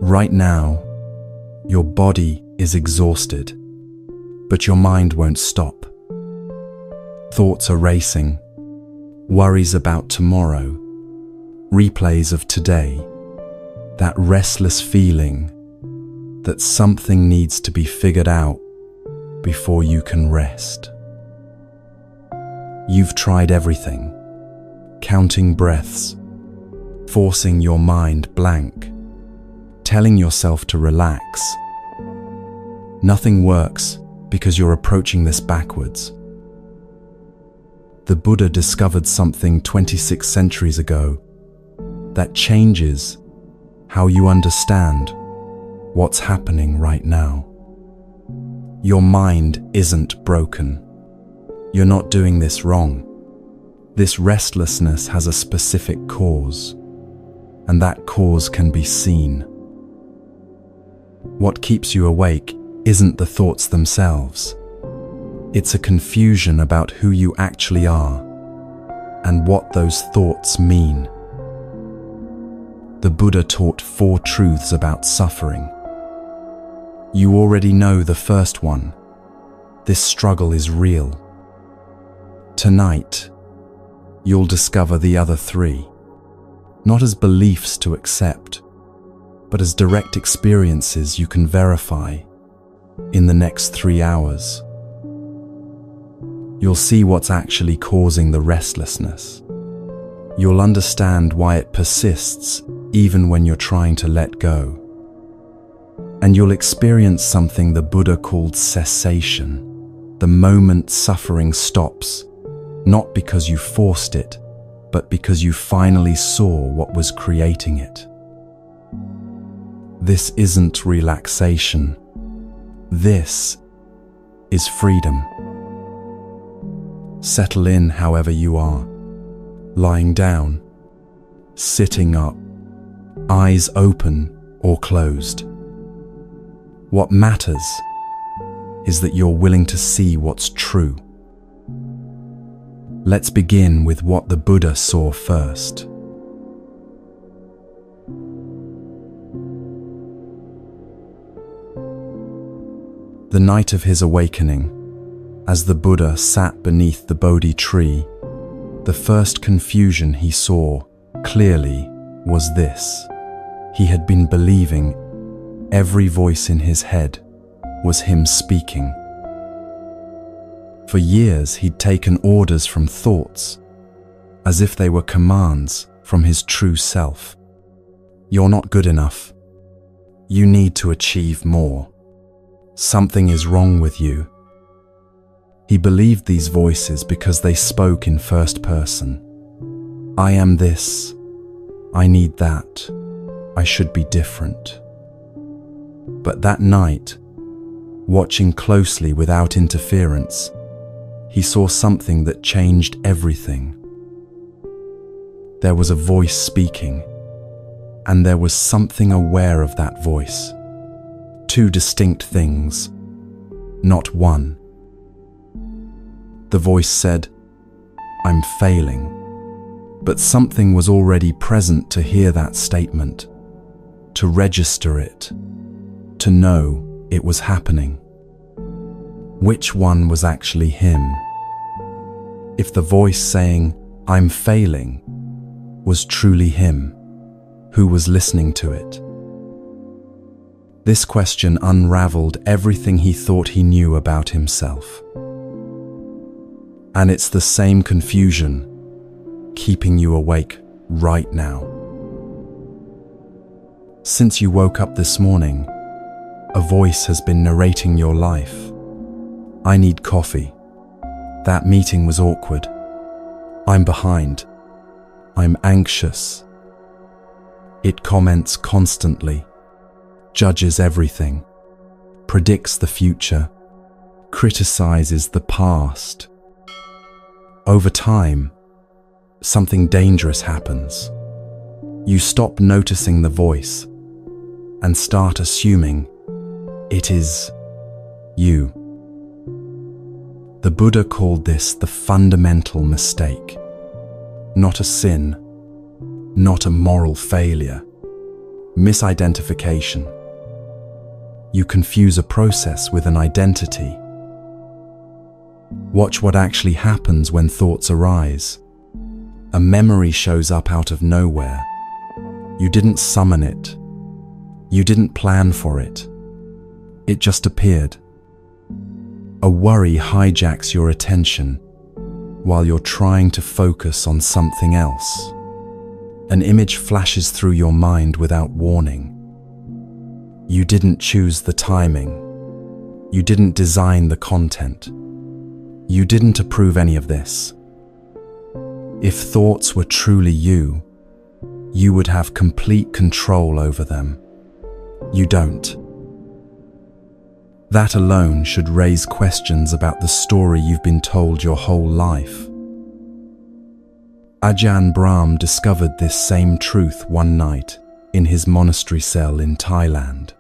Right now, your body is exhausted, but your mind won't stop. Thoughts are racing, worries about tomorrow, replays of today, that restless feeling that something needs to be figured out before you can rest. You've tried everything, counting breaths, forcing your mind blank, telling yourself to relax. Nothing works because you're approaching this backwards. The Buddha discovered something 26 centuries ago that changes how you understand what's happening right now. Your mind isn't broken. You're not doing this wrong. This restlessness has a specific cause, and that cause can be seen. What keeps you awake isn't the thoughts themselves. It's a confusion about who you actually are and what those thoughts mean. The Buddha taught 4 truths about suffering. You already know the first one. This struggle is real. Tonight, you'll discover the other 3, not as beliefs to accept, but as direct experiences you can verify in the next 3 hours. You'll see what's actually causing the restlessness. You'll understand why it persists even when you're trying to let go. And you'll experience something the Buddha called cessation, the moment suffering stops, not because you forced it, but because you finally saw what was creating it. This isn't relaxation. This is freedom. Settle in however you are, lying down, sitting up, eyes open or closed. What matters is that you're willing to see what's true. Let's begin with what the Buddha saw first. The night of his awakening, as the Buddha sat beneath the Bodhi tree, the first confusion he saw clearly was this. He had been believing every voice in his head was him speaking. For years he'd taken orders from thoughts, as if they were commands from his true self. You're not good enough. You need to achieve more. Something is wrong with you. He believed these voices because they spoke in first person. I am this. I need that. I should be different. But that night, watching closely without interference, he saw something that changed everything. There was a voice speaking, and there was something aware of that voice. 2 distinct things, not one. The voice said, "I'm failing." But something was already present to hear that statement, to register it, to know it was happening. Which one was actually him? If the voice saying, "I'm failing," was truly him, who was listening to it? This question unraveled everything he thought he knew about himself. And it's the same confusion keeping you awake right now. Since you woke up this morning, a voice has been narrating your life. I need coffee. That meeting was awkward. I'm behind. I'm anxious. It comments constantly, judges everything, predicts the future, criticizes the past. Over time, something dangerous happens. You stop noticing the voice and start assuming it is you. The Buddha called this the fundamental mistake. Not a sin, not a moral failure, misidentification. You confuse a process with an identity. Watch what actually happens when thoughts arise. A memory shows up out of nowhere. You didn't summon it. You didn't plan for it. It just appeared. A worry hijacks your attention while you're trying to focus on something else. An image flashes through your mind without warning. You didn't choose the timing. You didn't design the content. You didn't approve any of this. If thoughts were truly you would have complete control over them. You don't. That alone should raise questions about the story you've been told your whole life. Ajahn Brahm discovered this same truth one night in his monastery cell in Thailand.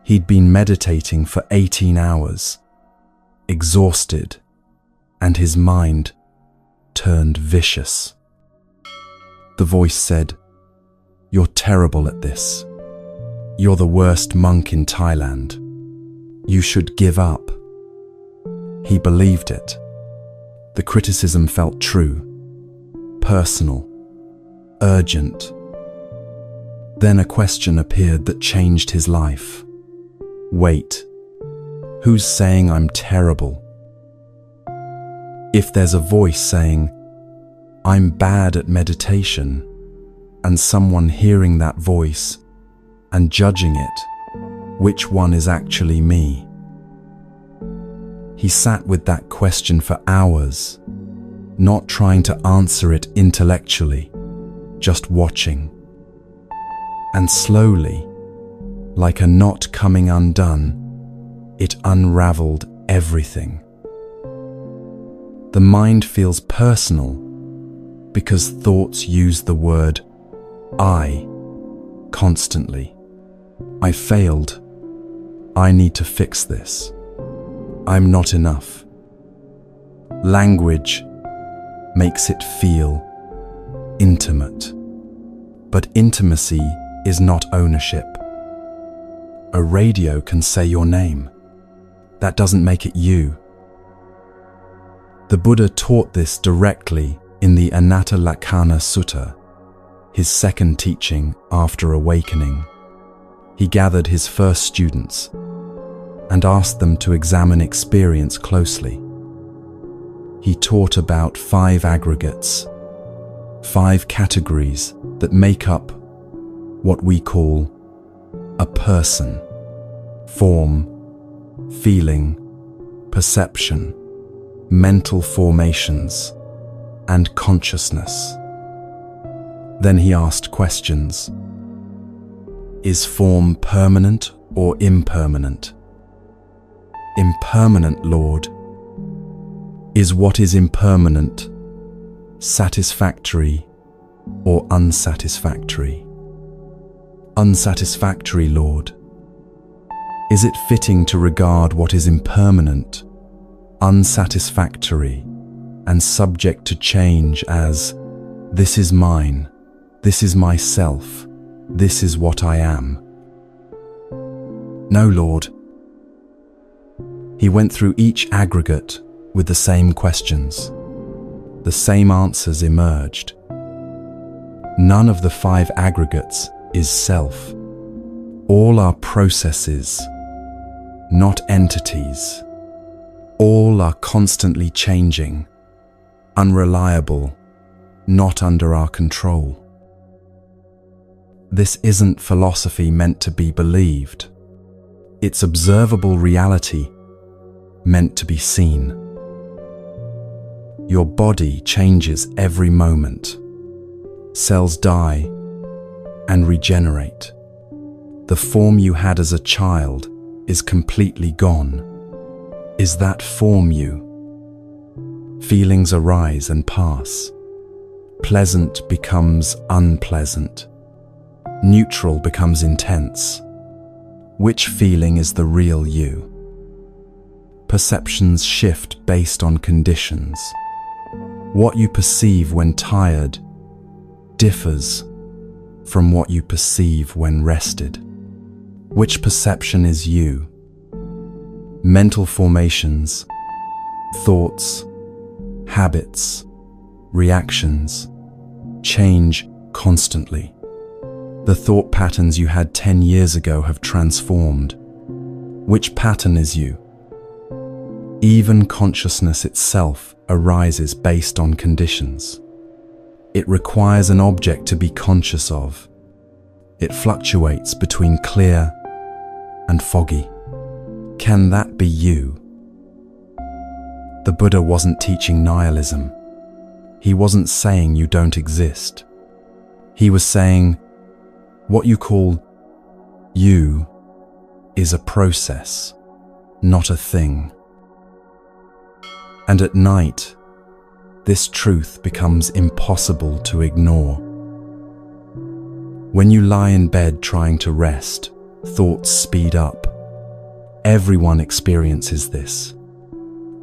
He'd been meditating for 18 hours, exhausted, and his mind turned vicious. The voice said, "You're terrible at this. You're the worst monk in Thailand. You should give up." He believed it. The criticism felt true, personal, urgent. Then a question appeared that changed his life. Wait, who's saying I'm terrible? If there's a voice saying, I'm bad at meditation, and someone hearing that voice and judging it, which one is actually me? He sat with that question for hours, not trying to answer it intellectually, just watching. And slowly, like a knot coming undone, it unraveled everything. The mind feels personal because thoughts use the word I constantly. I failed. I need to fix this. I'm not enough. Language makes it feel intimate. But intimacy is not ownership. A radio can say your name. That doesn't make it you. The Buddha taught this directly in the Anatta Lakkhana Sutta, his second teaching after awakening. He gathered his first students and asked them to examine experience closely. He taught about 5 aggregates, 5 categories that make up what we call a person: form, feeling, perception, mental formations, and consciousness. Then he asked questions. Is form permanent or impermanent? Impermanent, Lord. Is what is impermanent satisfactory or unsatisfactory? Unsatisfactory, Lord. Is it fitting to regard what is impermanent, unsatisfactory, and subject to change as, this is mine, this is myself, this is what I am? No, Lord. He went through each aggregate with the same questions. The same answers emerged. None of the 5 aggregates is self. All are processes, not entities. All are constantly changing, unreliable, not under our control. This isn't philosophy meant to be believed. It's observable reality meant to be seen. Your body changes every moment. Cells die and regenerate. The form you had as a child is completely gone. Is that form you? Feelings arise and pass. Pleasant becomes unpleasant. Neutral becomes intense. Which feeling is the real you? Perceptions shift based on conditions. What you perceive when tired differs from what you perceive when rested. Which perception is you? Mental formations, thoughts, habits, reactions change constantly. The thought patterns you had 10 years ago have transformed. Which pattern is you? Even consciousness itself arises based on conditions. It requires an object to be conscious of. It fluctuates between clear and foggy. Can that be you? The Buddha wasn't teaching nihilism. He wasn't saying you don't exist. He was saying, what you call you is a process, not a thing. And at night, this truth becomes impossible to ignore. When you lie in bed trying to rest, thoughts speed up. Everyone experiences this.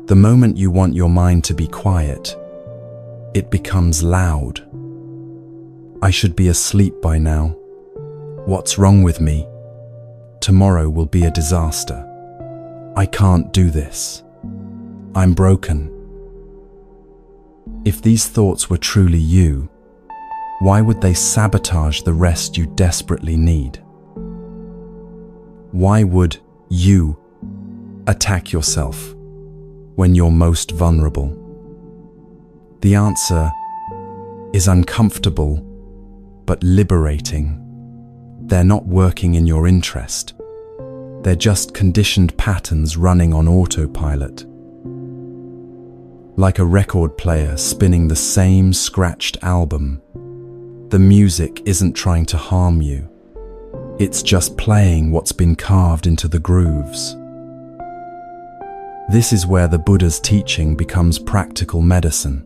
The moment you want your mind to be quiet, it becomes loud. I should be asleep by now. What's wrong with me? Tomorrow will be a disaster. I can't do this. I'm broken. If these thoughts were truly you, why would they sabotage the rest you desperately need? Why would you attack yourself when you're most vulnerable? The answer is uncomfortable but liberating. They're not working in your interest. They're just conditioned patterns running on autopilot. Like a record player spinning the same scratched album, the music isn't trying to harm you. It's just playing what's been carved into the grooves. This is where the Buddha's teaching becomes practical medicine.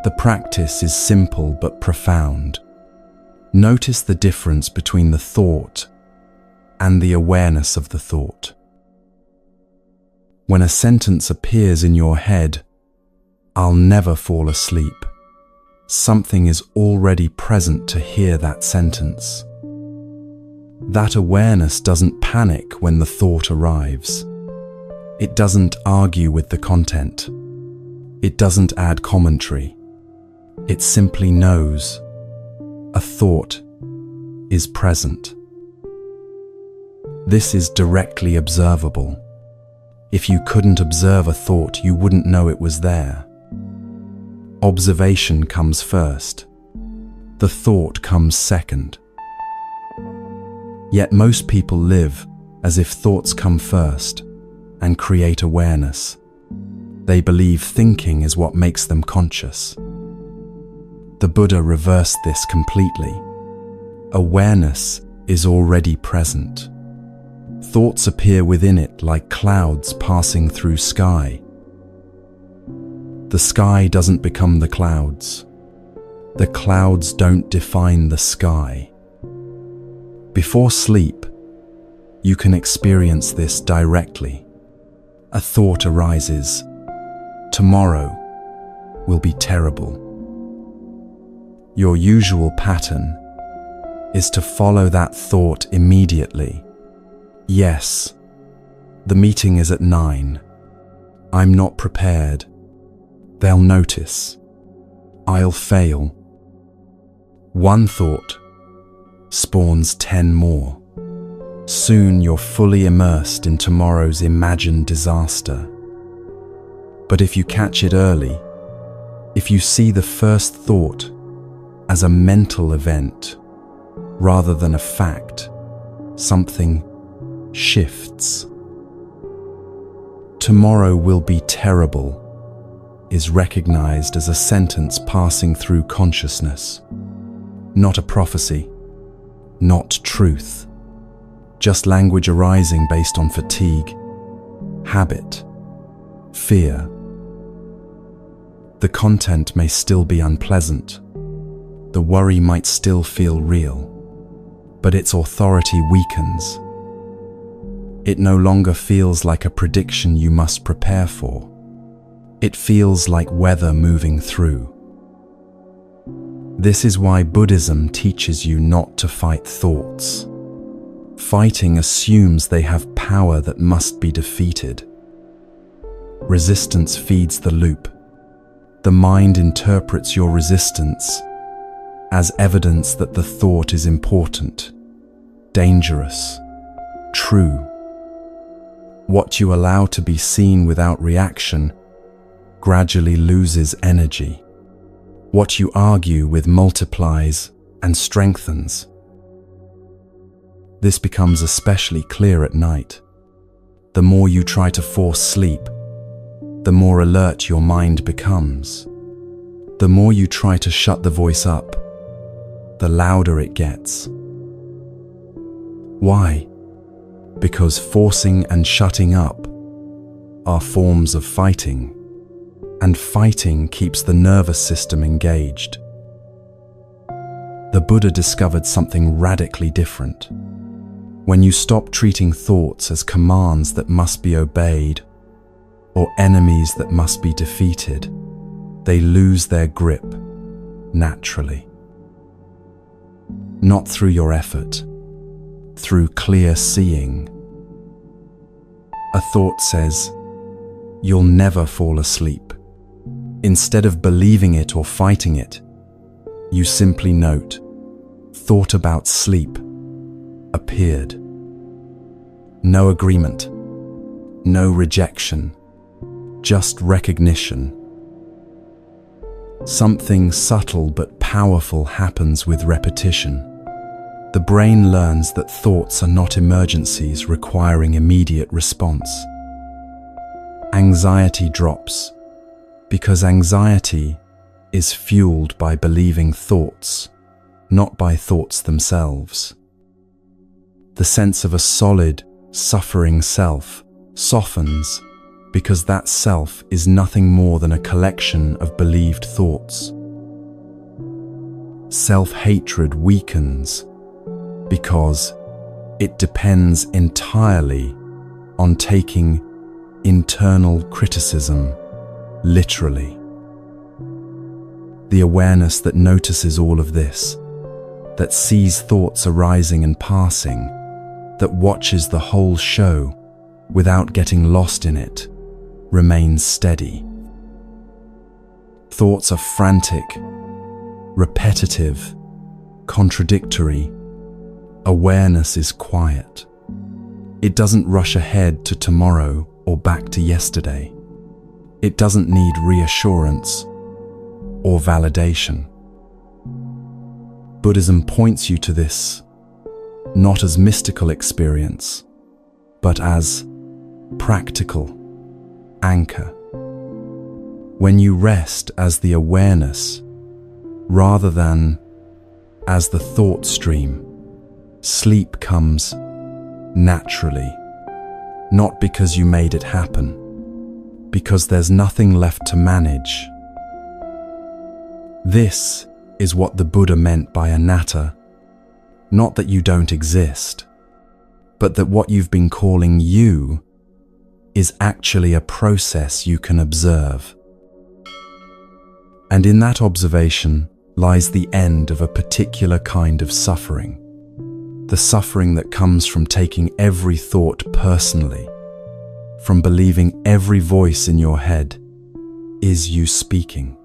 The practice is simple but profound. Notice the difference between the thought and the awareness of the thought. When a sentence appears in your head, "I'll never fall asleep," something is already present to hear that sentence. That awareness doesn't panic when the thought arrives. It doesn't argue with the content. It doesn't add commentary. It simply knows a thought is present. This is directly observable. If you couldn't observe a thought, you wouldn't know it was there. Observation comes first. The thought comes second. Yet most people live as if thoughts come first and create awareness. They believe thinking is what makes them conscious. The Buddha reversed this completely. Awareness is already present. Thoughts appear within it like clouds passing through sky. The sky doesn't become the clouds. The clouds don't define the sky. Before sleep, you can experience this directly. A thought arises. Tomorrow will be terrible. Your usual pattern is to follow that thought immediately. Yes, the meeting is at 9. I'm not prepared. They'll notice. I'll fail. One thought spawns 10 more. Soon you're fully immersed in tomorrow's imagined disaster. But if you catch it early, if you see the first thought as a mental event rather than a fact, something shifts. Tomorrow will be terrible is recognized as a sentence passing through consciousness, not a prophecy, not truth, just language arising based on fatigue, habit, fear. The content may still be unpleasant. The worry might still feel real, but its authority weakens. It no longer feels like a prediction you must prepare for. It feels like weather moving through. This is why Buddhism teaches you not to fight thoughts. Fighting assumes they have power that must be defeated. Resistance feeds the loop. The mind interprets your resistance as evidence that the thought is important, dangerous, true. What you allow to be seen without reaction gradually loses energy. What you argue with multiplies and strengthens. This becomes especially clear at night. The more you try to force sleep, the more alert your mind becomes. The more you try to shut the voice up, the louder it gets. Why? Because forcing and shutting up are forms of fighting, and fighting keeps the nervous system engaged. The Buddha discovered something radically different. When you stop treating thoughts as commands that must be obeyed or enemies that must be defeated, they lose their grip naturally. Not through your effort, through clear seeing. A thought says, "You'll never fall asleep." Instead of believing it or fighting it, you simply note, "Thought about sleep appeared." No agreement, no rejection, just recognition. Something subtle but powerful happens with repetition. The brain learns that thoughts are not emergencies requiring immediate response. Anxiety drops because anxiety is fueled by believing thoughts, not by thoughts themselves. The sense of a solid, suffering self softens because that self is nothing more than a collection of believed thoughts. Self-hatred weakens because it depends entirely on taking internal criticism literally. The awareness that notices all of this, that sees thoughts arising and passing, that watches the whole show without getting lost in it, remains steady. Thoughts are frantic, repetitive, contradictory. Awareness is quiet. It doesn't rush ahead to tomorrow or back to yesterday. It doesn't need reassurance or validation. Buddhism points you to this, not as mystical experience, but as practical anchor. When you rest as the awareness, rather than as the thought stream, sleep comes naturally, not because you made it happen, because there's nothing left to manage. This is what the Buddha meant by anatta, not that you don't exist, but that what you've been calling you is actually a process you can observe. And in that observation lies the end of a particular kind of suffering, the suffering that comes from taking every thought personally, from believing every voice in your head is you speaking.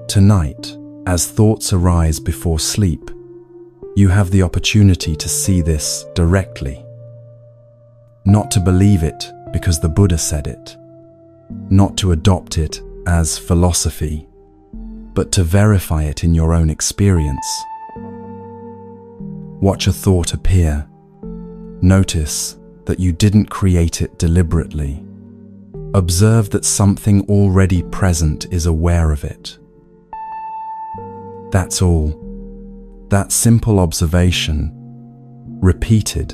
Tonight, as thoughts arise before sleep, you have the opportunity to see this directly. Not to believe it because the Buddha said it, not to adopt it as philosophy, but to verify it in your own experience. Watch a thought appear. Notice that you didn't create it deliberately. Observe that something already present is aware of it. That's all. That simple observation, repeated,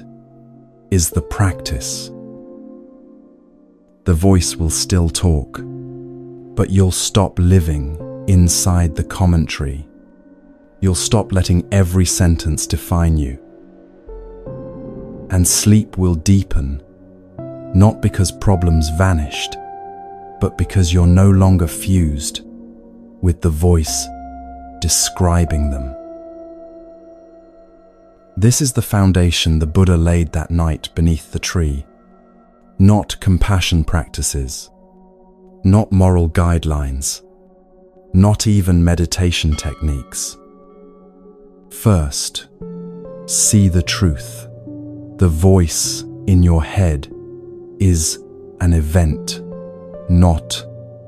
is the practice. The voice will still talk, but you'll stop living inside the commentary. You'll stop letting every sentence define you. And sleep will deepen, not because problems vanished, but because you're no longer fused with the voice describing them. This is the foundation the Buddha laid that night beneath the tree. Not compassion practices, not moral guidelines, not even meditation techniques. First, see the truth. The voice in your head is an event, not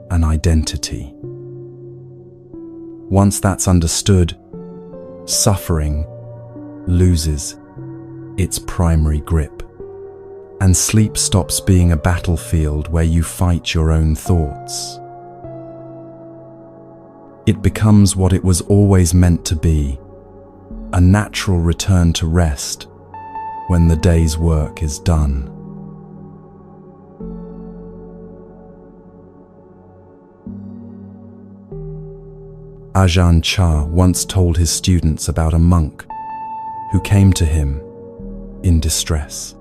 an identity. Once that's understood, suffering loses its primary grip, and sleep stops being a battlefield where you fight your own thoughts. It becomes what it was always meant to be, a natural return to rest when the day's work is done. Ajahn Chah once told his students about a monk who came to him in distress.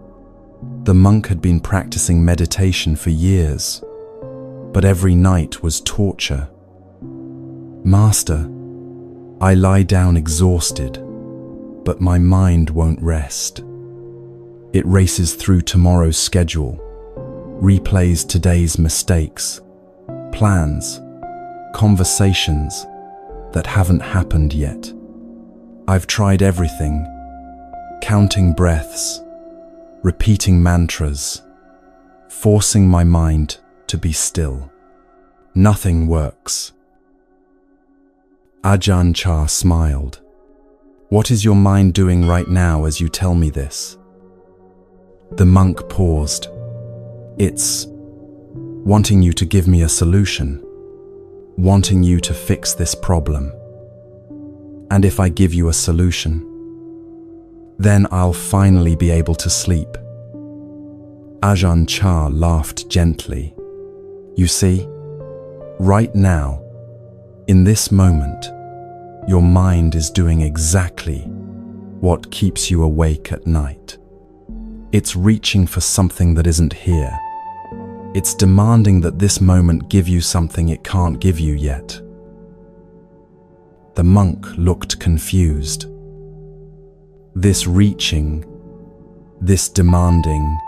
The monk had been practicing meditation for years, but every night was torture. "Master, I lie down exhausted, but my mind won't rest. It races through tomorrow's schedule, replays today's mistakes, plans, conversations that haven't happened yet. I've tried everything, counting breaths, repeating mantras, forcing my mind to be still. Nothing works." Ajahn Chah smiled. "What is your mind doing right now as you tell me this?" The monk paused. "It's wanting you to give me a solution, wanting you to fix this problem. And if I give you a solution, then I'll finally be able to sleep." Ajahn Chah laughed gently. "You see, right now, in this moment, your mind is doing exactly what keeps you awake at night. It's reaching for something that isn't here. It's demanding that this moment give you something it can't give you yet." The monk looked confused. This reaching, this demanding,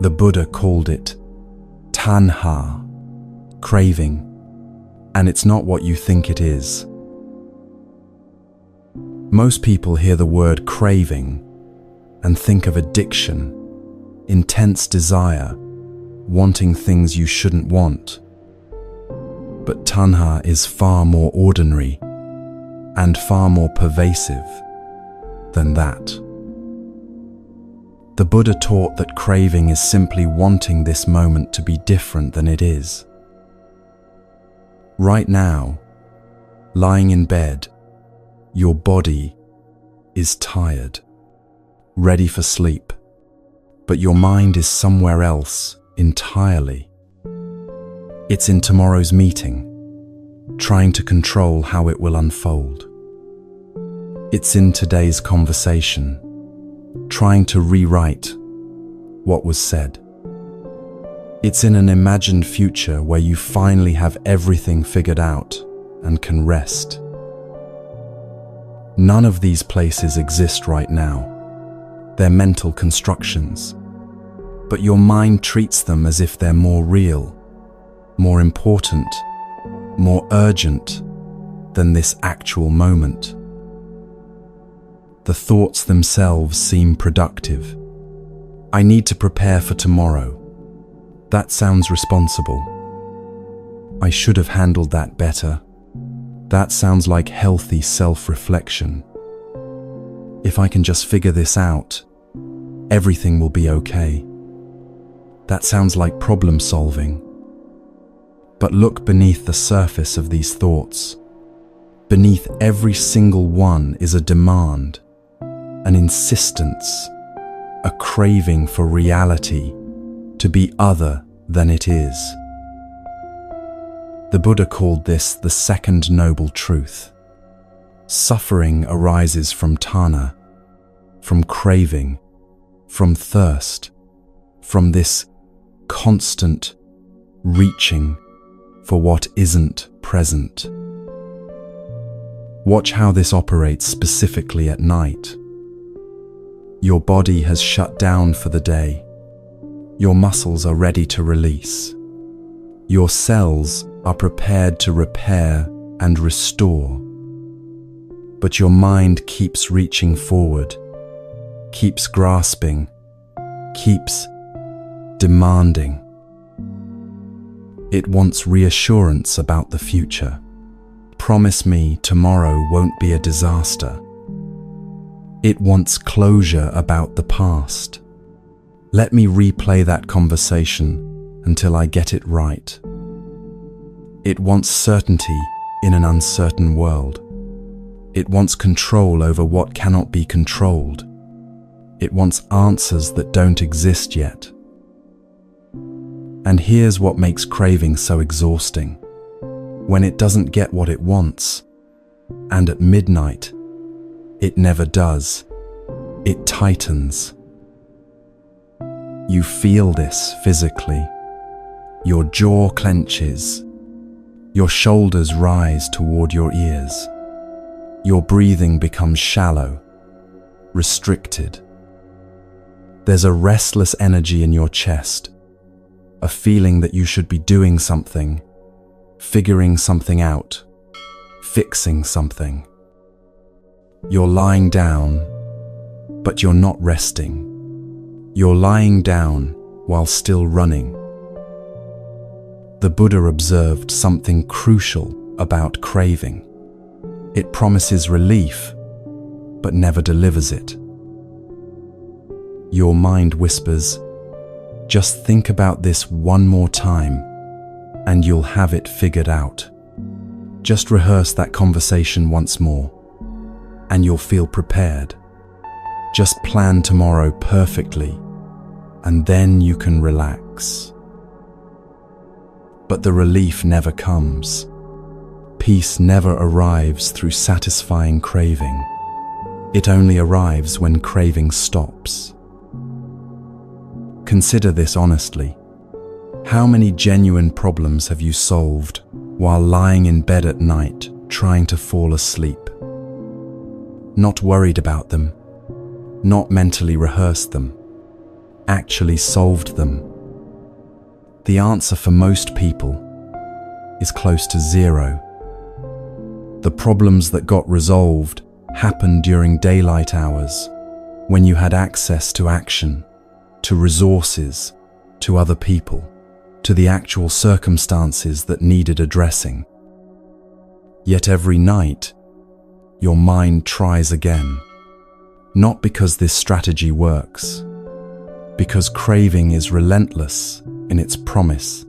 the Buddha called it tanha, craving, and it's not what you think it is. Most people hear the word craving and think of addiction, intense desire, wanting things you shouldn't want. But tanha is far more ordinary and far more pervasive than that. The Buddha taught that craving is simply wanting this moment to be different than it is. Right now, lying in bed, your body is tired, ready for sleep, but your mind is somewhere else entirely. It's in tomorrow's meeting, trying to control how it will unfold. It's in today's conversation, trying to rewrite what was said. It's in an imagined future where you finally have everything figured out and can rest. None of these places exist right now. They're mental constructions, but your mind treats them as if they're more real, more important, more urgent than this actual moment. The thoughts themselves seem productive. I need to prepare for tomorrow. That sounds responsible. I should have handled that better. That sounds like healthy self-reflection. If I can just figure this out, everything will be okay. That sounds like problem solving. But look beneath the surface of these thoughts. Beneath every single one is a demand, an insistence, a craving for reality to be other than it is. The Buddha called this the second noble truth. Suffering arises from tanha, from craving, from thirst, from this constant reaching for what isn't present. Watch how this operates specifically at night. Your body has shut down for the day. Your muscles are ready to release. Your cells are prepared to repair and restore. But your mind keeps reaching forward, keeps grasping, keeps demanding. It wants reassurance about the future. Promise me tomorrow won't be a disaster. It wants closure about the past. Let me replay that conversation until I get it right. It wants certainty in an uncertain world. It wants control over what cannot be controlled. It wants answers that don't exist yet. And here's what makes craving so exhausting. When it doesn't get what it wants, and at midnight, it never does, it tightens. You feel this physically. Your jaw clenches. Your shoulders rise toward your ears. Your breathing becomes shallow, restricted. There's a restless energy in your chest, a feeling that you should be doing something, figuring something out, fixing something. You're lying down, but you're not resting. You're lying down while still running. The Buddha observed something crucial about craving. It promises relief, but never delivers it. Your mind whispers, "Just think about this one more time, and you'll have it figured out. Just rehearse that conversation once more, and you'll feel prepared. Just plan tomorrow perfectly, and then you can relax." But the relief never comes. Peace never arrives through satisfying craving. It only arrives when craving stops. Consider this honestly. How many genuine problems have you solved while lying in bed at night trying to fall asleep? Not worried about them, not mentally rehearsed them, actually solved them. The answer for most people is close to zero. The problems that got resolved happened during daylight hours, when you had access to action, to resources, to other people, to the actual circumstances that needed addressing. Yet every night, your mind tries again. Not because this strategy works, because craving is relentless in its promise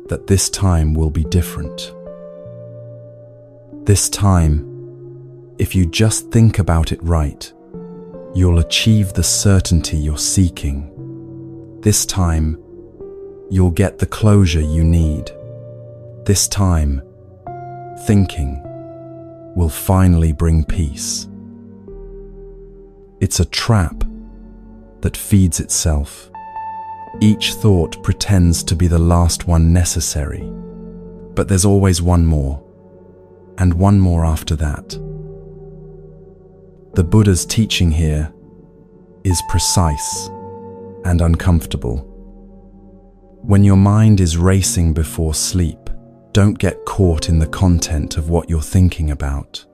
that this time will be different. This time, if you just think about it right, you'll achieve the certainty you're seeking. This time, you'll get the closure you need. This time, thinking will finally bring peace. It's a trap that feeds itself. Each thought pretends to be the last one necessary, but there's always one more, and one more after that. The Buddha's teaching here is precise and uncomfortable. When your mind is racing before sleep, don't get caught in the content of what you're thinking about.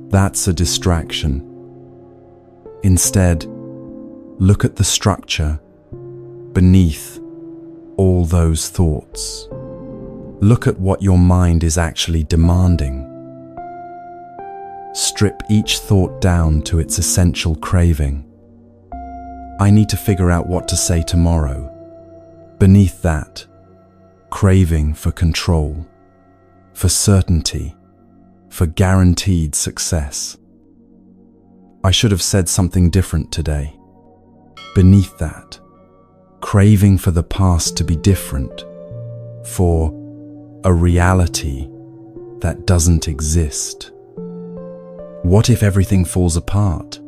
That's a distraction. Instead, look at the structure beneath all those thoughts. Look at what your mind is actually demanding. Strip each thought down to its essential craving. I need to figure out what to say tomorrow. Beneath that, craving for control, for certainty, for guaranteed success. I should have said something different today. Beneath that, craving for the past to be different, for a reality that doesn't exist. What if everything falls apart?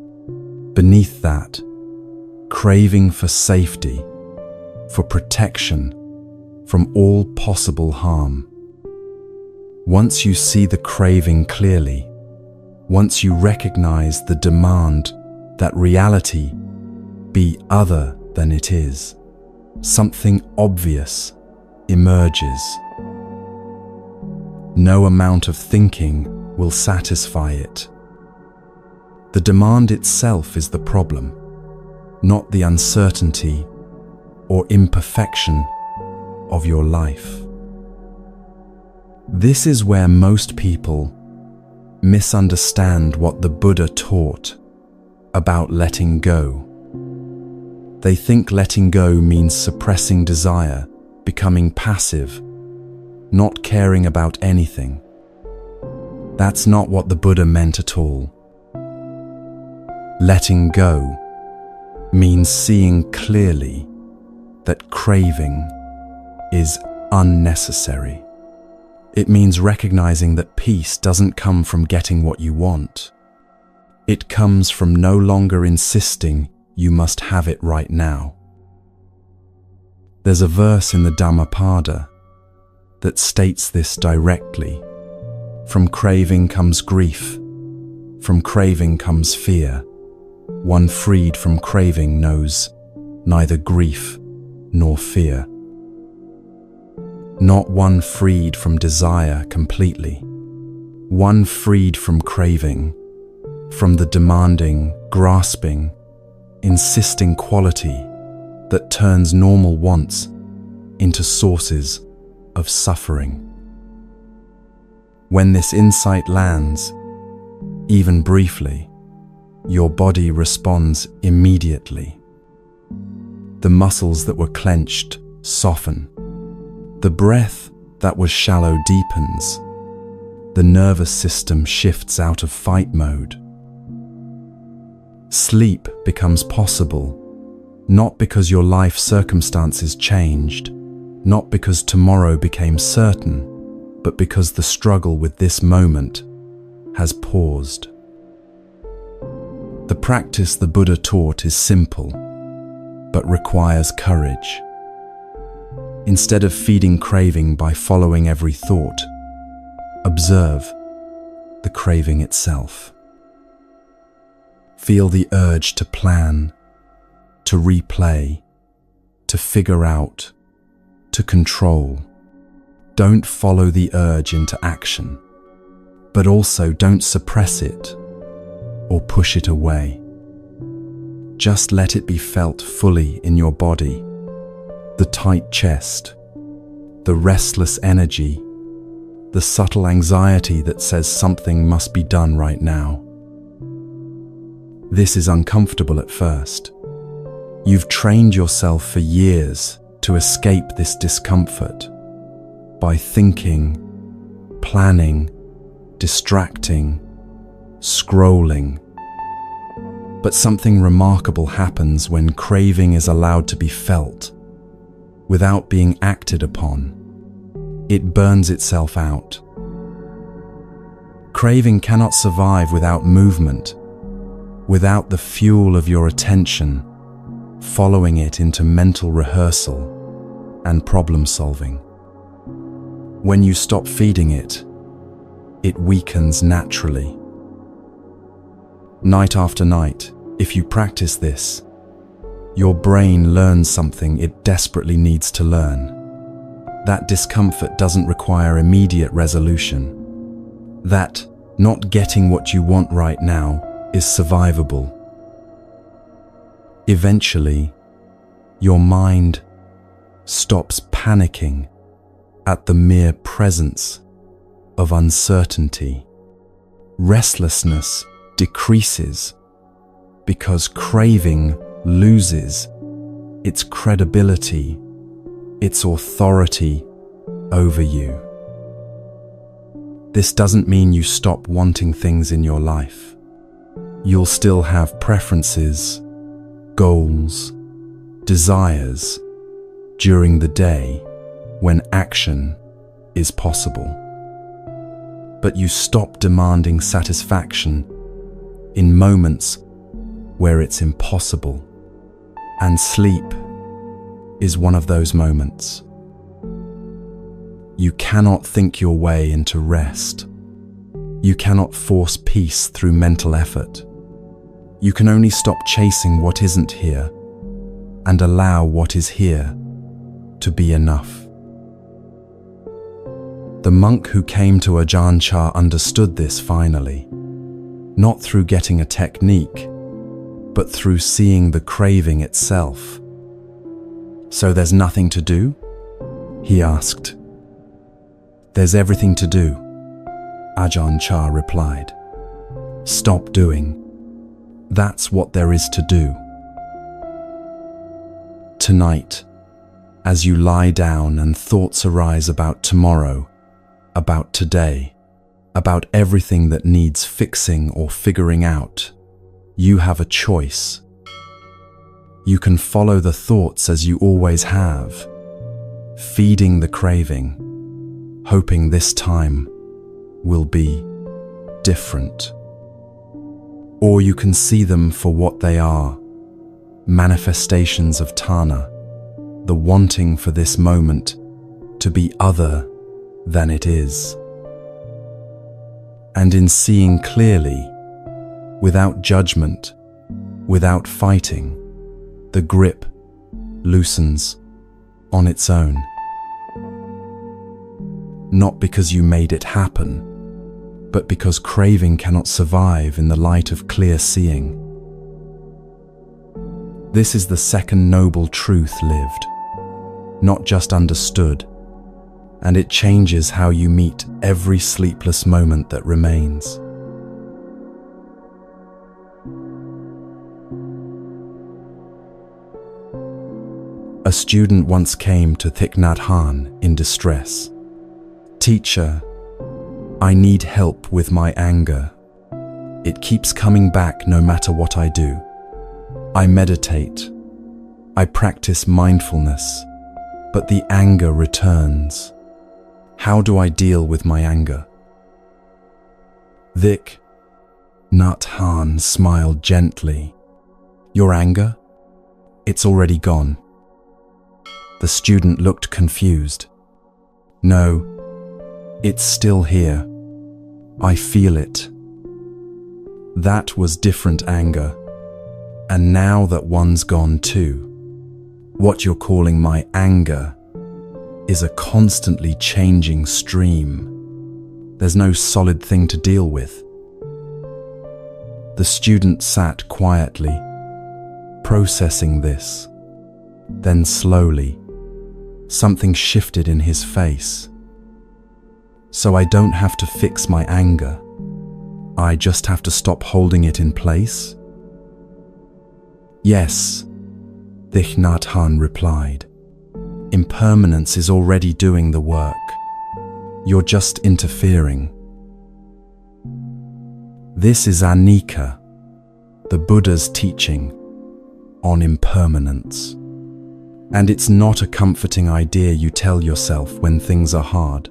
Beneath that, craving for safety, for protection from all possible harm. Once you see the craving clearly, Once you recognize the demand that reality be other than it is, something obvious emerges. No amount of thinking will satisfy it. The demand itself is the problem, not the uncertainty or imperfection of your life. This is where most people misunderstand what the Buddha taught about letting go. They think letting go means suppressing desire, becoming passive, not caring about anything. That's not what the Buddha meant at all. Letting go means seeing clearly that craving is unnecessary. It means recognizing that peace doesn't come from getting what you want. It comes from no longer insisting you must have it right now. There's a verse in the Dhammapada that states this directly. From craving comes grief. From craving comes fear. One freed from craving knows neither grief nor fear. Not one freed from desire completely. One freed from craving, from the demanding, grasping, insisting quality that turns normal wants into sources of suffering. When this insight lands, even briefly, your body responds immediately. The muscles that were clenched soften. The breath that was shallow deepens. The nervous system shifts out of fight mode. Sleep becomes possible, not because your life circumstances changed, not because tomorrow became certain, but because the struggle with this moment has paused. The practice the Buddha taught is simple, but requires courage. Instead of feeding craving by following every thought, observe the craving itself. Feel the urge to plan, to replay, to figure out, to control. Don't follow the urge into action, but also don't suppress it or push it away. Just let it be felt fully in your body. The tight chest, the restless energy, the subtle anxiety that says something must be done right now. This is uncomfortable at first. You've trained yourself for years to escape this discomfort by thinking, planning, distracting, scrolling. But something remarkable happens when craving is allowed to be felt without being acted upon. It burns itself out. Craving cannot survive without movement, without the fuel of your attention, following it into mental rehearsal and problem solving. When you stop feeding it, it weakens naturally. Night after night, if you practice this, your brain learns something it desperately needs to learn. That discomfort doesn't require immediate resolution. That not getting what you want right now is survivable. Eventually, your mind stops panicking at the mere presence of uncertainty. Restlessness decreases because craving loses its credibility, its authority over you. This doesn't mean you stop wanting things in your life. You'll still have preferences, goals, desires during the day when action is possible. But you stop demanding satisfaction in moments where it's impossible. And sleep is one of those moments. You cannot think your way into rest. You cannot force peace through mental effort. You can only stop chasing what isn't here and allow what is here to be enough. The monk who came to Ajahn Chah understood this finally, not through getting a technique, but through seeing the craving itself. "So there's nothing to do?" he asked. "There's everything to do," Ajahn Chah replied. "Stop doing. That's what there is to do." Tonight, as you lie down and thoughts arise about tomorrow, about today, about everything that needs fixing or figuring out, you have a choice. You can follow the thoughts as you always have, feeding the craving, hoping this time will be different. Or you can see them for what they are, manifestations of Tana, the wanting for this moment to be other than it is. And in seeing clearly, without judgment, without fighting, the grip loosens on its own. Not because you made it happen, but because craving cannot survive in the light of clear seeing. This is the second noble truth lived, not just understood, and it changes how you meet every sleepless moment that remains. A student once came to Thich Nhat Hanh in distress. "Teacher, I need help with my anger. It keeps coming back no matter what I do. I meditate. I practice mindfulness, but the anger returns. How do I deal with my anger?" Thich Nhat Hanh smiled gently. "Your anger? It's already gone." The student looked confused. "No, it's still here. I feel it." That was different anger. And now that one's gone too, what you're calling my anger is a constantly changing stream. There's no solid thing to deal with. The student sat quietly, processing this. Then slowly, something shifted in his face. "So I don't have to fix my anger. I just have to stop holding it in place?" "Yes," Thich Nhat Hanh replied. "Impermanence is already doing the work. You're just interfering." This is Anicca, the Buddha's teaching on impermanence. And it's not a comforting idea you tell yourself when things are hard.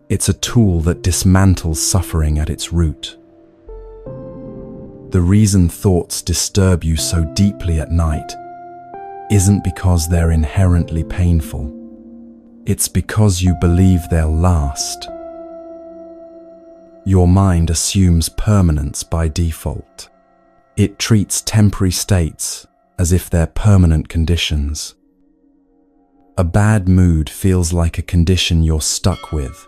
It's a tool that dismantles suffering at its root. The reason thoughts disturb you so deeply at night isn't because they're inherently painful. It's because you believe they'll last. Your mind assumes permanence by default. It treats temporary states as if they're permanent conditions. A bad mood feels like a condition you're stuck with,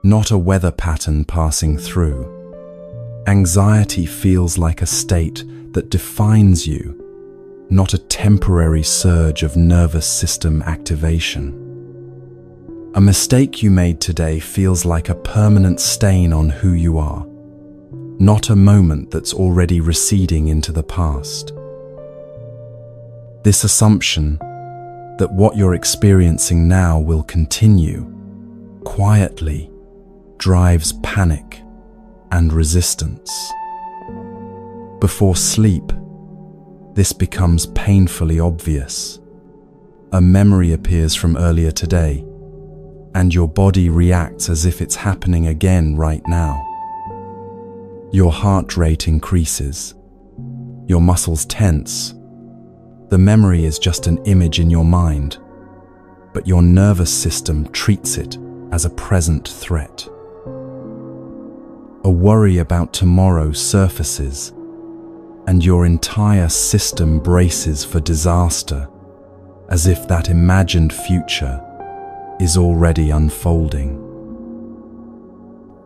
not a weather pattern passing through. Anxiety feels like a state that defines you, not a temporary surge of nervous system activation. A mistake you made today feels like a permanent stain on who you are, not a moment that's already receding into the past. This assumption that what you're experiencing now will continue quietly drives panic and resistance. Before sleep, this becomes painfully obvious. A memory appears from earlier today, and your body reacts as if it's happening again right now. Your heart rate increases. Your muscles tense. The memory is just an image in your mind, but your nervous system treats it as a present threat. a worry about tomorrow surfaces, and your entire system braces for disaster, as if that imagined future is already unfolding.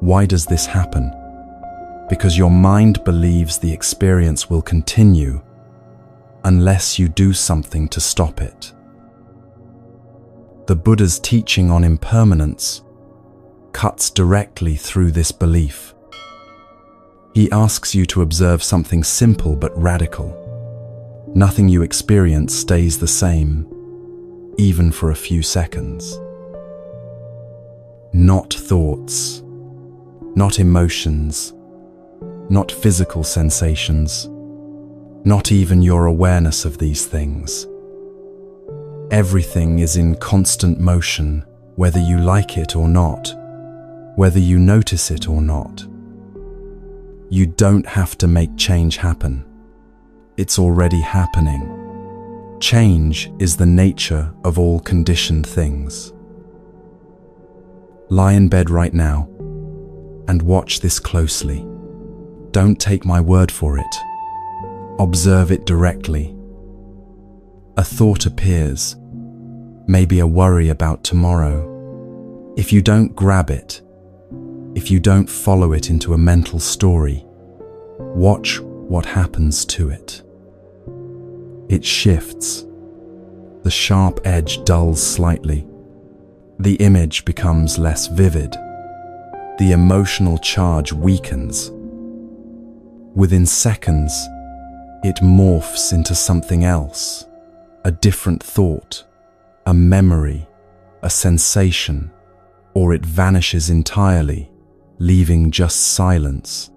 Why does this happen? Because your mind believes the experience will continue unless you do something to stop it. The Buddha's teaching on impermanence cuts directly through this belief. He asks you to observe something simple but radical. Nothing you experience stays the same, even for a few seconds. Not thoughts, not emotions, not physical sensations, not even your awareness of these things. Everything is in constant motion, whether you like it or not, whether you notice it or not. You don't have to make change happen. It's already happening. Change is the nature of all conditioned things. Lie in bed right now and watch this closely. Don't take my word for it. Observe it directly. A thought appears, maybe a worry about tomorrow. If you don't grab it, if you don't follow it into a mental story, watch what happens to it. It shifts. The sharp edge dulls slightly. The image becomes less vivid. The emotional charge weakens. Within seconds, it morphs into something else, a different thought, a memory, a sensation, or it vanishes entirely, leaving just silence.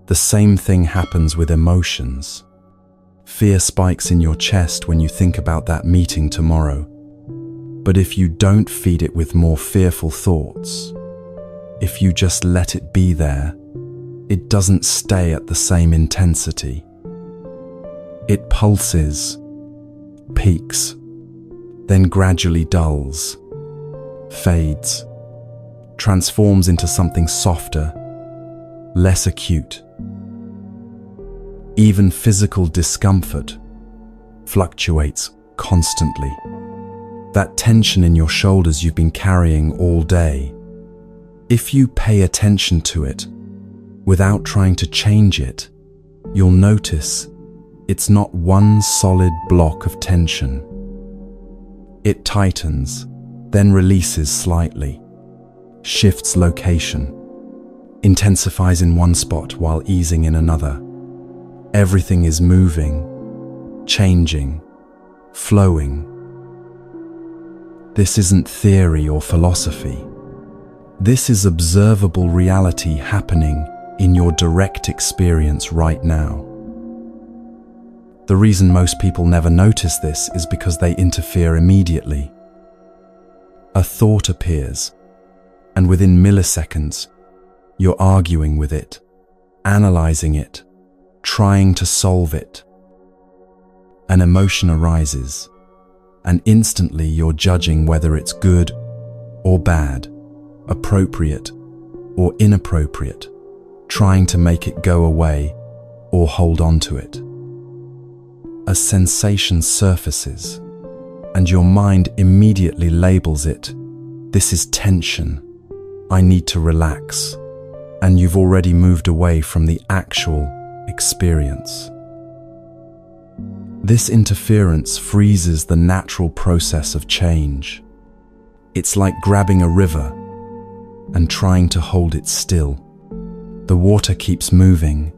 The same thing happens with emotions. Fear spikes in your chest when you think about that meeting tomorrow. But if you don't feed it with more fearful thoughts, if you just let it be there, it doesn't stay at the same intensity. It pulses, peaks, then gradually dulls, fades, transforms into something softer, less acute. Even physical discomfort fluctuates constantly. That tension in your shoulders you've been carrying all day, if you pay attention to it without trying to change it, you'll notice it's not one solid block of tension. It tightens, then releases slightly, shifts location, intensifies in one spot while easing in another. Everything is moving, changing, flowing. This isn't theory or philosophy. This is observable reality happening in your direct experience right now. The reason most people never notice this is because they interfere immediately. A thought appears, and within milliseconds, you're arguing with it, analyzing it, trying to solve it. An emotion arises, and instantly you're judging whether it's good or bad, appropriate or inappropriate, trying to make it go away or hold on to it. A sensation surfaces, and your mind immediately labels it. This is tension. I need to relax. And you've already moved away from the actual experience. This interference freezes the natural process of change. It's like grabbing a river and trying to hold it still. The water keeps moving,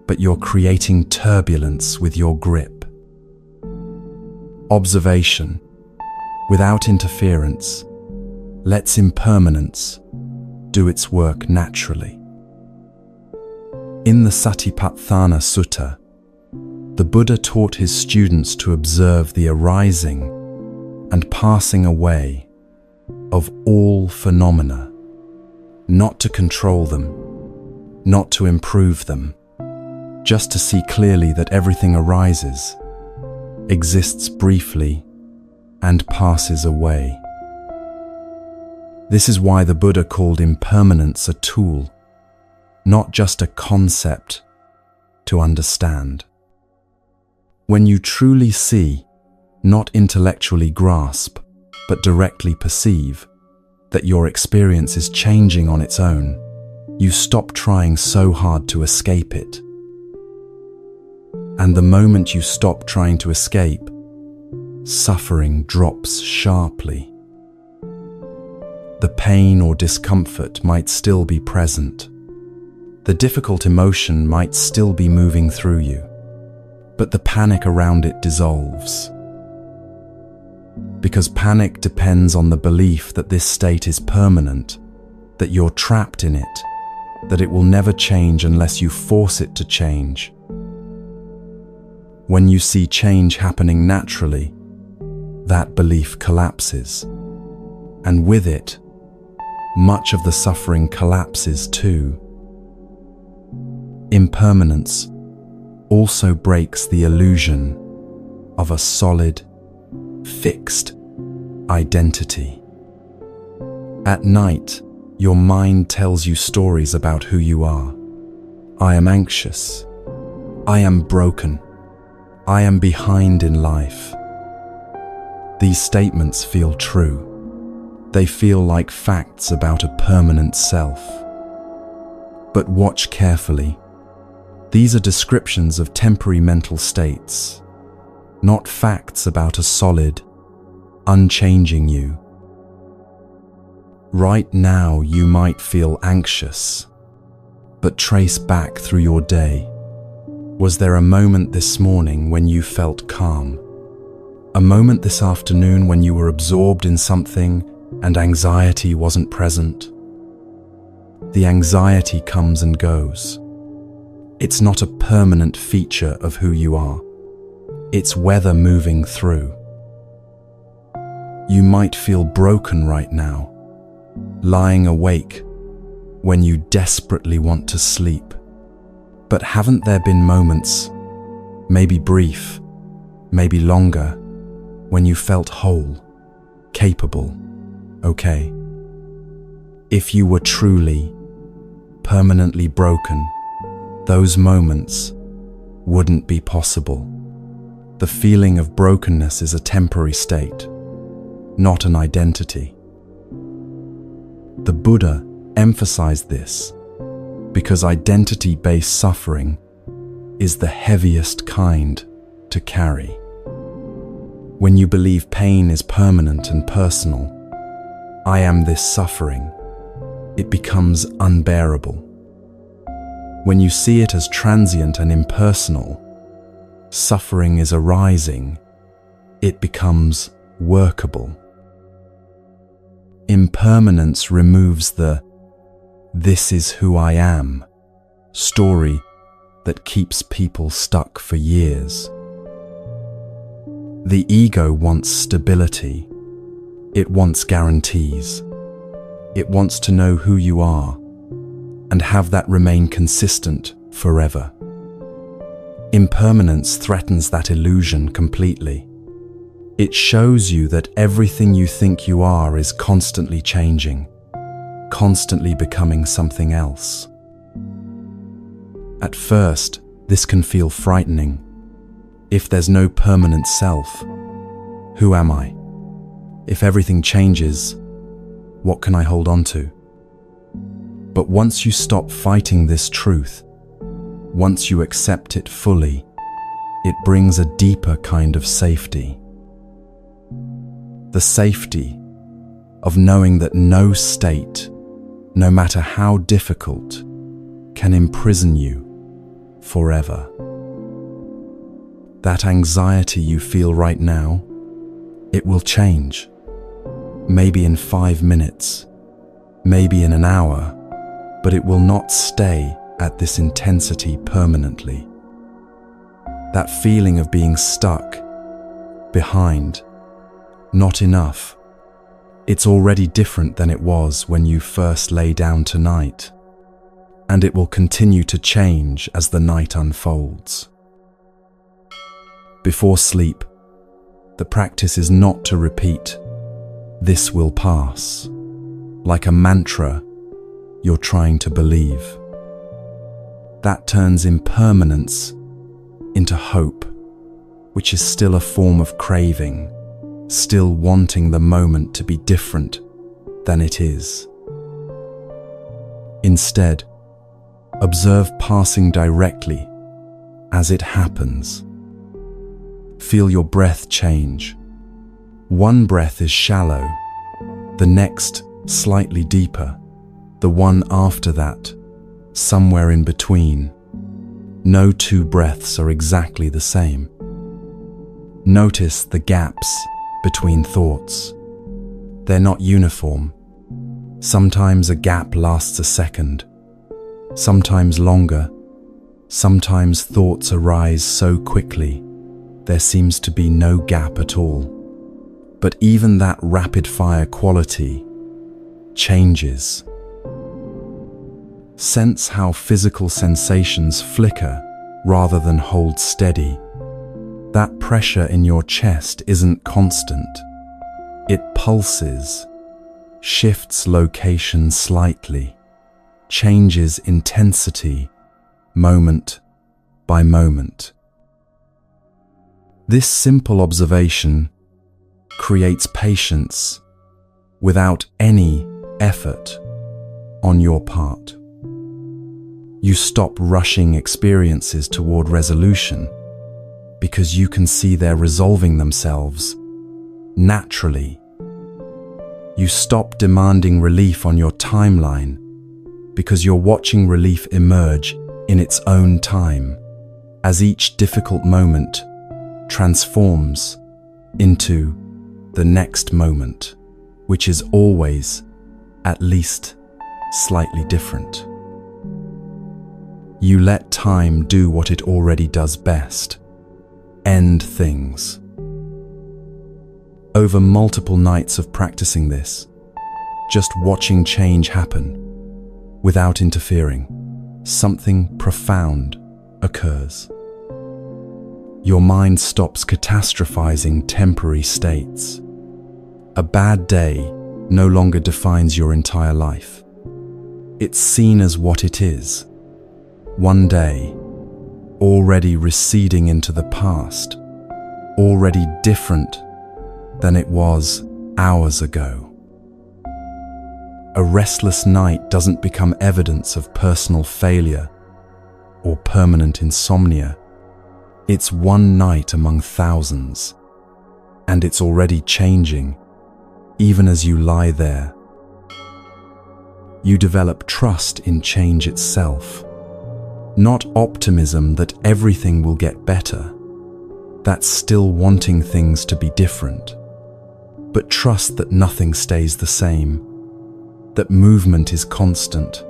but you're creating turbulence with your grip. Observation, without interference, lets impermanence do its work naturally. In the Satipatthana Sutta, the Buddha taught his students to observe the arising and passing away of all phenomena, not to control them, not to improve them, just to see clearly that everything arises, exists briefly, and passes away. This is why the Buddha called impermanence a tool, not just a concept to understand. When you truly see, not intellectually grasp, but directly perceive, that your experience is changing on its own, you stop trying so hard to escape it. And the moment you stop trying to escape, suffering drops sharply. The pain or discomfort might still be present. The difficult emotion might still be moving through you, but the panic around it dissolves. Because panic depends on the belief that this state is permanent, that you're trapped in it, that it will never change unless you force it to change. When you see change happening naturally, that belief collapses, and with it, much of the suffering collapses too. Impermanence also breaks the illusion of a solid, fixed identity. At night, your mind tells you stories about who you are. I am anxious. I am broken. I am behind in life. These statements feel true. They feel like facts about a permanent self. But watch carefully. These are descriptions of temporary mental states, not facts about a solid, unchanging you. Right now you might feel anxious, but trace back through your day. Was there a moment this morning when you felt calm? A moment this afternoon when you were absorbed in something and anxiety wasn't present? The anxiety comes and goes. It's not a permanent feature of who you are. It's weather moving through. You might feel broken right now, lying awake when you desperately want to sleep. But haven't there been moments, maybe brief, maybe longer, when you felt whole, capable, okay? If you were truly, permanently broken, those moments wouldn't be possible. The feeling of brokenness is a temporary state, not an identity. The Buddha emphasized this because identity-based suffering is the heaviest kind to carry. When you believe pain is permanent and personal, I am this suffering, it becomes unbearable. When you see it as transient and impersonal, suffering is arising, it becomes workable. Impermanence removes the "this is who I am" story that keeps people stuck for years. The ego wants stability. It wants guarantees. It wants to know who you are and have that remain consistent forever. Impermanence threatens that illusion completely. It shows you that everything you think you are is constantly changing, constantly becoming something else. At first, this can feel frightening. If there's no permanent self, who am I? If everything changes, what can I hold on to? But once you stop fighting this truth, once you accept it fully, it brings a deeper kind of safety. The safety of knowing that no state, no matter how difficult, can imprison you forever. That anxiety you feel right now, it will change. Maybe in 5 minutes, maybe in an hour, but it will not stay at this intensity permanently. That feeling of being stuck, behind, not enough, it's already different than it was when you first lay down tonight, and it will continue to change as the night unfolds. Before sleep, the practice is not to repeat, "This will pass," like a mantra you're trying to believe. That turns impermanence into hope, which is still a form of craving, still wanting the moment to be different than it is. Instead, observe passing directly as it happens. Feel your breath change. One breath is shallow, the next slightly deeper, the one after that somewhere in between. No two breaths are exactly the same. Notice the gaps between thoughts. They're not uniform. Sometimes a gap lasts a second, sometimes longer. Sometimes thoughts arise so quickly, there seems to be no gap at all. But even that rapid-fire quality changes. Sense how physical sensations flicker rather than hold steady. That pressure in your chest isn't constant. It pulses, shifts location slightly, changes intensity moment by moment. This simple observation creates patience without any effort on your part. You stop rushing experiences toward resolution because you can see they're resolving themselves naturally. You stop demanding relief on your timeline because you're watching relief emerge in its own time as each difficult moment transforms into the next moment, which is always at least slightly different. You let time do what it already does best: end things. Over multiple nights of practicing this, just watching change happen without interfering, something profound occurs. Your mind stops catastrophizing temporary states. A bad day no longer defines your entire life. It's seen as what it is. One day, already receding into the past, already different than it was hours ago. A restless night doesn't become evidence of personal failure or permanent insomnia. It's one night among thousands, and it's already changing, even as you lie there. You develop trust in change itself, not optimism that everything will get better. That's still wanting things to be different, but trust that nothing stays the same, that movement is constant,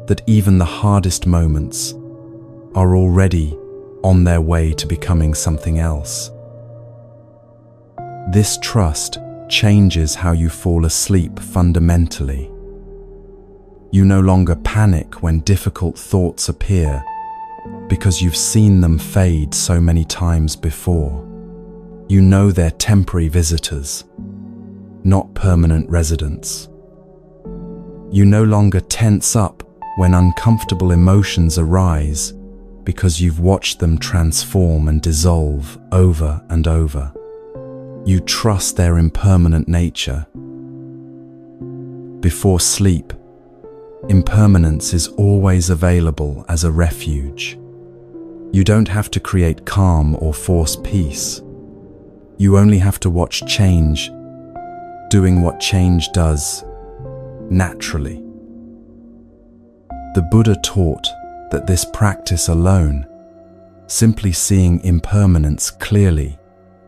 that even the hardest moments are already on their way to becoming something else. This trust changes how you fall asleep fundamentally. You no longer panic when difficult thoughts appear because you've seen them fade so many times before. You know they're temporary visitors, not permanent residents. You no longer tense up when uncomfortable emotions arise because you've watched them transform and dissolve over and over. You trust their impermanent nature. Before sleep, impermanence is always available as a refuge. You don't have to create calm or force peace. You only have to watch change, doing what change does naturally. The Buddha taught that this practice alone, simply seeing impermanence clearly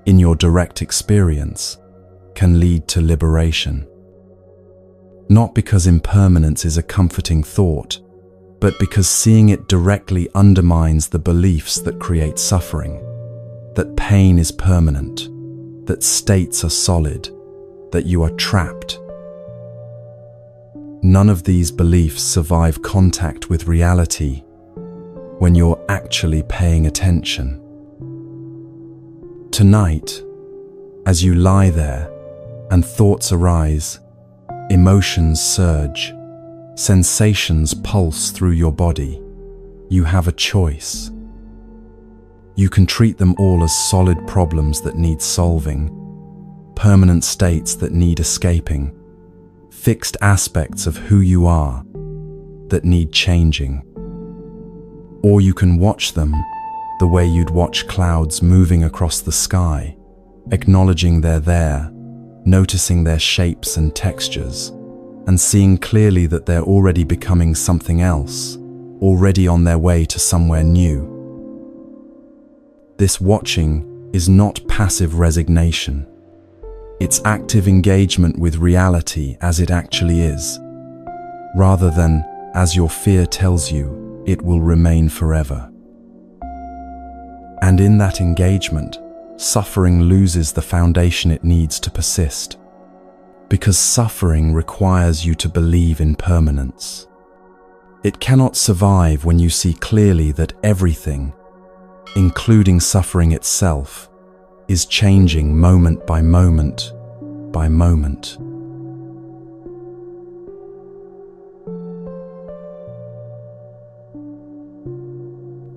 in your direct experience, can lead to liberation. Not because impermanence is a comforting thought, but because seeing it directly undermines the beliefs that create suffering, that pain is permanent, that states are solid, that you are trapped. None of these beliefs survive contact with reality when you're actually paying attention. Tonight, as you lie there and thoughts arise, Emotions surge. Sensations pulse through your body. You have a choice. You can treat them all as solid problems that need solving, permanent states that need escaping, fixed aspects of who you are that need changing. Or you can watch them the way you'd watch clouds moving across the sky, acknowledging they're there, noticing their shapes and textures, and seeing clearly that they're already becoming something else, already on their way to somewhere new. This watching is not passive resignation. It's active engagement with reality as it actually is, rather than as your fear tells you it will remain forever. And in that engagement, suffering loses the foundation it needs to persist, because suffering requires you to believe in permanence. It cannot survive when you see clearly that everything, including suffering itself, is changing moment by moment by moment.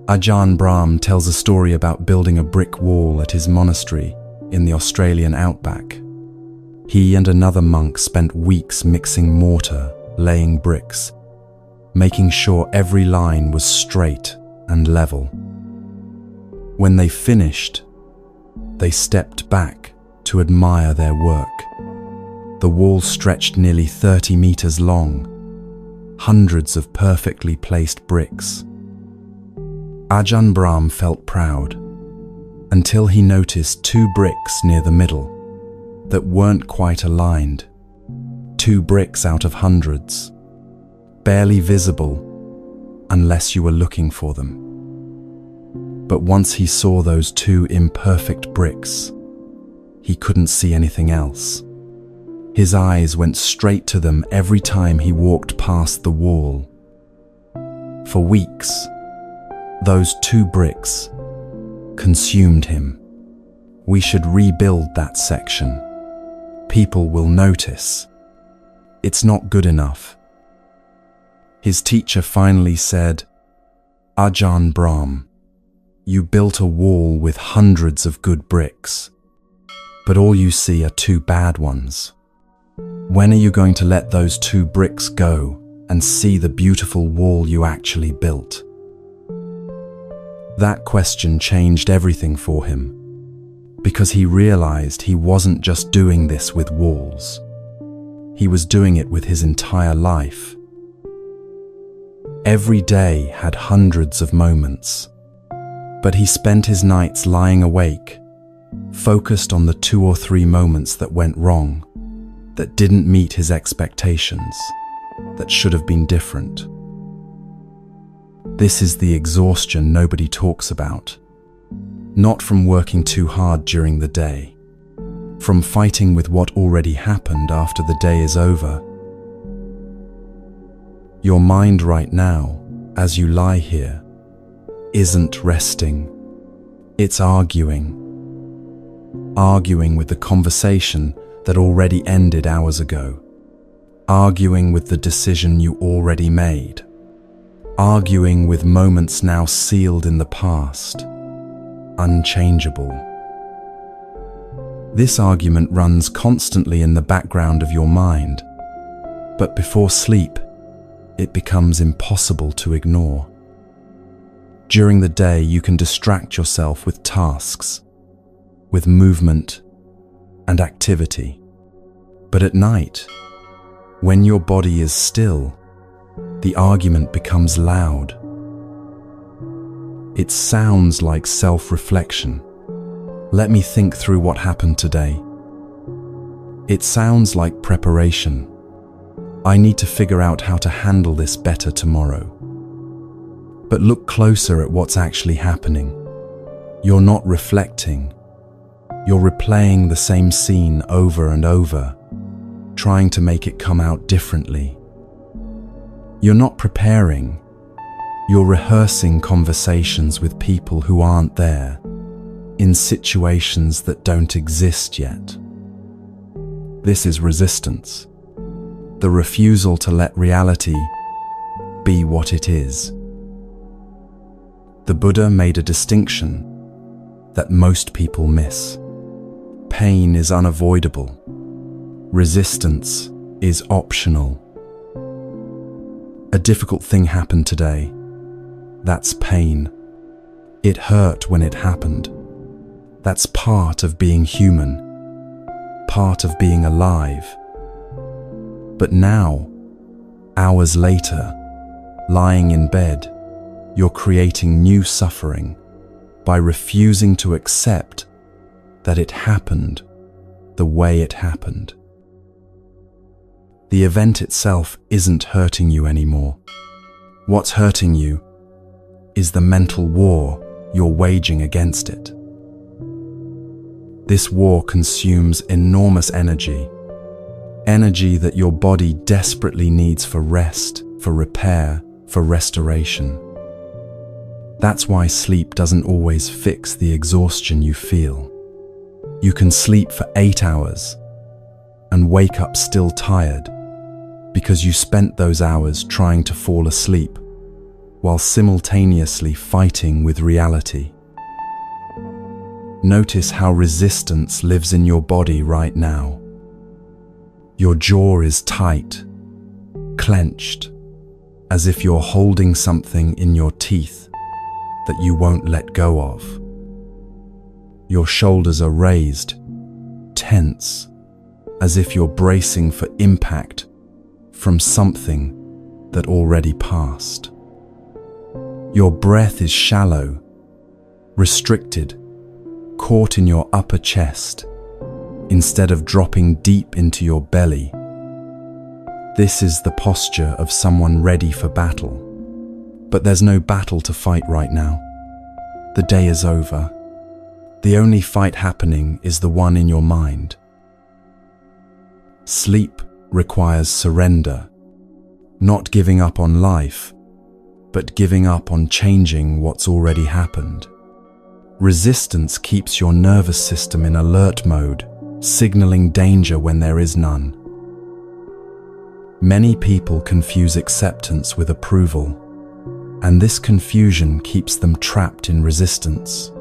Ajahn Brahm tells a story about building a brick wall at his monastery in the Australian outback. He and another monk spent weeks mixing mortar, laying bricks, making sure every line was straight and level. When they finished, they stepped back to admire their work. The wall stretched nearly 30 meters long, hundreds of perfectly placed bricks. Ajahn Brahm felt proud, until he noticed 2 bricks near the middle that weren't quite aligned. 2 bricks out of hundreds, barely visible unless you were looking for them. But once he saw those 2 imperfect bricks, he couldn't see anything else. His eyes went straight to them every time he walked past the wall. For weeks, those 2 bricks consumed him. We should rebuild that section. People will notice. It's not good enough. His teacher finally said, "Ajahn Brahm, you built a wall with hundreds of good bricks, but all you see are 2 bad ones. When are you going to let those 2 bricks go and see the beautiful wall you actually built?" That question changed everything for him, because he realized he wasn't just doing this with walls. He was doing it with his entire life. Every day had hundreds of moments, but he spent his nights lying awake, focused on the 2 or 3 moments that went wrong, that didn't meet his expectations, that should have been different. This is the exhaustion nobody talks about. Not from working too hard during the day, from fighting with what already happened after the day is over. Your mind right now, as you lie here, isn't resting. It's arguing with the conversation that already ended hours ago, arguing with the decision you already made, arguing with moments now sealed in the past, unchangeable. This argument runs constantly in the background of your mind, but before sleep, it becomes impossible to ignore. During the day, you can distract yourself with tasks, with movement and activity. But at night, when your body is still, the argument becomes loud. It sounds like self-reflection. Let me think through what happened today. It sounds like preparation. I need to figure out how to handle this better tomorrow. But look closer at what's actually happening. You're not reflecting. You're replaying the same scene over and over, trying to make it come out differently. You're not preparing. You're rehearsing conversations with people who aren't there, in situations that don't exist yet. This is resistance. the refusal to let reality be what it is. The Buddha made a distinction that most people miss. Pain is unavoidable. Resistance is optional. A difficult thing happened today. That's pain. It hurt when it happened. That's part of being human, part of being alive. But now, hours later, lying in bed, you're creating new suffering by refusing to accept that it happened the way it happened. The event itself isn't hurting you anymore. What's hurting you is the mental war you're waging against it. This war consumes enormous energy, energy that your body desperately needs for rest, for repair, for restoration. That's why sleep doesn't always fix the exhaustion you feel. You can sleep for 8 hours and wake up still tired because you spent those hours trying to fall asleep while simultaneously fighting with reality. Notice how resistance lives in your body right now. Your jaw is tight, clenched, as if you're holding something in your teeth that you won't let go of. Your shoulders are raised, tense, as if you're bracing for impact from something that already passed. Your breath is shallow, restricted, caught in your upper chest, instead of dropping deep into your belly. This is the posture of someone ready for battle. But there's no battle to fight right now. The day is over. The only fight happening is the one in your mind. Sleep requires surrender, not giving up on life, but giving up on changing what's already happened. Resistance keeps your nervous system in alert mode, signaling danger when there is none. Many people confuse acceptance with approval, and this confusion keeps them trapped in resistance.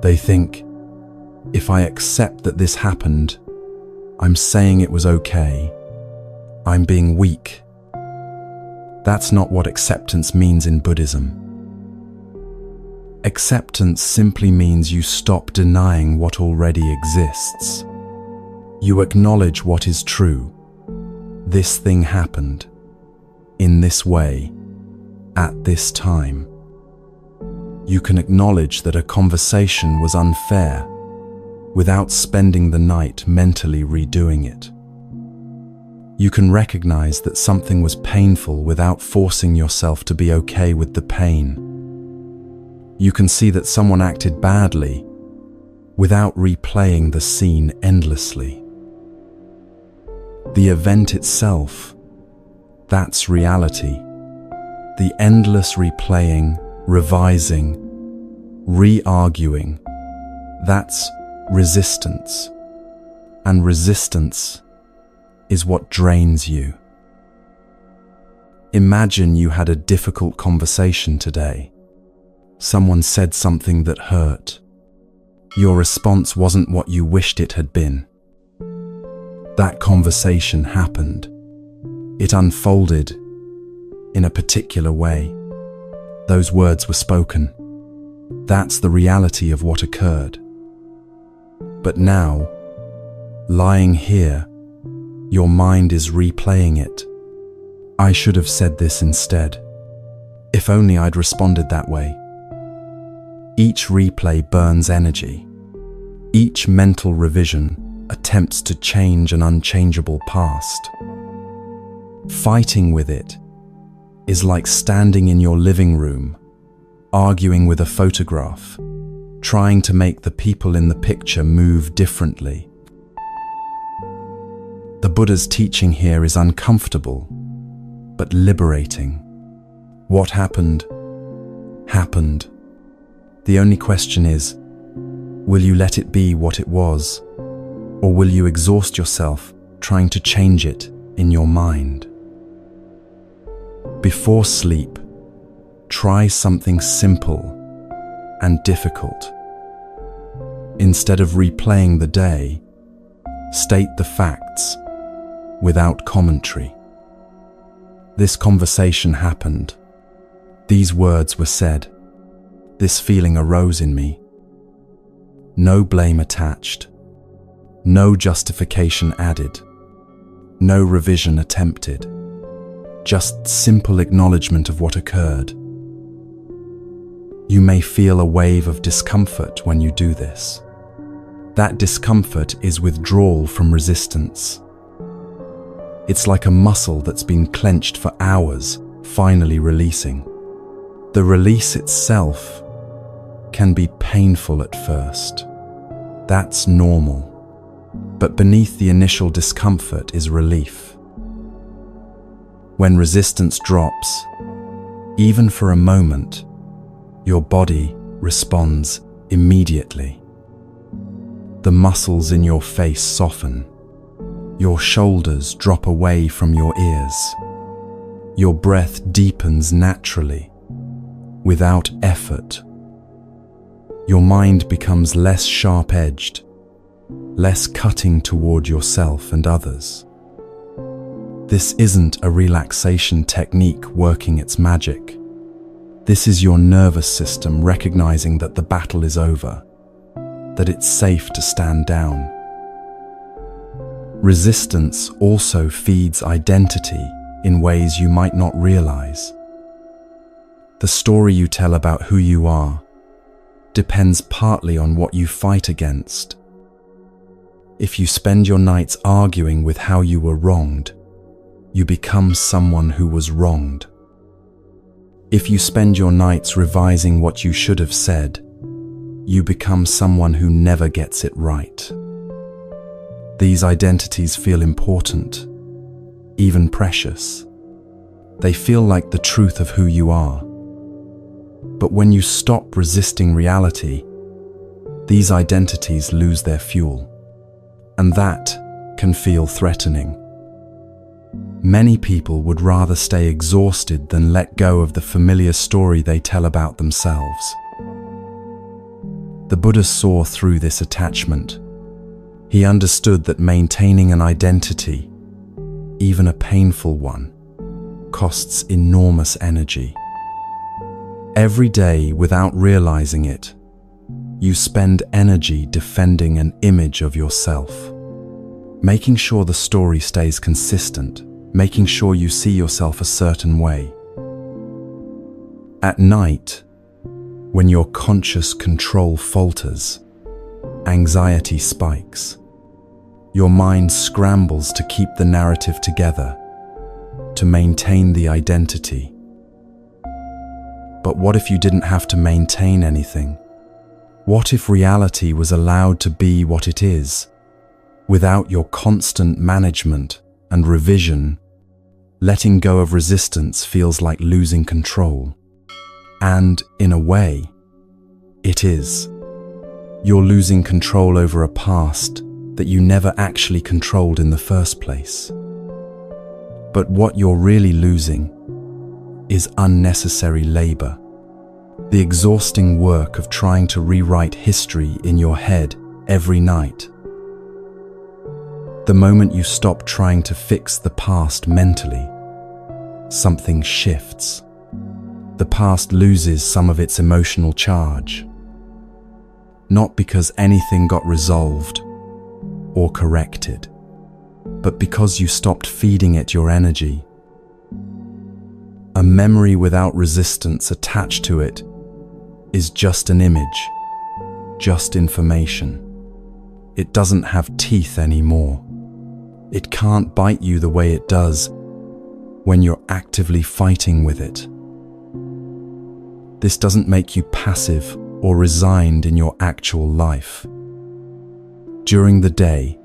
They think, if I accept that this happened, I'm saying it was okay. I'm being weak. That's not what acceptance means in Buddhism. Acceptance simply means you stop denying what already exists. You acknowledge what is true. This thing happened, in this way, at this time. You can acknowledge that a conversation was unfair without spending the night mentally redoing it. You can recognize that something was painful without forcing yourself to be okay with the pain. You can see that someone acted badly without replaying the scene endlessly. The event itself, that's reality. The endless replaying, revising, re-arguing, that's resistance. And resistance is what drains you. Imagine you had a difficult conversation today. Someone said something that hurt. Your response wasn't what you wished it had been. That conversation happened. It unfolded in a particular way. Those words were spoken. That's the reality of what occurred. But now, lying here, your mind is replaying it. I should have said this instead. If only I'd responded that way. Each replay burns energy. Each mental revision attempts to change an unchangeable past. Fighting with it is like standing in your living room, arguing with a photograph, trying to make the people in the picture move differently. The Buddha's teaching here is uncomfortable, but liberating. What happened, happened. The only question is, will you let it be what it was, or will you exhaust yourself trying to change it in your mind. Before sleep, try something simple and difficult. Instead of replaying the day, state the facts without commentary. This conversation happened. These words were said. This feeling arose in me. No blame attached. No justification added. No revision attempted. Just simple acknowledgement of what occurred. You may feel a wave of discomfort when you do this. That discomfort is withdrawal from resistance. It's like a muscle that's been clenched for hours, finally releasing. The release itself can be painful at first. That's normal. But beneath the initial discomfort is relief. When resistance drops, even for a moment, your body responds immediately. The muscles in your face soften. Your shoulders drop away from your ears. Your breath deepens naturally, without effort. Your mind becomes less sharp-edged, less cutting toward yourself and others. This isn't a relaxation technique working its magic. This is your nervous system recognizing that the battle is over, that it's safe to stand down. Resistance also feeds identity in ways you might not realize. The story you tell about who you are depends partly on what you fight against. If you spend your nights arguing with how you were wronged, you become someone who was wronged. If you spend your nights revising what you should have said, you become someone who never gets it right. These identities feel important, even precious. They feel like the truth of who you are. But when you stop resisting reality, these identities lose their fuel, and that can feel threatening. Many people would rather stay exhausted than let go of the familiar story they tell about themselves. The Buddha saw through this attachment. He understood that maintaining an identity, even a painful one, costs enormous energy. Every day, without realizing it, you spend energy defending an image of yourself, making sure the story stays consistent, making sure you see yourself a certain way. At night, when your conscious control falters, anxiety spikes. Your mind scrambles to keep the narrative together, to maintain the identity. But what if you didn't have to maintain anything? What if reality was allowed to be what it is, without your constant management and revision? Letting go of resistance feels like losing control. And, in a way, it is. You're losing control over a past that you never actually controlled in the first place. But what you're really losing is unnecessary labor, the exhausting work of trying to rewrite history in your head every night. The moment you stop trying to fix the past mentally, something shifts. The past loses some of its emotional charge. Not because anything got resolved or corrected, but because you stopped feeding it your energy. A memory without resistance attached to it is just an image, just information. It doesn't have teeth anymore. It can't bite you the way it does when you're actively fighting with it. This doesn't make you passive or resigned in your actual life. During the day,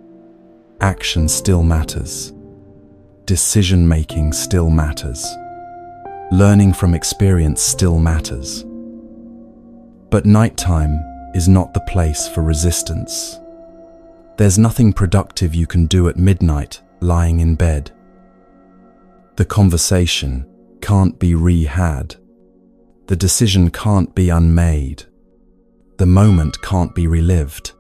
action still matters. Decision-making still matters. Learning from experience still matters. But nighttime is not the place for resistance. There's nothing productive you can do at midnight lying in bed. The conversation can't be re-had. The decision can't be unmade. The moment can't be relived.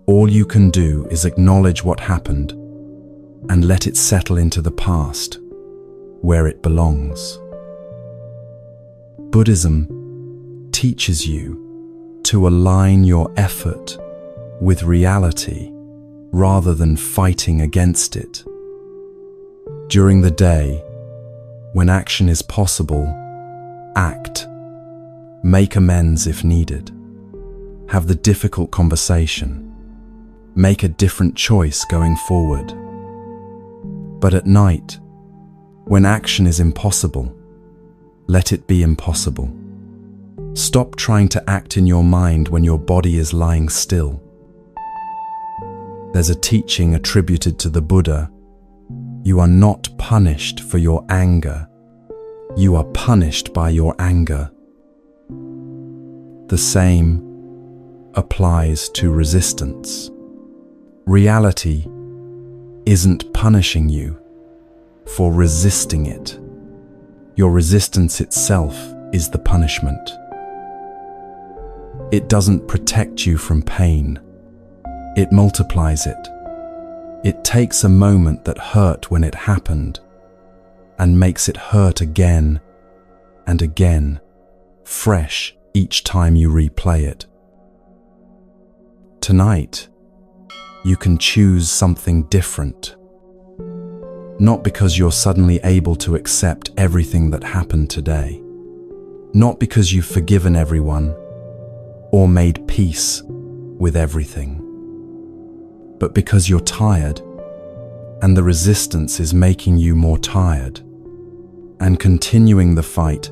All you can do is acknowledge what happened and let it settle into the past, where it belongs. Buddhism teaches you to align your effort with reality rather than fighting against it. During the day, when action is possible, act. Make amends if needed. Have the difficult conversation. Make a different choice going forward. But at night, when action is impossible, let it be impossible. Stop trying to act in your mind when your body is lying still. There's a teaching attributed to the Buddha. You are not punished for your anger. You are punished by your anger. The same applies to resistance. Reality isn't punishing you for resisting it. Your resistance itself is the punishment. It doesn't protect you from pain. It multiplies it. It takes a moment that hurt when it happened and makes it hurt again and again, fresh each time you replay it. Tonight, you can choose something different. Not because you're suddenly able to accept everything that happened today. Not because you've forgiven everyone or made peace with everything. But because you're tired and the resistance is making you more tired. And continuing the fight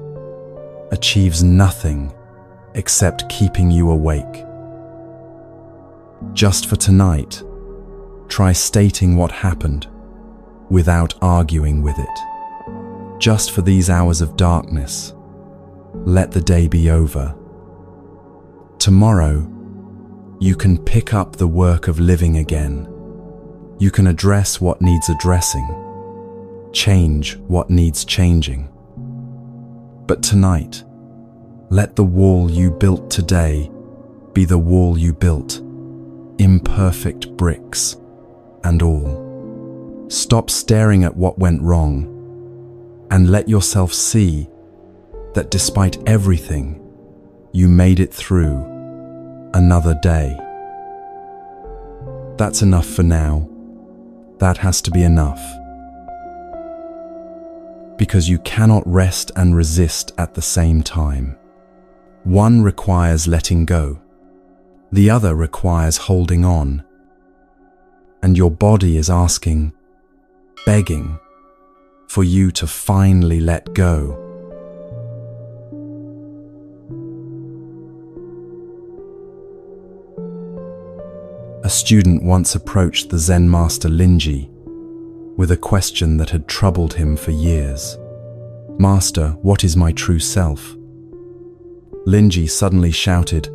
achieves nothing except keeping you awake. Just for tonight, try stating what happened without arguing with it. Just for these hours of darkness, let the day be over. Tomorrow, you can pick up the work of living again. You can address what needs addressing, change what needs changing. But tonight, let the wall you built today be the wall you built, imperfect bricks and all. Stop staring at what went wrong and let yourself see that despite everything, you made it through another day. That's enough for now. That has to be enough. Because you cannot rest and resist at the same time. One requires letting go. The other requires holding on. And your body is asking, begging, for you to finally let go. A student once approached the Zen master Linji with a question that had troubled him for years. "Master, what is my true self?" Linji suddenly shouted,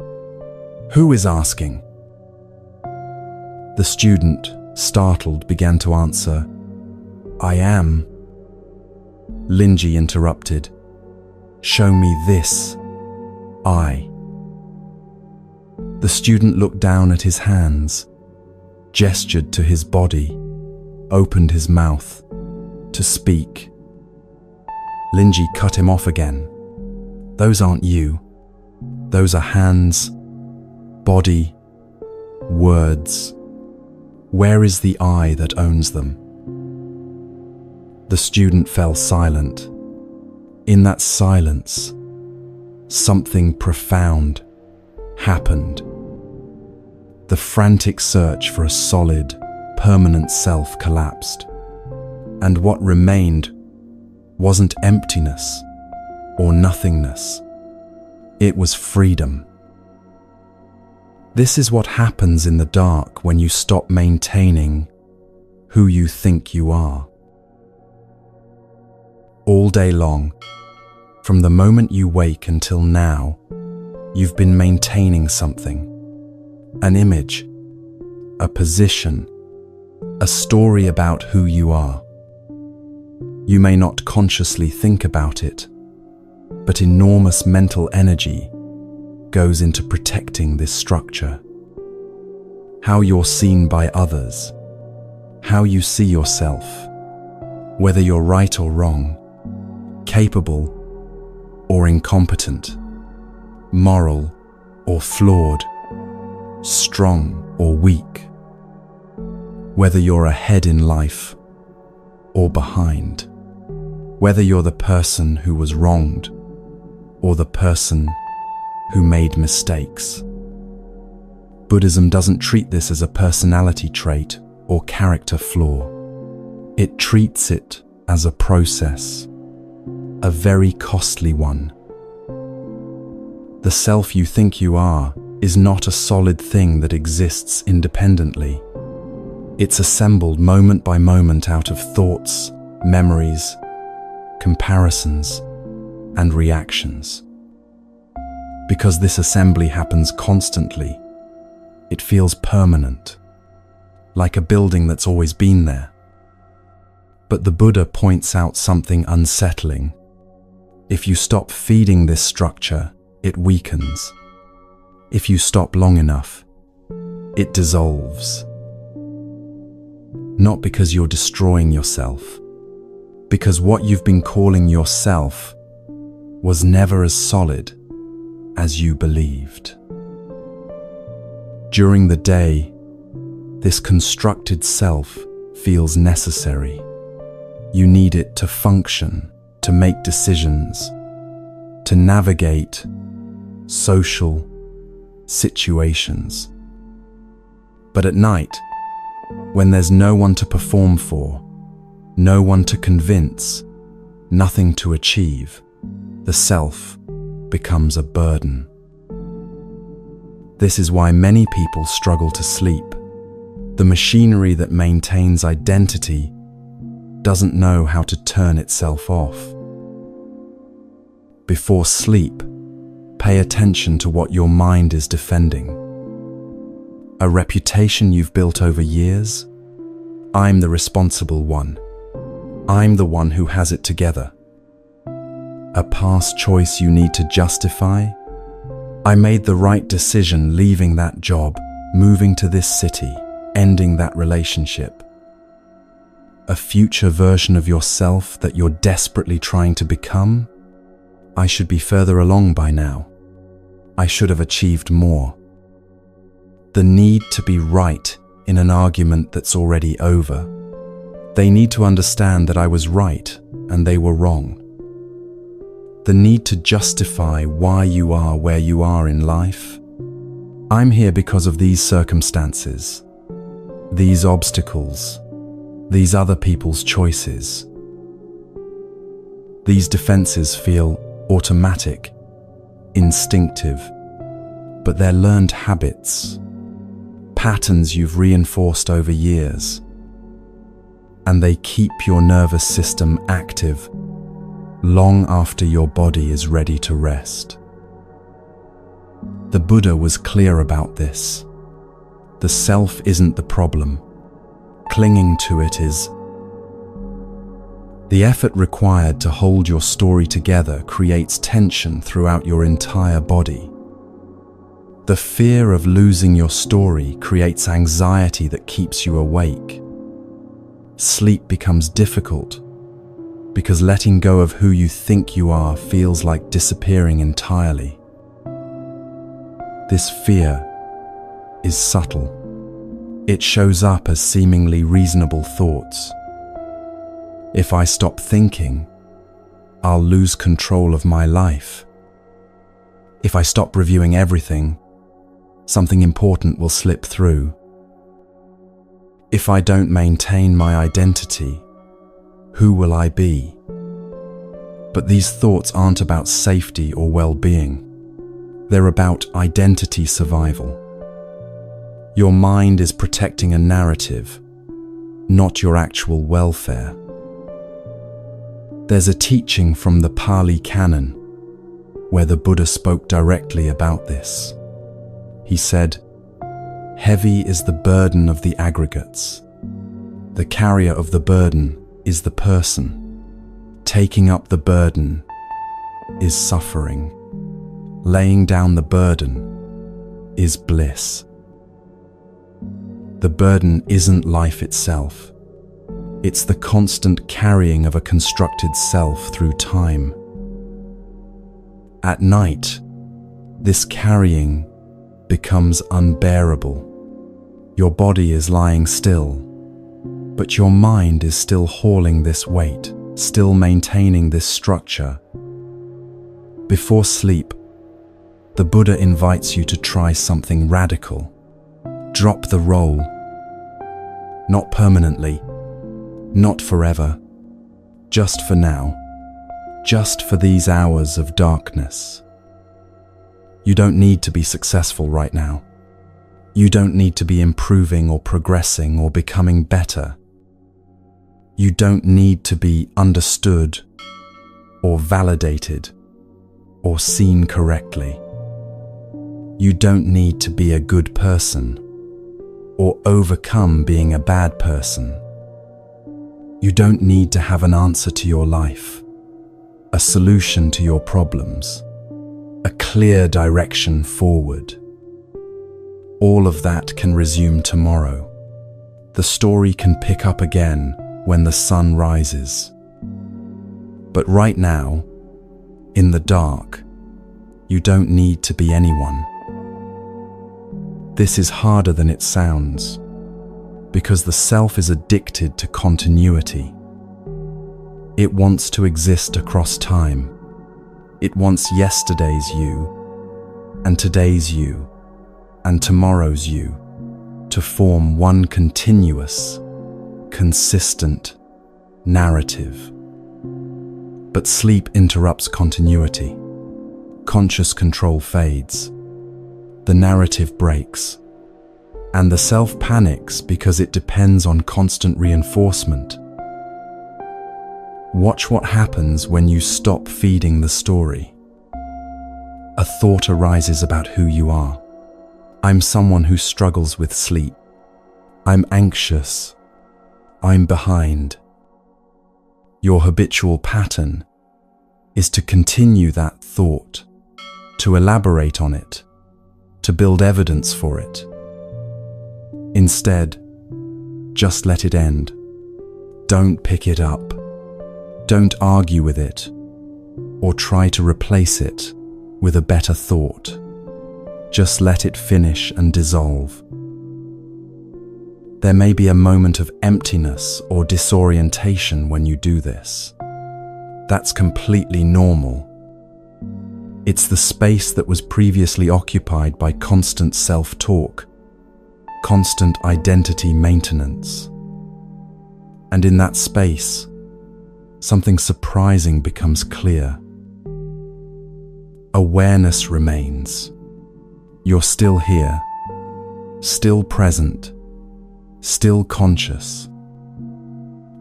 "Who is asking?" The student, startled, began to answer, "I am." Linji interrupted, "Show me this, I." The student looked down at his hands, gestured to his body, opened his mouth to speak. Linji cut him off again. "Those aren't you. Those are hands, body, words. Where is the I that owns them?" The student fell silent. In that silence, something profound happened. The frantic search for a solid, permanent self collapsed, and what remained wasn't emptiness or nothingness. It was freedom. This is what happens in the dark when you stop maintaining who you think you are. All day long, from the moment you wake until now, you've been maintaining something. An image, a position, a story about who you are. You may not consciously think about it, but enormous mental energy goes into protecting this structure. How you're seen by others, how you see yourself, whether you're right or wrong, capable or incompetent, moral or flawed, strong or weak, whether you're ahead in life or behind, whether you're the person who was wronged or the person who made mistakes. Buddhism doesn't treat this as a personality trait or character flaw. It treats it as a process, a very costly one. The self you think you are is not a solid thing that exists independently. It's assembled moment by moment out of thoughts, memories, comparisons, and reactions. Because this assembly happens constantly, it feels permanent, like a building that's always been there. But the Buddha points out something unsettling. If you stop feeding this structure, it weakens. If you stop long enough, it dissolves. Not because you're destroying yourself, because what you've been calling yourself was never as solid as you believed. During the day, this constructed self feels necessary. You need it to function, to make decisions, to navigate social situations. But at night, when there's no one to perform for, no one to convince, nothing to achieve, the self becomes a burden. This is why many people struggle to sleep. The machinery that maintains identity doesn't know how to turn itself off. Before sleep, pay attention to what your mind is defending. A reputation you've built over years? I'm the responsible one. I'm the one who has it together. A past choice you need to justify? I made the right decision leaving that job, moving to this city, ending that relationship. A future version of yourself that you're desperately trying to become? I should be further along by now. I should have achieved more. The need to be right in an argument that's already over. They need to understand that I was right and they were wrong. The need to justify why you are where you are in life. I'm here because of these circumstances, these obstacles, these other people's choices. These defenses feel automatic, instinctive, but they're learned habits, patterns you've reinforced over years, and they keep your nervous system active long after your body is ready to rest. The Buddha was clear about this. The self isn't the problem. Clinging to it is. The effort required to hold your story together creates tension throughout your entire body. The fear of losing your story creates anxiety that keeps you awake. Sleep becomes difficult because letting go of who you think you are feels like disappearing entirely. This fear is subtle. It shows up as seemingly reasonable thoughts. If I stop thinking, I'll lose control of my life. If I stop reviewing everything, something important will slip through. If I don't maintain my identity, who will I be? But these thoughts aren't about safety or well-being. They're about identity survival. Your mind is protecting a narrative, not your actual welfare. There's a teaching from the Pali Canon where the Buddha spoke directly about this. He said, "Heavy is the burden of the aggregates. The carrier of the burden is the person. Taking up the burden is suffering. Laying down the burden is bliss. The burden isn't life itself. It's the constant carrying of a constructed self through time. At night, this carrying becomes unbearable. Your body is lying still, but your mind is still hauling this weight, still maintaining this structure. Before sleep, the Buddha invites you to try something radical. Drop the role. Not permanently, not forever, just for now, just for these hours of darkness. You don't need to be successful right now. You don't need to be improving or progressing or becoming better. You don't need to be understood or validated or seen correctly. You don't need to be a good person or overcome being a bad person. You don't need to have an answer to your life, a solution to your problems, a clear direction forward. All of that can resume tomorrow. The story can pick up again when the sun rises. But right now, in the dark, you don't need to be anyone. This is harder than it sounds, because the self is addicted to continuity. It wants to exist across time. It wants yesterday's you, and today's you, and tomorrow's you, to form one continuous, consistent narrative. But sleep interrupts continuity. Conscious control fades. The narrative breaks. And the self panics because it depends on constant reinforcement. Watch what happens when you stop feeding the story. A thought arises about who you are. I'm someone who struggles with sleep. I'm anxious. I'm behind. Your habitual pattern is to continue that thought, to elaborate on it, to build evidence for it. Instead, just let it end. Don't pick it up. Don't argue with it, or try to replace it with a better thought. Just let it finish and dissolve. There may be a moment of emptiness or disorientation when you do this. That's completely normal. It's the space that was previously occupied by constant self-talk, constant identity maintenance. And in that space, something surprising becomes clear. Awareness remains. You're still here, still present, still conscious.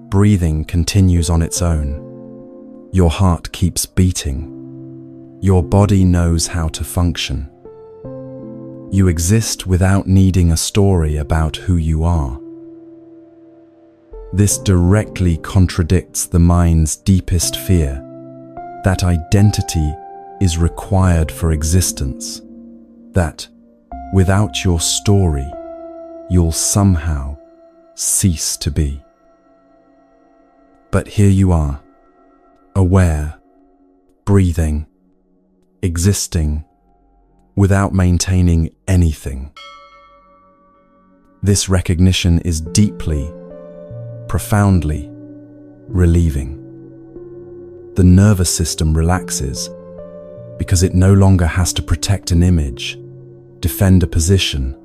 Breathing continues on its own. Your heart keeps beating. Your body knows how to function. You exist without needing a story about who you are. This directly contradicts the mind's deepest fear, that identity is required for existence, that without your story, you'll somehow cease to be. But here you are, aware, breathing, existing, without maintaining anything. This recognition is deeply, profoundly relieving. The nervous system relaxes because it no longer has to protect an image, defend a position,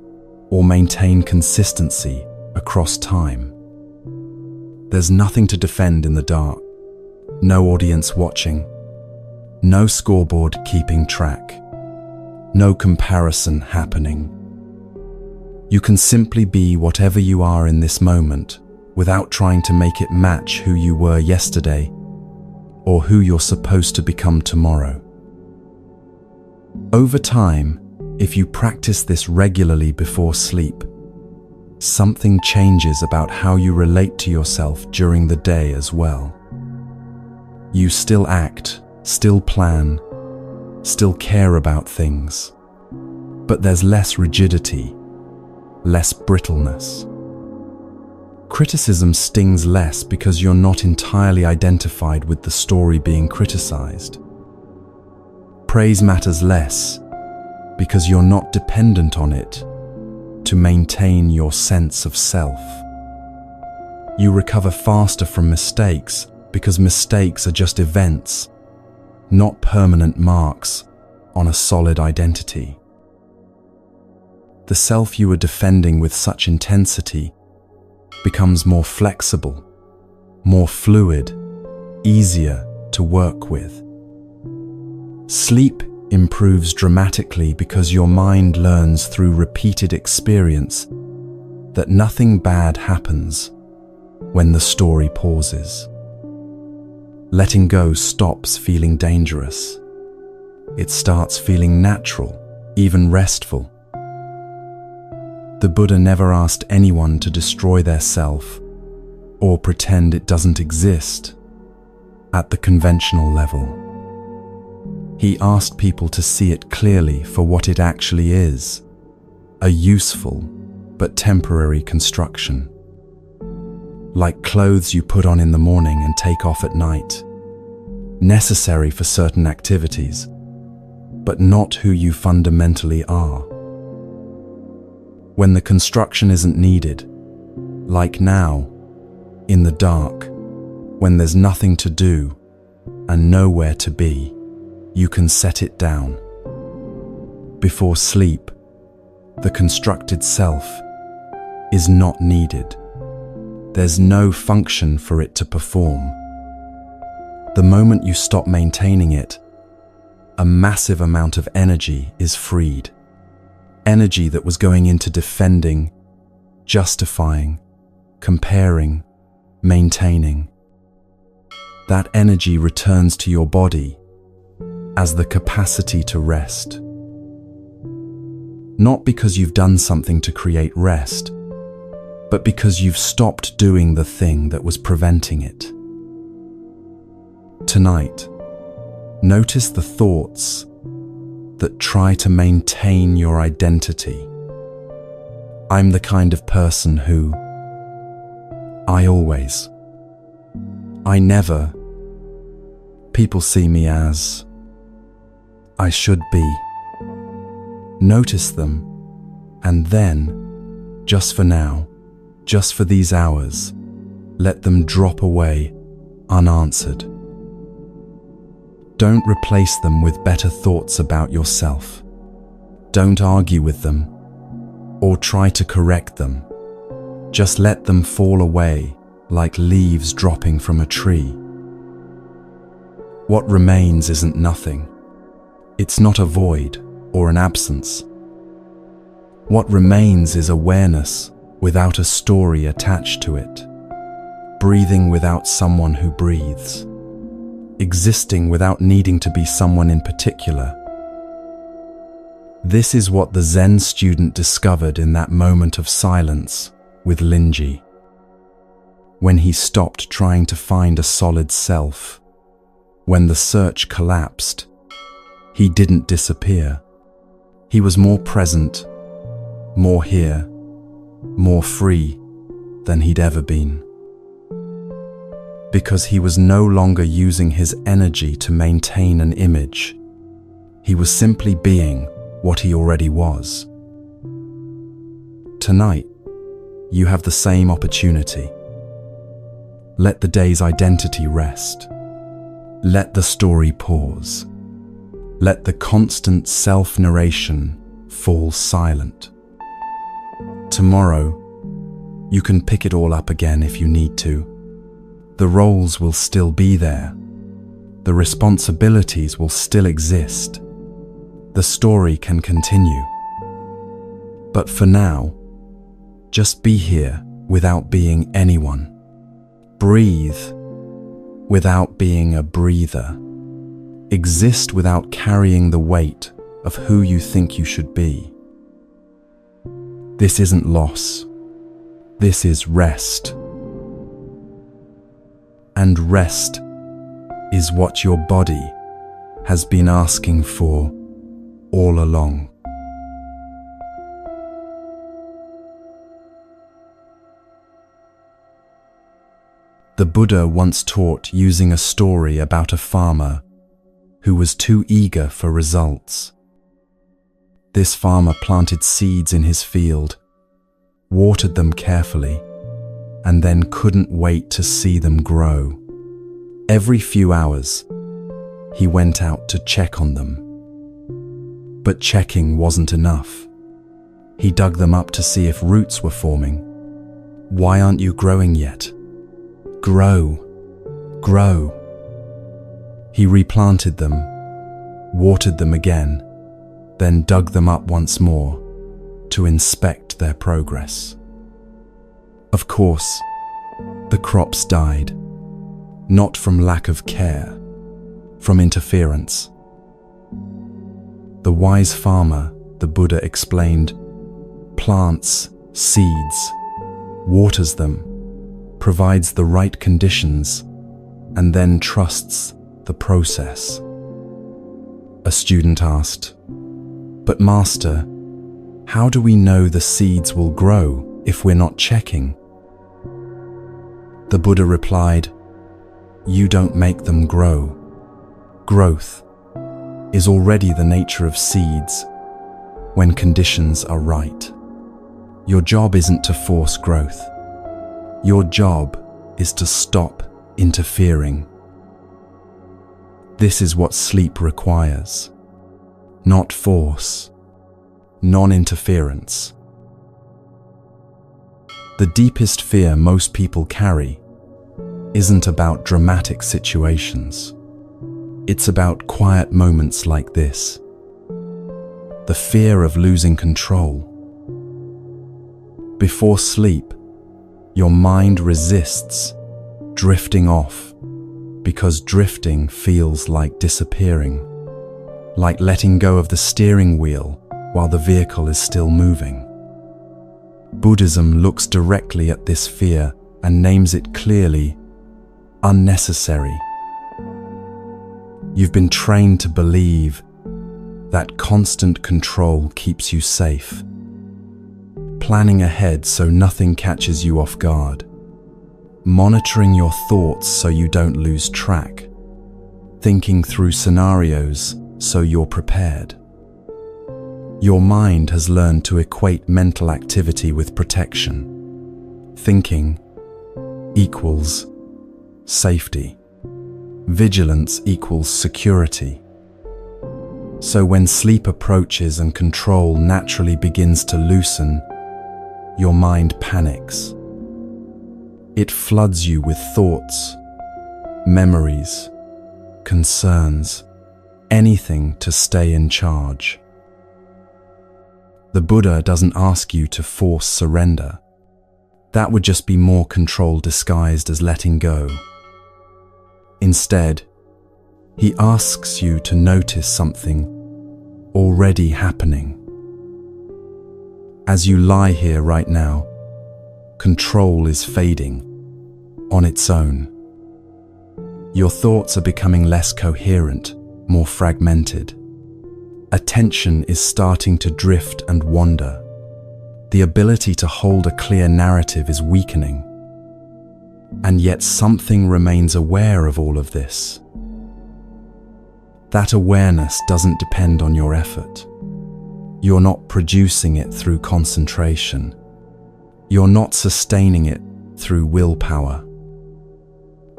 or maintain consistency across time. There's nothing to defend in the dark, no audience watching, no scoreboard keeping track, no comparison happening. You can simply be whatever you are in this moment without trying to make it match who you were yesterday or who you're supposed to become tomorrow. Over time, if you practice this regularly before sleep, something changes about how you relate to yourself during the day as well. You still act, still plan, still care about things. But there's less rigidity, less brittleness. Criticism stings less because you're not entirely identified with the story being criticized. Praise matters less because you're not dependent on it to maintain your sense of self. You recover faster from mistakes because mistakes are just events, not permanent marks on a solid identity. The self you were defending with such intensity becomes more flexible, more fluid, easier to work with. Sleep improves dramatically because your mind learns through repeated experience that nothing bad happens when the story pauses. Letting go stops feeling dangerous. It starts feeling natural, even restful. The Buddha never asked anyone to destroy their self or pretend it doesn't exist at the conventional level. He asked people to see it clearly for what it actually is, a useful but temporary construction. Like clothes you put on in the morning and take off at night, necessary for certain activities, but not who you fundamentally are. When the construction isn't needed, like now, in the dark, when there's nothing to do and nowhere to be, you can set it down. Before sleep, the constructed self is not needed. There's no function for it to perform. The moment you stop maintaining it, a massive amount of energy is freed. Energy that was going into defending, justifying, comparing, maintaining. That energy returns to your body as the capacity to rest. Not because you've done something to create rest, but because you've stopped doing the thing that was preventing it. Tonight, notice the thoughts that try to maintain your identity. I'm the kind of person who, I always, I never, people see me as, I should be. Notice them, and then, just for now, just for these hours, let them drop away unanswered. Don't replace them with better thoughts about yourself. Don't argue with them or try to correct them. Just let them fall away like leaves dropping from a tree. What remains isn't nothing. It's not a void or an absence. What remains is awareness without a story attached to it, breathing without someone who breathes, existing without needing to be someone in particular. This is what the Zen student discovered in that moment of silence with Linji. When he stopped trying to find a solid self, when the search collapsed, he didn't disappear. He was more present, more here, more free than he'd ever been. Because he was no longer using his energy to maintain an image. He was simply being what he already was. Tonight, you have the same opportunity. Let the day's identity rest. Let the story pause. Let the constant self-narration fall silent. Tomorrow, you can pick it all up again if you need to. The roles will still be there. The responsibilities will still exist. The story can continue. But for now, just be here without being anyone. Breathe without being a breather. Exist without carrying the weight of who you think you should be. This isn't loss. This is rest. And rest is what your body has been asking for all along. The Buddha once taught using a story about a farmer who was too eager for results. This farmer planted seeds in his field, watered them carefully, and then couldn't wait to see them grow. Every few hours, he went out to check on them. But checking wasn't enough. He dug them up to see if roots were forming. "Why aren't you growing yet? Grow, grow." He replanted them, watered them again, then dug them up once more to inspect their progress. Of course, the crops died, not from lack of care, from interference. The wise farmer, the Buddha explained, plants seeds, waters them, provides the right conditions, and then trusts the process. A student asked, "But Master, how do we know the seeds will grow if we're not checking?" The Buddha replied, "You don't make them grow. Growth is already the nature of seeds when conditions are right. Your job isn't to force growth. Your job is to stop interfering. This is what sleep requires. Not force, non-interference." The deepest fear most people carry isn't about dramatic situations. It's about quiet moments like this. The fear of losing control. Before sleep, your mind resists drifting off because drifting feels like disappearing, like letting go of the steering wheel while the vehicle is still moving. Buddhism looks directly at this fear and names it clearly: unnecessary. You've been trained to believe that constant control keeps you safe, planning ahead so nothing catches you off guard, monitoring your thoughts so you don't lose track, thinking through scenarios so you're prepared. Your mind has learned to equate mental activity with protection. Thinking equals safety. Vigilance equals security. So when sleep approaches and control naturally begins to loosen, your mind panics. It floods you with thoughts, memories, concerns, anything to stay in charge. The Buddha doesn't ask you to force surrender. That would just be more control disguised as letting go. Instead, he asks you to notice something already happening. As you lie here right now, control is fading on its own. Your thoughts are becoming less coherent, more fragmented. Attention is starting to drift and wander. The ability to hold a clear narrative is weakening. And yet something remains aware of all of this. That awareness doesn't depend on your effort. You're not producing it through concentration. You're not sustaining it through willpower.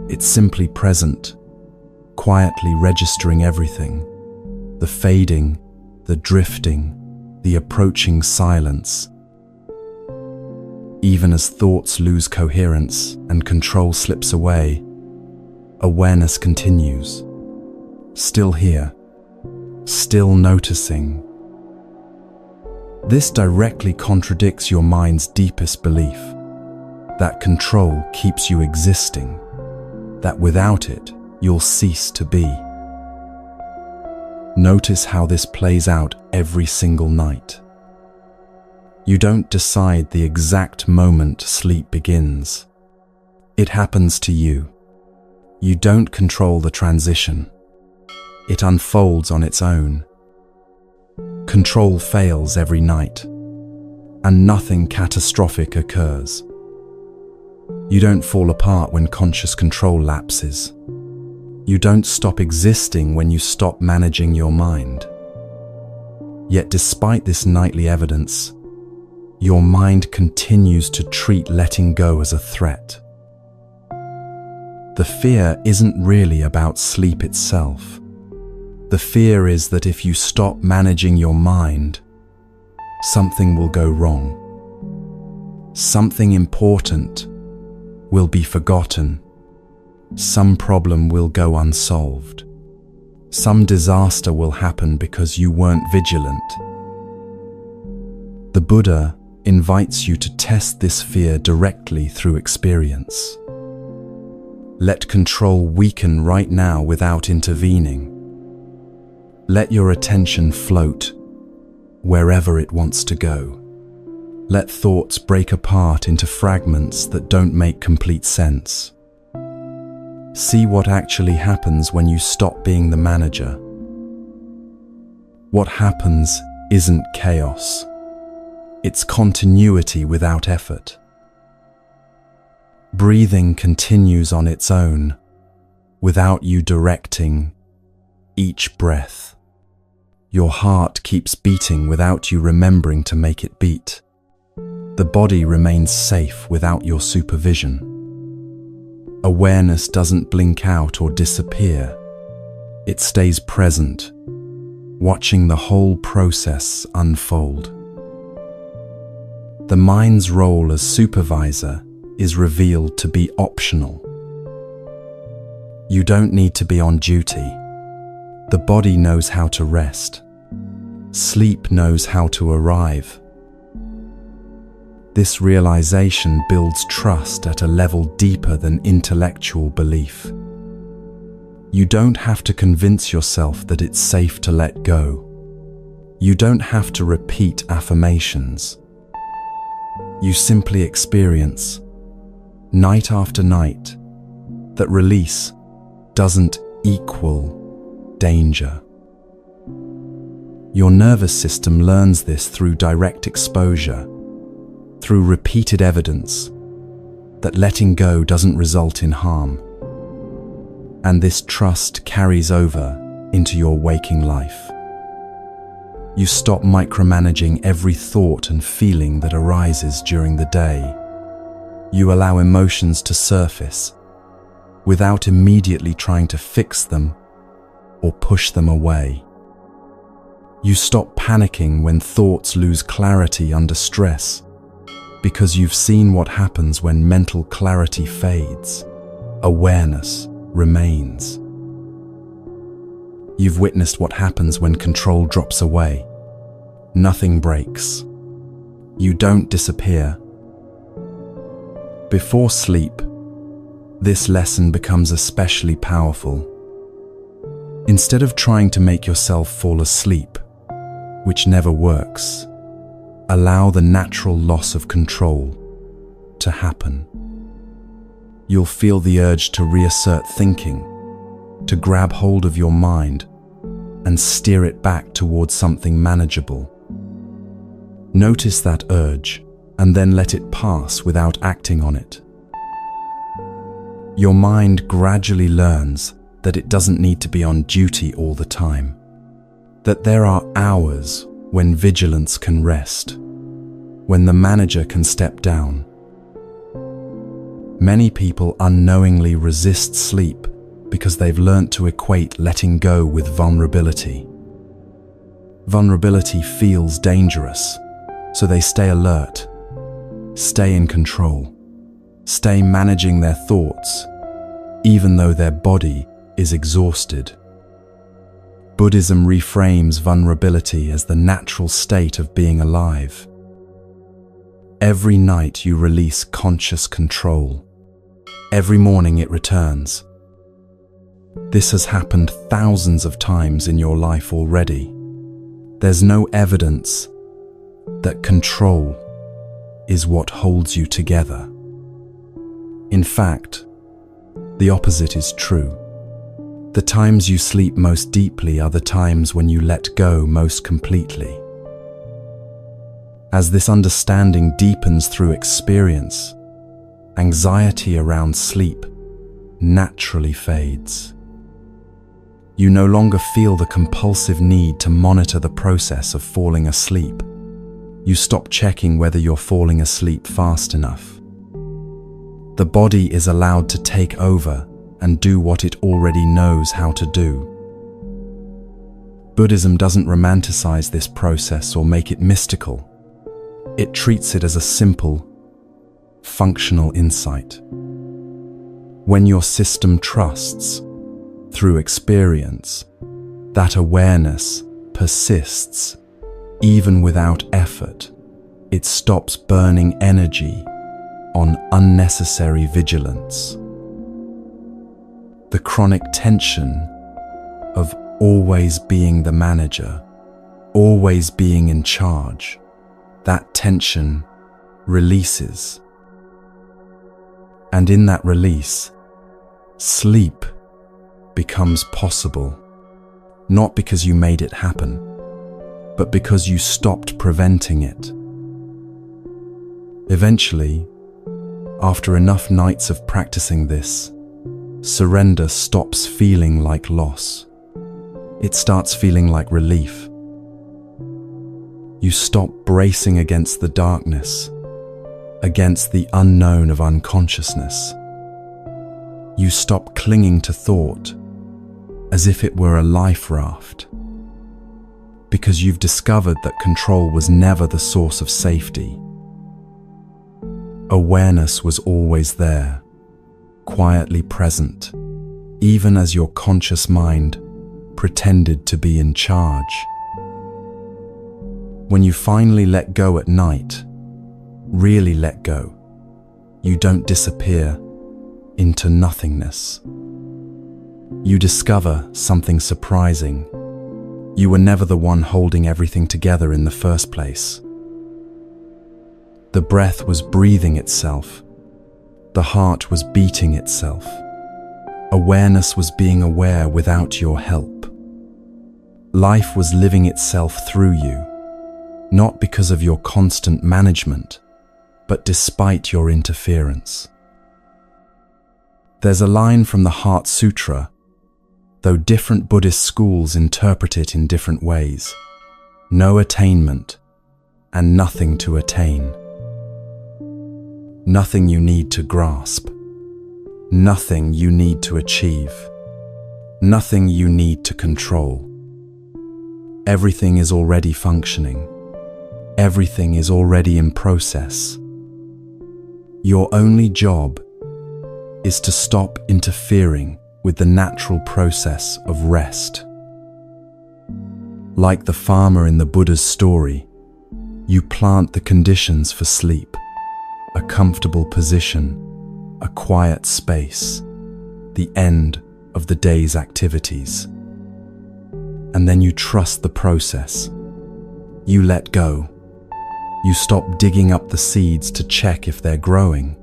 It's simply present, quietly registering everything. The fading, the drifting, the approaching silence. Even as thoughts lose coherence and control slips away, awareness continues. Still here, still noticing. This directly contradicts your mind's deepest belief, that control keeps you existing, that without it, you'll cease to be. Notice how this plays out every single night. You don't decide the exact moment sleep begins. It happens to you. You don't control the transition. It unfolds on its own. Control fails every night, and nothing catastrophic occurs. You don't fall apart when conscious control lapses. You don't stop existing when you stop managing your mind. Yet despite this nightly evidence, your mind continues to treat letting go as a threat. The fear isn't really about sleep itself. The fear is that if you stop managing your mind, something will go wrong. Something important will be forgotten. Some problem will go unsolved. Some disaster will happen because you weren't vigilant. The Buddha invites you to test this fear directly through experience. Let control weaken right now without intervening. Let your attention float wherever it wants to go. Let thoughts break apart into fragments that don't make complete sense. See what actually happens when you stop being the manager. What happens isn't chaos. It's continuity without effort. Breathing continues on its own, without you directing each breath. Your heart keeps beating without you remembering to make it beat. The body remains safe without your supervision. Awareness doesn't blink out or disappear. It stays present, watching the whole process unfold. The mind's role as supervisor is revealed to be optional. You don't need to be on duty. The body knows how to rest. Sleep knows how to arrive. This realization builds trust at a level deeper than intellectual belief. You don't have to convince yourself that it's safe to let go. You don't have to repeat affirmations. You simply experience, night after night, that release doesn't equal danger. Your nervous system learns this through direct exposure, through repeated evidence that letting go doesn't result in harm. And this trust carries over into your waking life. You stop micromanaging every thought and feeling that arises during the day. You allow emotions to surface without immediately trying to fix them or push them away. You stop panicking when thoughts lose clarity under stress, because you've seen what happens when mental clarity fades. Awareness remains. You've witnessed what happens when control drops away. Nothing breaks. You don't disappear. Before sleep, this lesson becomes especially powerful. Instead of trying to make yourself fall asleep, which never works, allow the natural loss of control to happen. You'll feel the urge to reassert thinking, to grab hold of your mind and steer it back towards something manageable. Notice that urge and then let it pass without acting on it. Your mind gradually learns that it doesn't need to be on duty all the time, that there are hours when vigilance can rest, when the manager can step down. Many people unknowingly resist sleep because they've learnt to equate letting go with vulnerability. Vulnerability feels dangerous, so they stay alert, stay in control, stay managing their thoughts, even though their body is exhausted. Buddhism reframes vulnerability as the natural state of being alive. Every night you release conscious control. Every morning it returns. This has happened thousands of times in your life already. There's no evidence that control is what holds you together. In fact, The opposite is true. The times you sleep most deeply are the times when you let go most completely. As this understanding deepens through experience, anxiety around sleep naturally fades. You no longer feel the compulsive need to monitor the process of falling asleep. You stop checking whether you're falling asleep fast enough. The body is allowed to take over and do what it already knows how to do. Buddhism doesn't romanticize this process or make it mystical. It treats it as a simple, functional insight. When your system trusts, through experience, that awareness persists, even without effort, it stops burning energy on unnecessary vigilance. The chronic tension of always being the manager, always being in charge, that tension releases. And in that release, sleep becomes possible, not because you made it happen, but because you stopped preventing it. Eventually, after enough nights of practicing this, surrender stops feeling like loss. It starts feeling like relief. You stop bracing against the darkness, against the unknown of unconsciousness. You stop clinging to thought as if it were a life raft, because you've discovered that control was never the source of safety. Awareness was always there, quietly present, even as your conscious mind pretended to be in charge. When you finally let go at night, really let go, you don't disappear into nothingness. You discover something surprising. You were never the one holding everything together in the first place. The breath was breathing itself. The heart was beating itself. Awareness was being aware without your help. Life was living itself through you, not because of your constant management, but despite your interference. There's a line from the Heart Sutra, though different Buddhist schools interpret it in different ways: no attainment and nothing to attain. Nothing you need to grasp. Nothing you need to achieve. Nothing you need to control. Everything is already functioning. Everything is already in process. Your only job is to stop interfering with the natural process of rest. Like the farmer in the Buddha's story, you plant the conditions for sleep: a comfortable position, a quiet space, the end of the day's activities. And then you trust the process. You let go. You stop digging up the seeds to check if they're growing.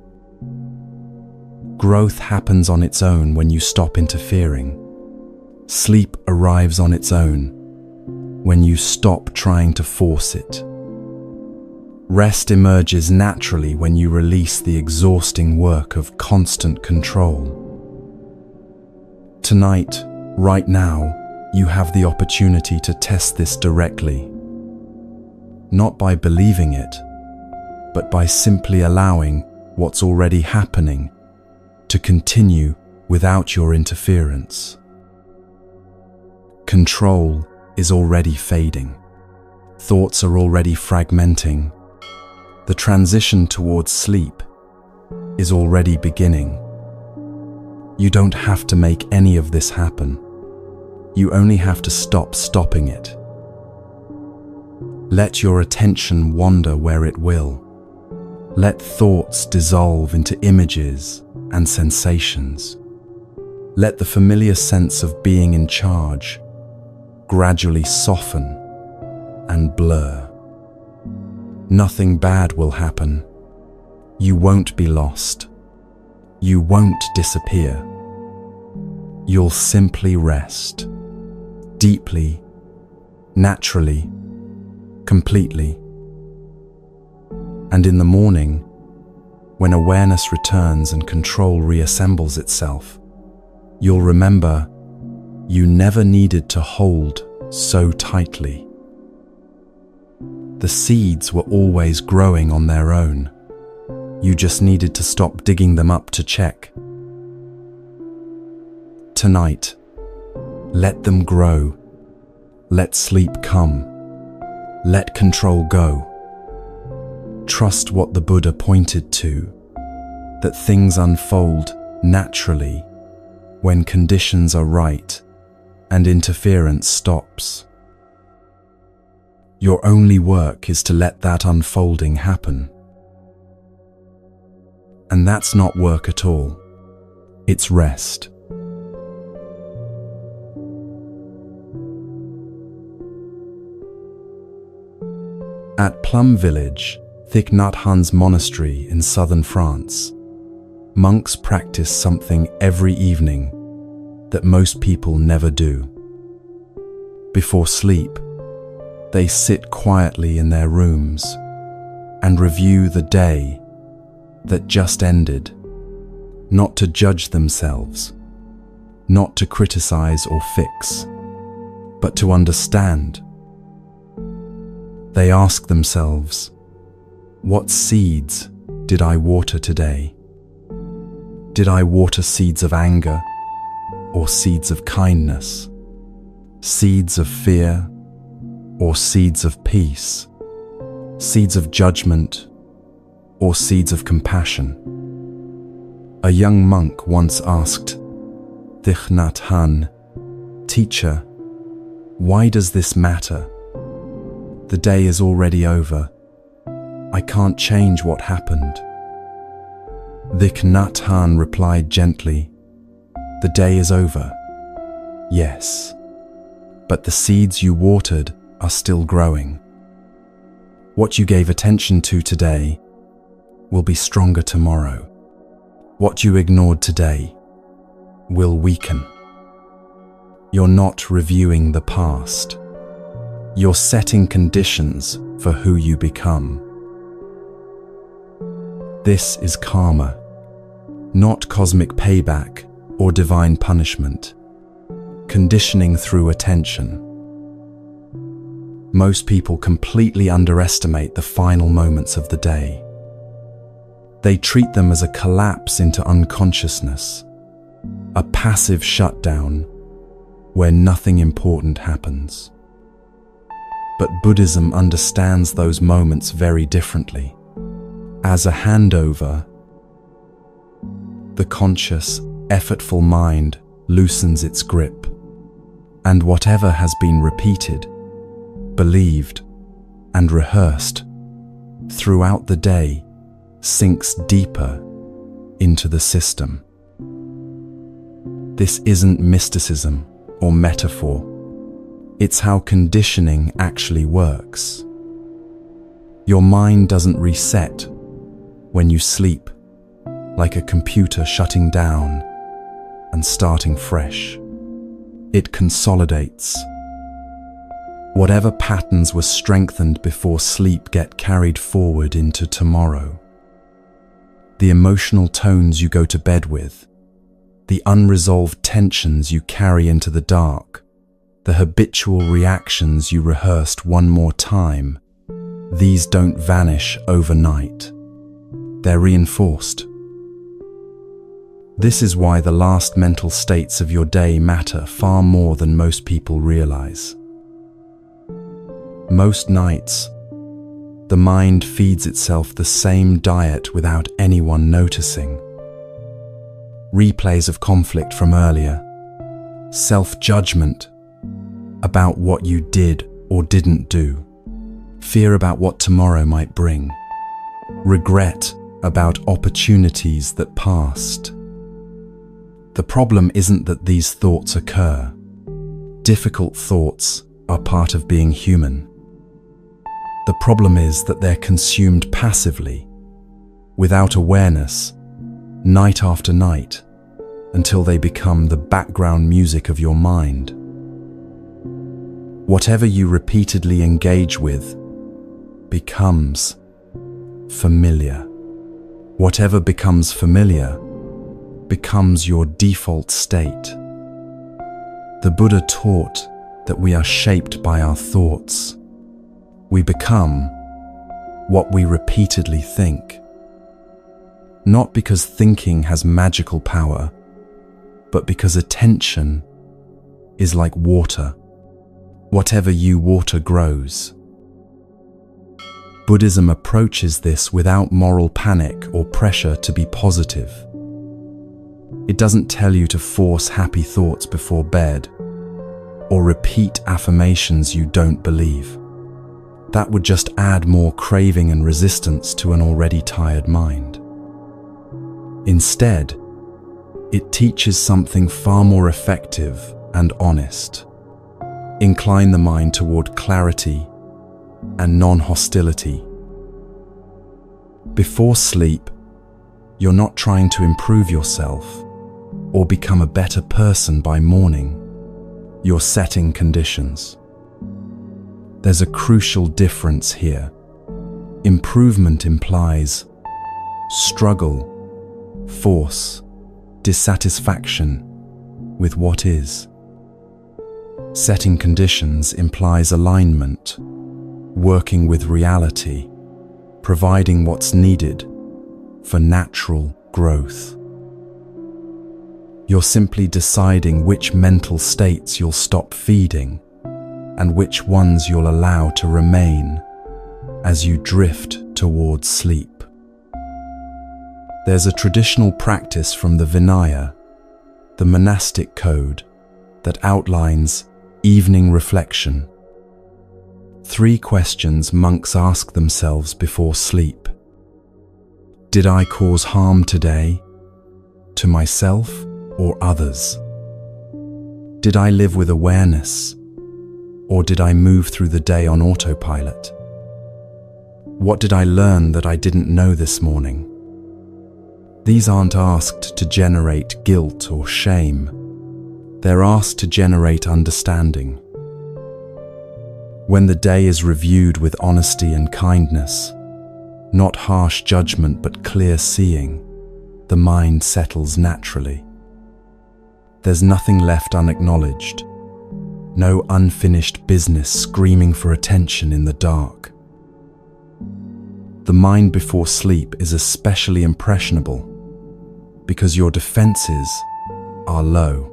Growth happens on its own when you stop interfering. Sleep arrives on its own when you stop trying to force it. Rest emerges naturally when you release the exhausting work of constant control. Tonight, right now, you have the opportunity to test this directly. Not by believing it, but by simply allowing what's already happening to continue without your interference. Control is already fading. Thoughts are already fragmenting. The transition towards sleep is already beginning. You don't have to make any of this happen. You only have to stop stopping it. Let your attention wander where it will. Let thoughts dissolve into images and sensations. Let the familiar sense of being in charge gradually soften and blur. Nothing bad will happen. You won't be lost. You won't disappear. You'll simply rest. Deeply, naturally, completely. And in the morning, when awareness returns and control reassembles itself, you'll remember you never needed to hold so tightly. The seeds were always growing on their own. You just needed to stop digging them up to check. Tonight, let them grow. Let sleep come. Let control go. Trust what the Buddha pointed to, that things unfold naturally when conditions are right and interference stops. Your only work is to let that unfolding happen. And that's not work at all. It's rest. At Plum Village, Thich Nhat Hanh's monastery in southern France, monks practice something every evening that most people never do. Before sleep, they sit quietly in their rooms and review the day that just ended, not to judge themselves, not to criticize or fix, but to understand. They ask themselves, what seeds did I water today? Did I water seeds of anger or seeds of kindness? Seeds of fear or seeds of peace? Seeds of judgment or seeds of compassion? A young monk once asked Thich Nhat Hanh, "Teacher, why does this matter? The day is already over. I can't change what happened." Thich Nhat Hanh replied gently, "The day is over, yes, but the seeds you watered are still growing. What you gave attention to today will be stronger tomorrow. What you ignored today will weaken. You're not reviewing the past. You're setting conditions for who you become. This is karma, not cosmic payback or divine punishment. Conditioning through attention. Most people completely underestimate the final moments of the day. They treat them as a collapse into unconsciousness, a passive shutdown where nothing important happens. But Buddhism understands those moments very differently. As a handover, the conscious, effortful mind loosens its grip, and whatever has been repeated, believed, and rehearsed throughout the day sinks deeper into the system. This isn't mysticism or metaphor. It's how conditioning actually works. Your mind doesn't reset when you sleep, like a computer shutting down and starting fresh. It consolidates. Whatever patterns were strengthened before sleep get carried forward into tomorrow. The emotional tones you go to bed with, the unresolved tensions you carry into the dark, the habitual reactions you rehearsed one more time, these don't vanish overnight. They're reinforced. This is why the last mental states of your day matter far more than most people realize. Most nights, the mind feeds itself the same diet without anyone noticing. Replays of conflict from earlier, self-judgment about what you did or didn't do, fear about what tomorrow might bring, regret about opportunities that passed. The problem isn't that these thoughts occur. Difficult thoughts are part of being human. The problem is that they're consumed passively, without awareness, night after night, until they become the background music of your mind. Whatever you repeatedly engage with becomes familiar. Whatever becomes familiar becomes your default state. The Buddha taught that we are shaped by our thoughts. We become what we repeatedly think. Not because thinking has magical power, but because attention is like water. Whatever you water grows. Buddhism approaches this without moral panic or pressure to be positive. It doesn't tell you to force happy thoughts before bed or repeat affirmations you don't believe. That would just add more craving and resistance to an already tired mind. Instead, it teaches something far more effective and honest. Incline the mind toward clarity and non-hostility. Before sleep, you're not trying to improve yourself or become a better person by morning. You're setting conditions. There's a crucial difference here. Improvement implies struggle, force, dissatisfaction with what is. Setting conditions implies alignment, working with reality, providing what's needed for natural growth. You're simply deciding which mental states you'll stop feeding and which ones you'll allow to remain as you drift towards sleep. There's a traditional practice from the Vinaya, the monastic code, that outlines evening reflection. 3 questions monks ask themselves before sleep. Did I cause harm today, to myself or others? Did I live with awareness, or did I move through the day on autopilot? What did I learn that I didn't know this morning? These aren't asked to generate guilt or shame. They're asked to generate understanding. When the day is reviewed with honesty and kindness, not harsh judgment but clear seeing, the mind settles naturally. There's nothing left unacknowledged, no unfinished business screaming for attention in the dark. The mind before sleep is especially impressionable because your defenses are low.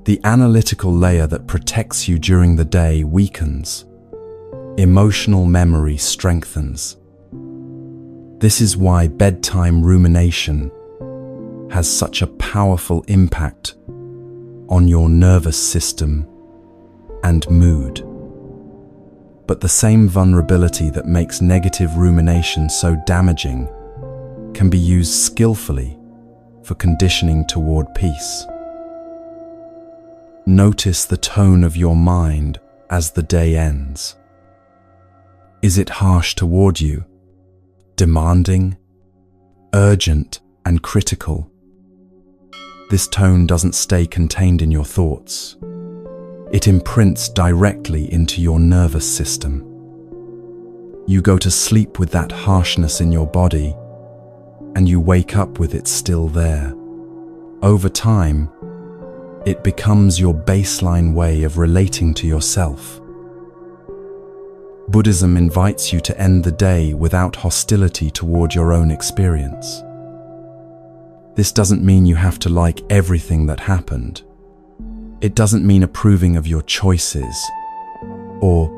The analytical layer that protects you during the day weakens. Emotional memory strengthens. This is why bedtime rumination has such a powerful impact on your nervous system and mood. But the same vulnerability that makes negative rumination so damaging can be used skillfully for conditioning toward peace. Notice the tone of your mind as the day ends. Is it harsh toward you, demanding, urgent, and critical? This tone doesn't stay contained in your thoughts. It imprints directly into your nervous system. You go to sleep with that harshness in your body, and you wake up with it still there. Over time, it becomes your baseline way of relating to yourself. Buddhism invites you to end the day without hostility toward your own experience. This doesn't mean you have to like everything that happened. It doesn't mean approving of your choices or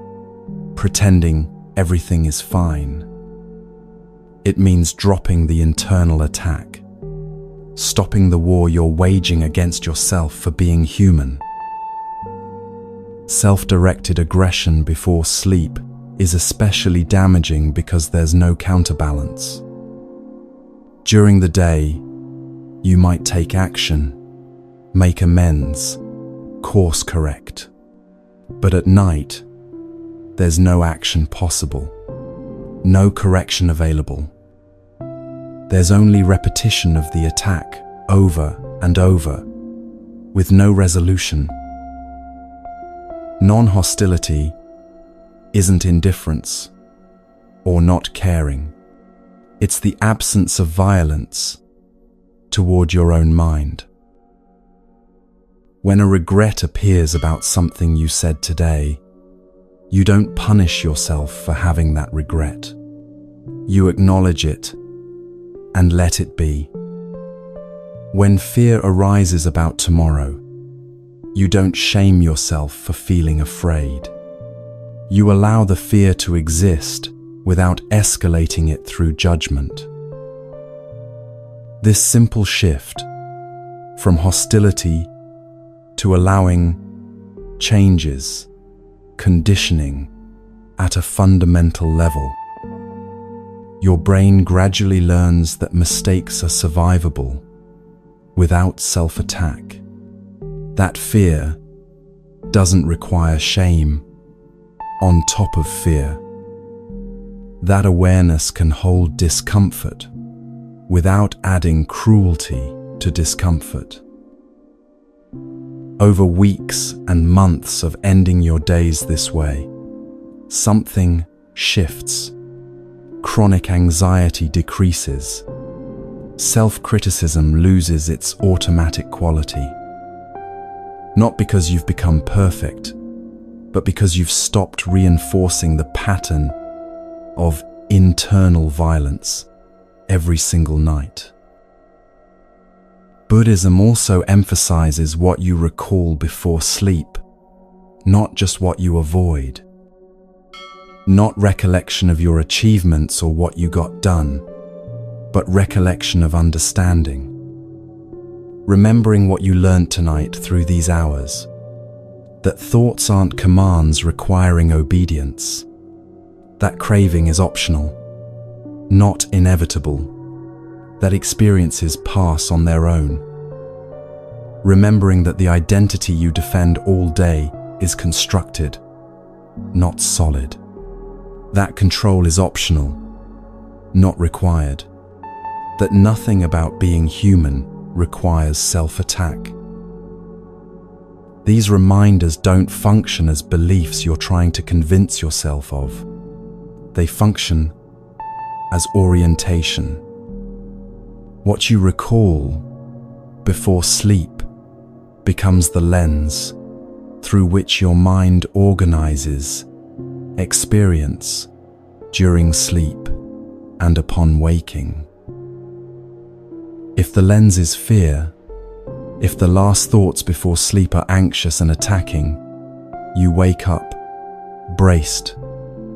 pretending everything is fine. It means dropping the internal attack, stopping the war you're waging against yourself for being human. Self-directed aggression before sleep is especially damaging because there's no counterbalance. During the day, you might take action, make amends, course correct. But at night, there's no action possible, no correction available. There's only repetition of the attack over and over, with no resolution. Non-hostility isn't indifference or not caring. It's the absence of violence toward your own mind. When a regret appears about something you said today, you don't punish yourself for having that regret. You acknowledge it and let it be. When fear arises about tomorrow, you don't shame yourself for feeling afraid. You allow the fear to exist without escalating it through judgment. This simple shift from hostility to allowing changes conditioning at a fundamental level. Your brain gradually learns that mistakes are survivable without self-attack. That fear doesn't require shame on top of fear. That awareness can hold discomfort without adding cruelty to discomfort. Over weeks and months of ending your days this way, something shifts. Chronic anxiety decreases. Self-criticism loses its automatic quality. Not because you've become perfect, but because you've stopped reinforcing the pattern of internal violence every single night. Buddhism also emphasizes what you recall before sleep, not just what you avoid. Not recollection of your achievements or what you got done, but recollection of understanding. Remembering what you learned tonight through these hours. That thoughts aren't commands requiring obedience. That craving is optional, not inevitable. That experiences pass on their own. Remembering that the identity you defend all day is constructed, not solid. That control is optional, not required. That nothing about being human requires self-attack. These reminders don't function as beliefs you're trying to convince yourself of. They function as orientation. What you recall before sleep becomes the lens through which your mind organizes experience during sleep and upon waking. If the lens is fear, if the last thoughts before sleep are anxious and attacking, you wake up braced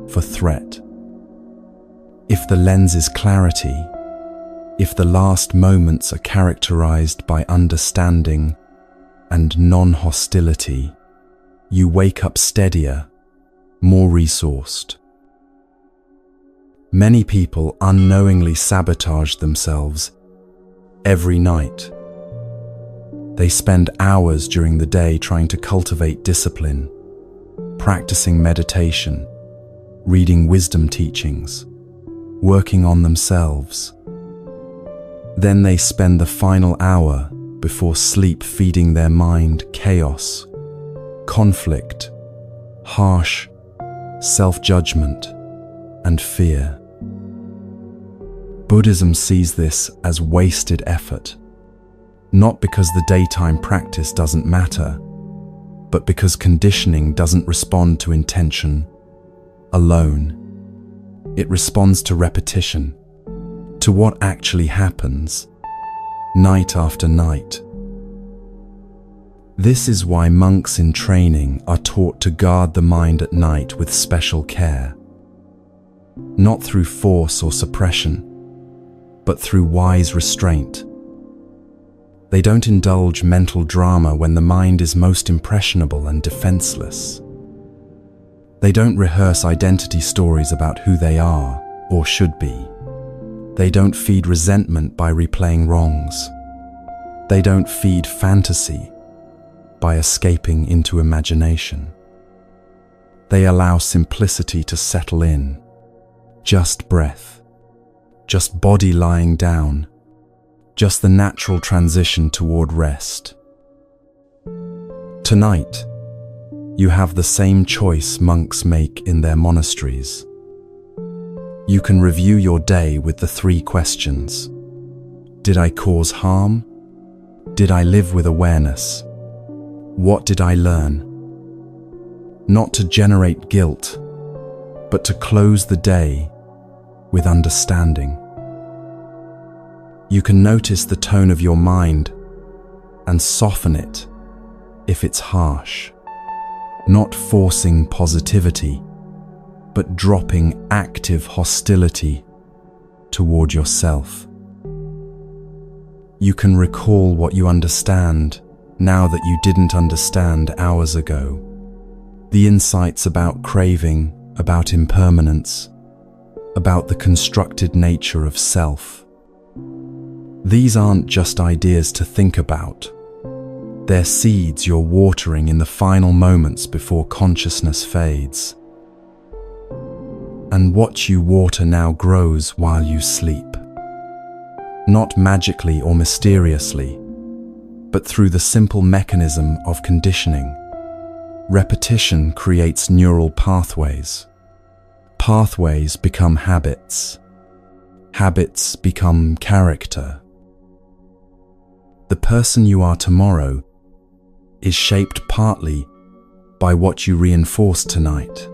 for threat. If the lens is clarity, if the last moments are characterized by understanding and non-hostility, you wake up steadier, more resourced. Many people unknowingly sabotage themselves every night. They spend hours during the day trying to cultivate discipline, practicing meditation, reading wisdom teachings, working on themselves. Then they spend the final hour before sleep feeding their mind chaos, conflict, harsh self-judgment, and fear. Buddhism sees this as wasted effort, not because the daytime practice doesn't matter, but because conditioning doesn't respond to intention alone. It responds to repetition, to what actually happens, night after night. This is why monks in training are taught to guard the mind at night with special care, not through force or suppression, but through wise restraint. They don't indulge mental drama when the mind is most impressionable and defenseless. They don't rehearse identity stories about who they are or should be. They don't feed resentment by replaying wrongs. They don't feed fantasy by escaping into imagination. They allow simplicity to settle in, just breath, just body lying down, just the natural transition toward rest. Tonight, you have the same choice monks make in their monasteries. You can review your day with the 3 questions. Did I cause harm? Did I live with awareness? What did I learn? Not to generate guilt, but to close the day with understanding. You can notice the tone of your mind and soften it if it's harsh, not forcing positivity, but dropping active hostility toward yourself. You can recall what you understand now that you didn't understand hours ago. The insights about craving, about impermanence, about the constructed nature of self. These aren't just ideas to think about. They're seeds you're watering in the final moments before consciousness fades. And what you water now grows while you sleep. Not magically or mysteriously, but through the simple mechanism of conditioning. Repetition creates neural pathways. Pathways become habits. Habits become character. The person you are tomorrow is shaped partly by what you reinforce tonight.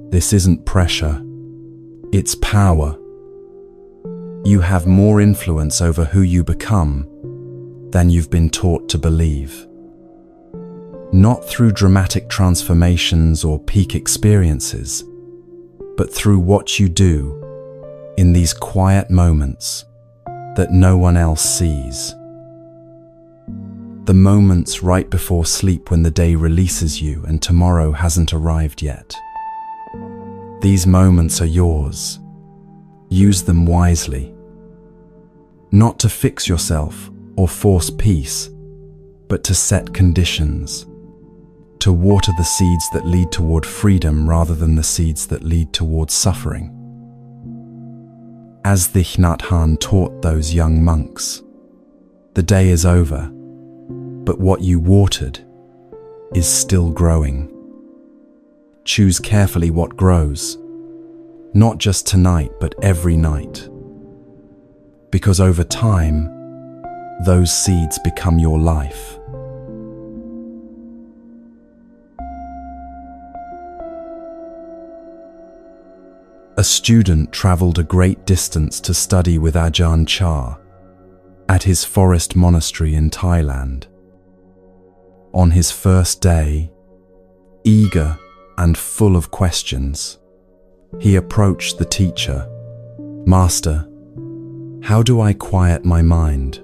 This isn't pressure, it's power. You have more influence over who you become than you've been taught to believe. Not through dramatic transformations or peak experiences, but through what you do in these quiet moments that no one else sees. The moments right before sleep when the day releases you and tomorrow hasn't arrived yet. These moments are yours. Use them wisely. Not to fix yourself or force peace, but to set conditions. To water the seeds that lead toward freedom rather than the seeds that lead toward suffering. As Thich Nhat Hanh taught those young monks, the day is over, but what you watered is still growing. Choose carefully what grows, not just tonight, but every night. Because over time, those seeds become your life. A student traveled a great distance to study with Ajahn Chah at his forest monastery in Thailand. On his first day, eager and full of questions, he approached the teacher. "Master, how do I quiet my mind?"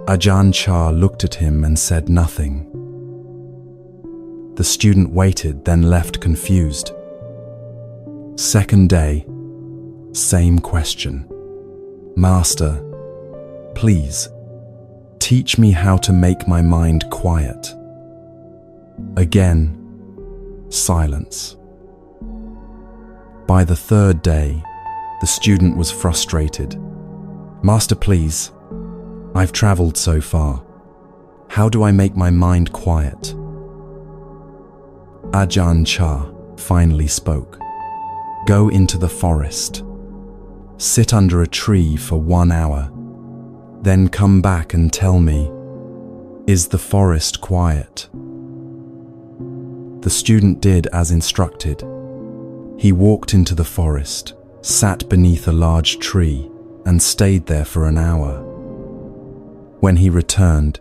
Ajahn Chah looked at him and said nothing. The student waited, then left confused. Second day, same question. "Master, please, teach me how to make my mind quiet." Again, silence. By the third day, the student was frustrated. "Master, please, I've traveled so far. How do I make my mind quiet?" Ajahn Chah finally spoke. "Go into the forest. Sit under a tree for 1 hour. Then come back and tell me, is the forest quiet?" The student did as instructed. He walked into the forest, sat beneath a large tree, and stayed there for an hour. When he returned,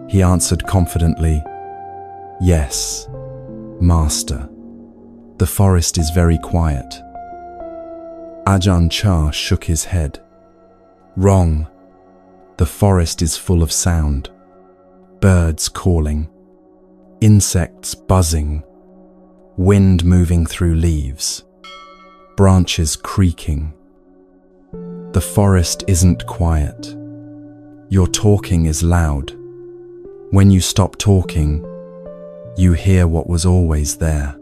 he answered confidently, "Yes, Master. The forest is very quiet." Ajahn Chah shook his head. "Wrong. The forest is full of sound. Birds calling, insects buzzing, wind moving through leaves, branches creaking. The forest isn't quiet. Your talking is loud. When you stop talking, you hear what was always there."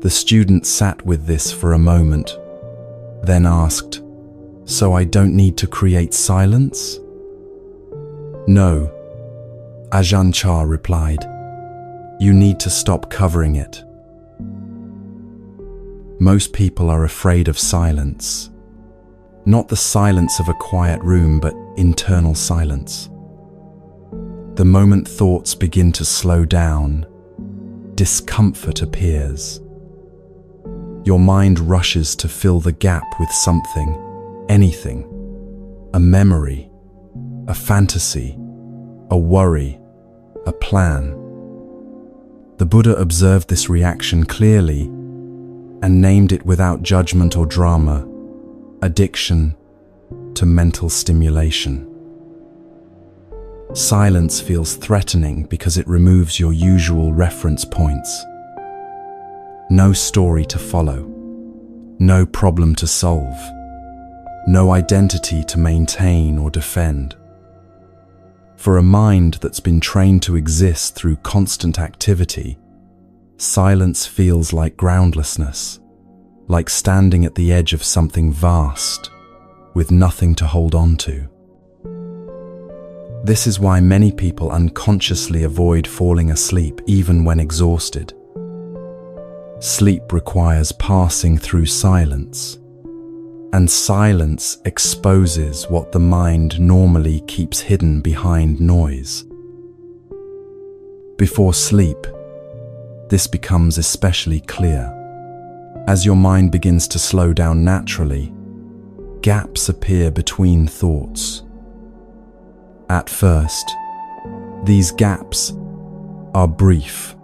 The student sat with this for a moment, then asked, So I don't need to create silence? No, Ajahn Chah replied. You need to stop covering it. Most people are afraid of silence. Not the silence of a quiet room, but internal silence. The moment thoughts begin to slow down, discomfort appears. Your mind rushes to fill the gap with something, anything, a memory, a fantasy, a worry, a plan. The Buddha observed this reaction clearly and named it without judgment or drama, addiction to mental stimulation. Silence feels threatening because it removes your usual reference points. No story to follow, no problem to solve, no identity to maintain or defend. For a mind that's been trained to exist through constant activity, silence feels like groundlessness, like standing at the edge of something vast, with nothing to hold on to. This is why many people unconsciously avoid falling asleep even when exhausted. Sleep requires passing through silence, and silence exposes what the mind normally keeps hidden behind noise. Before sleep, this becomes especially clear. As your mind begins to slow down naturally, gaps appear between thoughts. At first, these gaps are brief,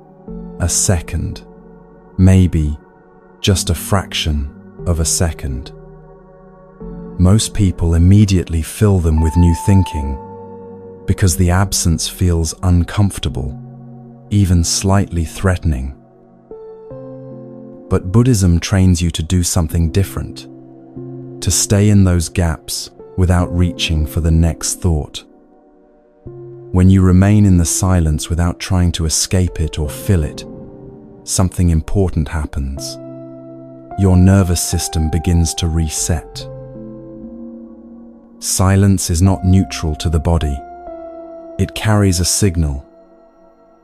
a second, maybe just a fraction of a second. Most people immediately fill them with new thinking because the absence feels uncomfortable, even slightly threatening. But Buddhism trains you to do something different, to stay in those gaps without reaching for the next thought. When you remain in the silence without trying to escape it or fill it, something important happens. Your nervous system begins to reset. Silence is not neutral to the body. It carries a signal,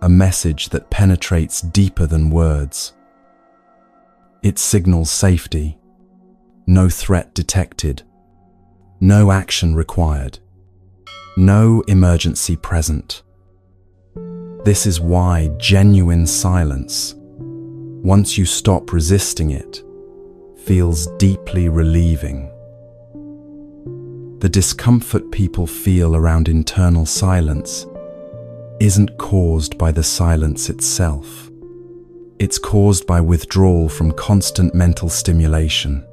a message that penetrates deeper than words. It signals safety, no threat detected, no action required, no emergency present. This is why genuine silence, once you stop resisting it, feels deeply relieving. The discomfort people feel around internal silence isn't caused by the silence itself. It's caused by withdrawal from constant mental stimulation.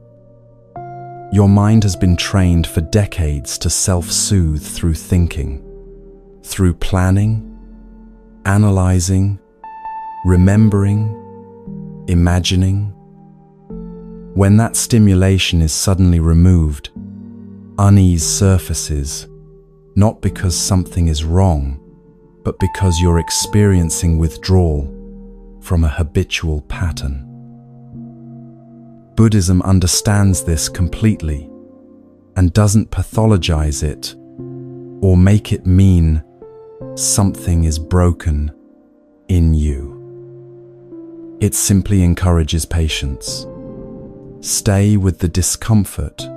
Your mind has been trained for decades to self-soothe through thinking, through planning, analyzing, remembering, imagining. When that stimulation is suddenly removed, unease surfaces, not because something is wrong, but because you're experiencing withdrawal from a habitual pattern. Buddhism understands this completely and doesn't pathologize it or make it mean something is broken in you. It simply encourages patience. Stay with the discomfort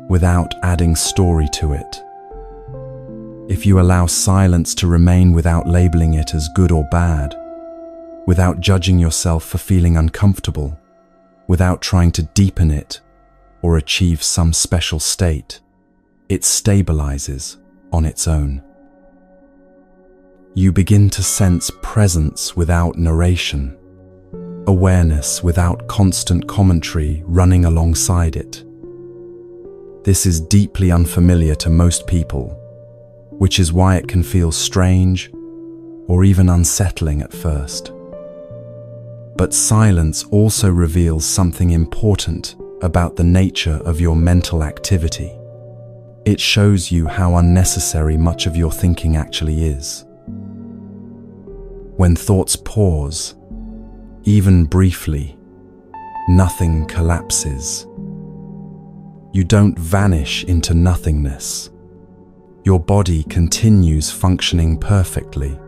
without adding story to it. If you allow silence to remain without labeling it as good or bad, without judging yourself for feeling uncomfortable, without trying to deepen it or achieve some special state, it stabilizes on its own. You begin to sense presence without narration, awareness without constant commentary running alongside it. This is deeply unfamiliar to most people, which is why it can feel strange or even unsettling at first. But silence also reveals something important about the nature of your mental activity. It shows you how unnecessary much of your thinking actually is. When thoughts pause, even briefly, nothing collapses. You don't vanish into nothingness. Your body continues functioning perfectly.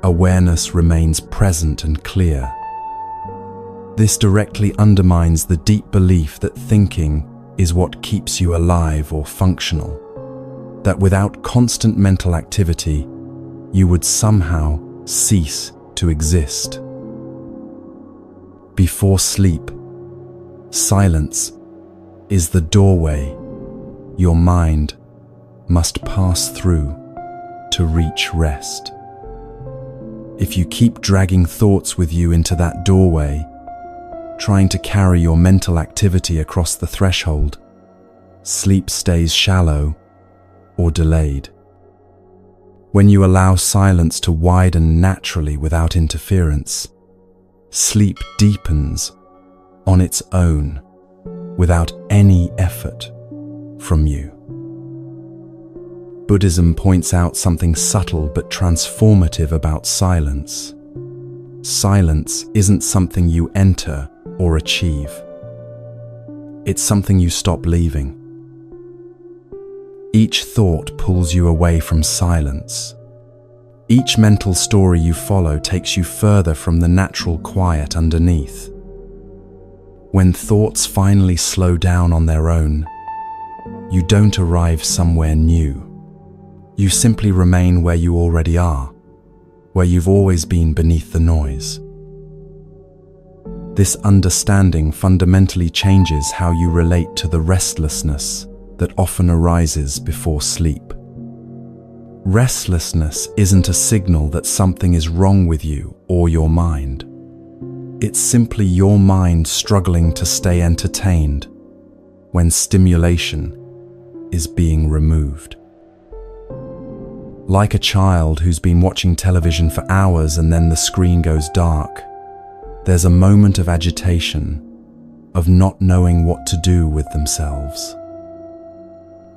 Awareness remains present and clear. This directly undermines the deep belief that thinking is what keeps you alive or functional, that without constant mental activity, you would somehow cease to exist. Before sleep, silence is the doorway your mind must pass through to reach rest. If you keep dragging thoughts with you into that doorway, trying to carry your mental activity across the threshold, sleep stays shallow or delayed. When you allow silence to widen naturally without interference, sleep deepens on its own without any effort from you. Buddhism points out something subtle but transformative about silence. Silence isn't something you enter or achieve. It's something you stop leaving. Each thought pulls you away from silence. Each mental story you follow takes you further from the natural quiet underneath. When thoughts finally slow down on their own, you don't arrive somewhere new. You simply remain where you already are, where you've always been beneath the noise. This understanding fundamentally changes how you relate to the restlessness that often arises before sleep. Restlessness isn't a signal that something is wrong with you or your mind. It's simply your mind struggling to stay entertained when stimulation is being removed. Like a child who's been watching television for hours and then the screen goes dark, there's a moment of agitation, of not knowing what to do with themselves.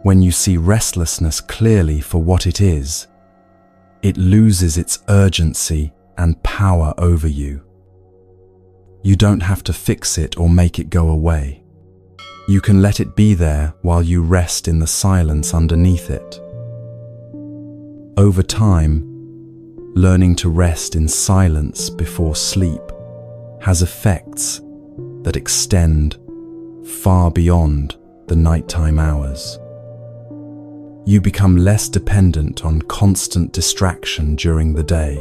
When you see restlessness clearly for what it is, it loses its urgency and power over you. You don't have to fix it or make it go away. You can let it be there while you rest in the silence underneath it. Over time, learning to rest in silence before sleep has effects that extend far beyond the nighttime hours. You become less dependent on constant distraction during the day.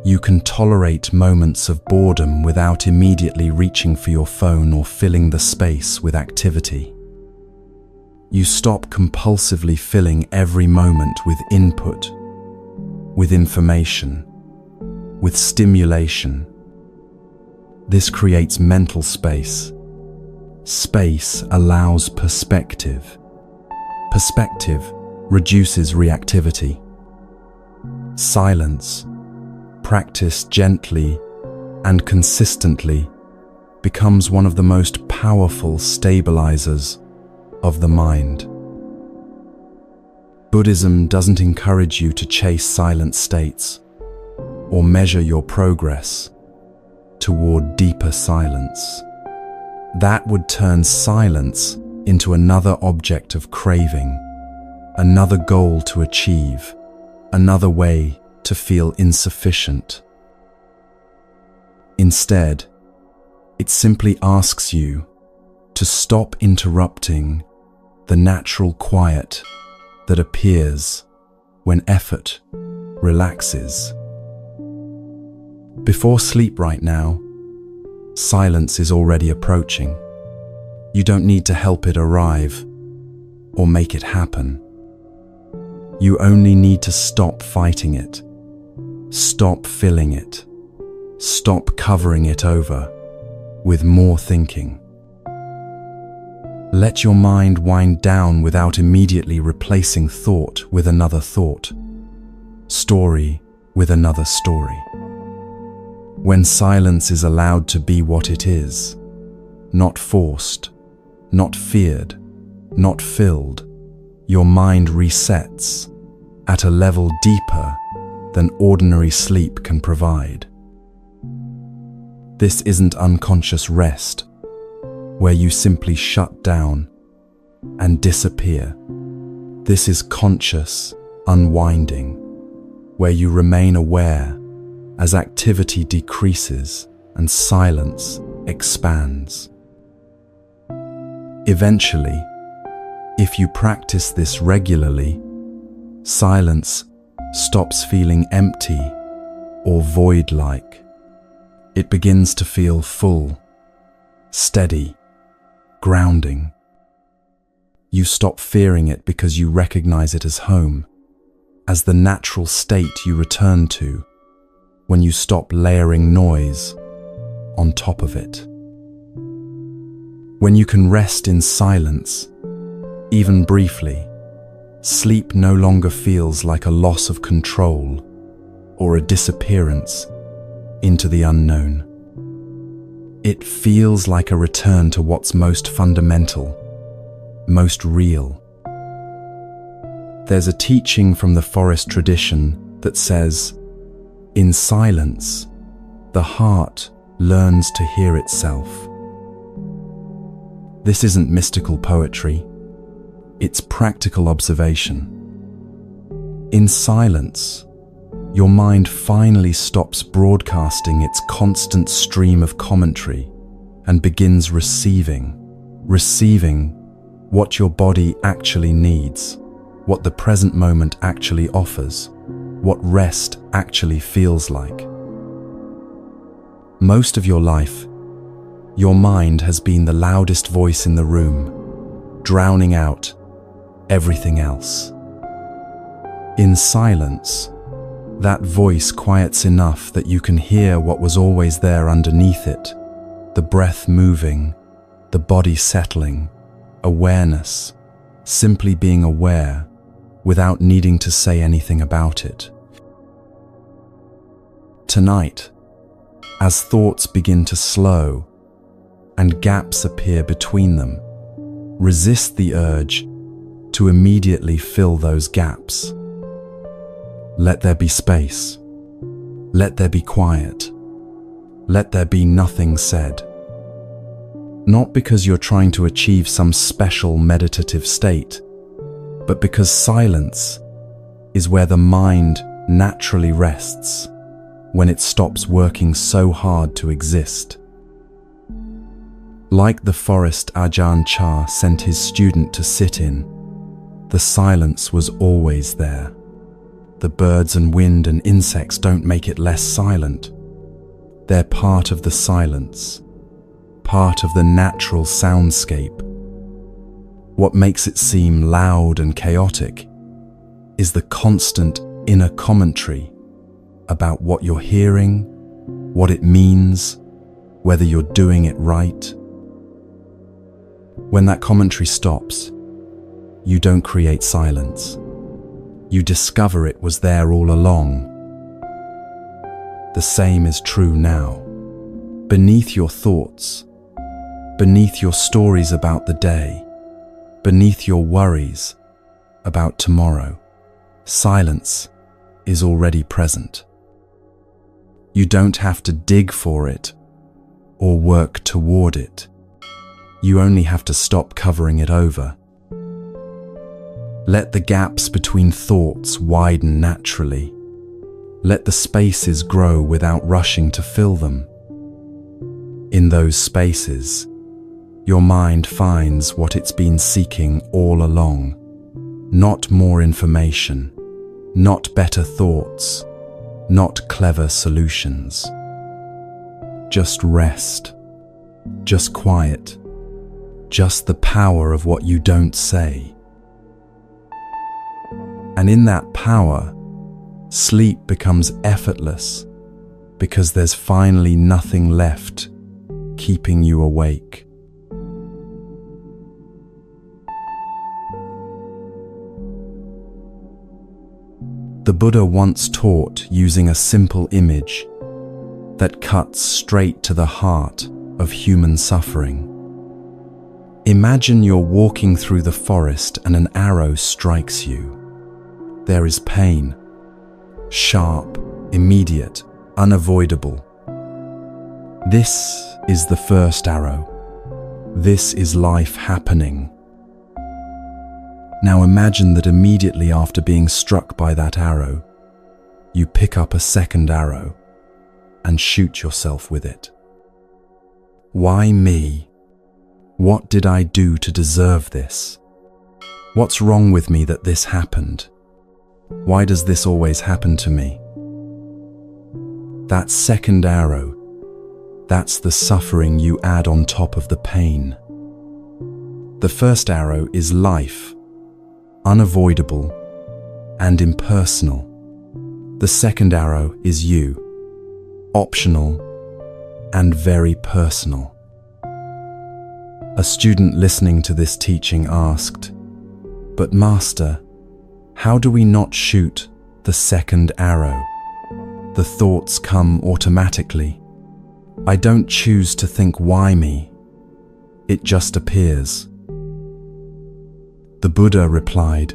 You can tolerate moments of boredom without immediately reaching for your phone or filling the space with activity. You stop compulsively filling every moment with input, with information, with stimulation. This creates mental space. Space allows perspective. Perspective reduces reactivity. Silence, practiced gently and consistently, becomes one of the most powerful stabilizers of the mind. Buddhism doesn't encourage you to chase silent states or measure your progress toward deeper silence. That would turn silence into another object of craving, another goal to achieve, another way to feel insufficient. Instead, it simply asks you to stop interrupting the natural quiet that appears when effort relaxes. Before sleep right now, silence is already approaching. You don't need to help it arrive or make it happen. You only need to stop fighting it, stop filling it, stop covering it over with more thinking. Let your mind wind down without immediately replacing thought with another thought, story with another story. When silence is allowed to be what it is, not forced, not feared, not filled, your mind resets at a level deeper than ordinary sleep can provide. This isn't unconscious rest, where you simply shut down and disappear. This is conscious unwinding, where you remain aware as activity decreases and silence expands. Eventually, if you practice this regularly, silence stops feeling empty or void-like. It begins to feel full, steady, grounding. You stop fearing it because you recognize it as home, as the natural state you return to when you stop layering noise on top of it. When you can rest in silence, even briefly, sleep no longer feels like a loss of control or a disappearance into the unknown. It feels like a return to what's most fundamental, most real. There's a teaching from the forest tradition that says, in silence, the heart learns to hear itself. This isn't mystical poetry, it's practical observation. In silence, your mind finally stops broadcasting its constant stream of commentary and begins receiving what your body actually needs, what the present moment actually offers, what rest actually feels like. Most of your life, your mind has been the loudest voice in the room, drowning out everything else. In silence, that voice quiets enough that you can hear what was always there underneath it, the breath moving, the body settling, awareness, simply being aware without needing to say anything about it. Tonight, as thoughts begin to slow and gaps appear between them, resist the urge to immediately fill those gaps. Let there be space. Let there be quiet. Let there be nothing said. Not because you're trying to achieve some special meditative state, but because silence is where the mind naturally rests when it stops working so hard to exist. Like the forest Ajahn Chah sent his student to sit in, the silence was always there. The birds and wind and insects don't make it less silent. They're part of the silence, part of the natural soundscape. What makes it seem loud and chaotic is the constant inner commentary about what you're hearing, what it means, whether you're doing it right. When that commentary stops, you don't create silence. You discover it was there all along. The same is true now. Beneath your thoughts, beneath your stories about the day, beneath your worries about tomorrow, silence is already present. You don't have to dig for it or work toward it. You only have to stop covering it over. Let the gaps between thoughts widen naturally. Let the spaces grow without rushing to fill them. In those spaces, your mind finds what it's been seeking all along. Not more information, not better thoughts, not clever solutions. Just rest, just quiet, just the power of what you don't say. And in that power, sleep becomes effortless because there's finally nothing left keeping you awake. The Buddha once taught using a simple image that cuts straight to the heart of human suffering. Imagine you're walking through the forest and an arrow strikes you. There is pain, sharp, immediate, unavoidable. This is the first arrow. This is life happening. Now imagine that immediately after being struck by that arrow, you pick up a second arrow and shoot yourself with it. Why me? What did I do to deserve this? What's wrong with me that this happened? Why does this always happen to me? That second arrow, that's the suffering you add on top of the pain. The first arrow is life, unavoidable and impersonal. The second arrow is you, optional and very personal. A student listening to this teaching asked, "But Master, how do we not shoot the second arrow? The thoughts come automatically. I don't choose to think why me. It just appears." The Buddha replied,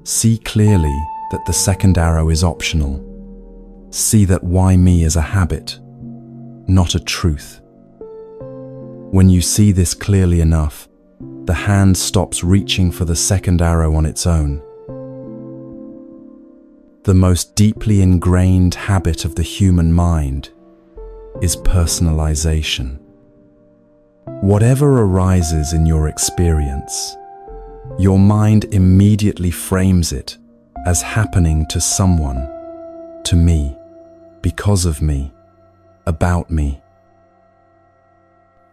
"See clearly that the second arrow is optional. See that why me is a habit, not a truth. When you see this clearly enough, the hand stops reaching for the second arrow on its own. The most deeply ingrained habit of the human mind is personalization. Whatever arises in your experience, your mind immediately frames it as happening to someone, to me, because of me, about me.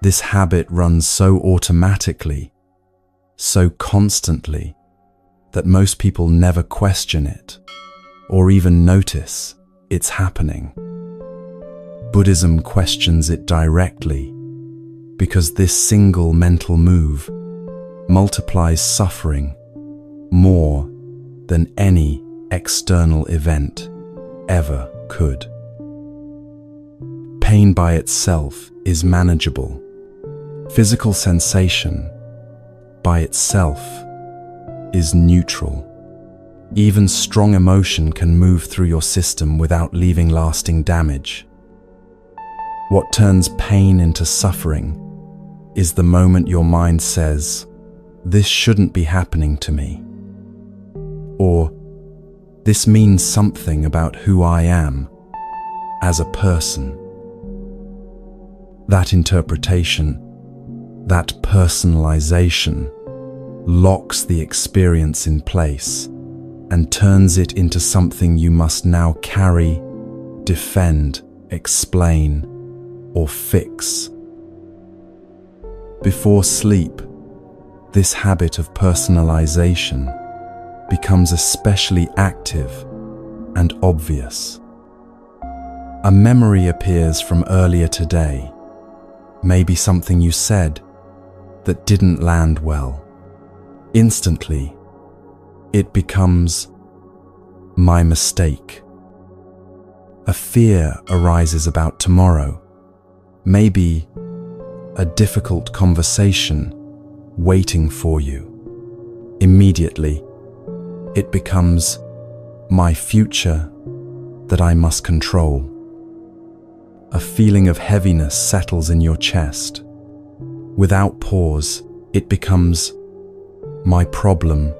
This habit runs so automatically, so constantly, that most people never question it or even notice it's happening. Buddhism questions it directly because this single mental move multiplies suffering more than any external event ever could. Pain by itself is manageable. Physical sensation by itself is neutral. Even strong emotion can move through your system without leaving lasting damage. What turns pain into suffering is the moment your mind says, "This shouldn't be happening to me," or "This means something about who I am as a person." That interpretation, that personalization, locks the experience in place and turns it into something you must now carry, defend, explain, or fix. Before sleep, this habit of personalization becomes especially active and obvious. A memory appears from earlier today, maybe something you said that didn't land well. Instantly, it becomes my mistake. A fear arises about tomorrow, maybe a difficult conversation waiting for you. Immediately, it becomes my future that I must control. A feeling of heaviness settles in your chest. Without pause, it becomes my problem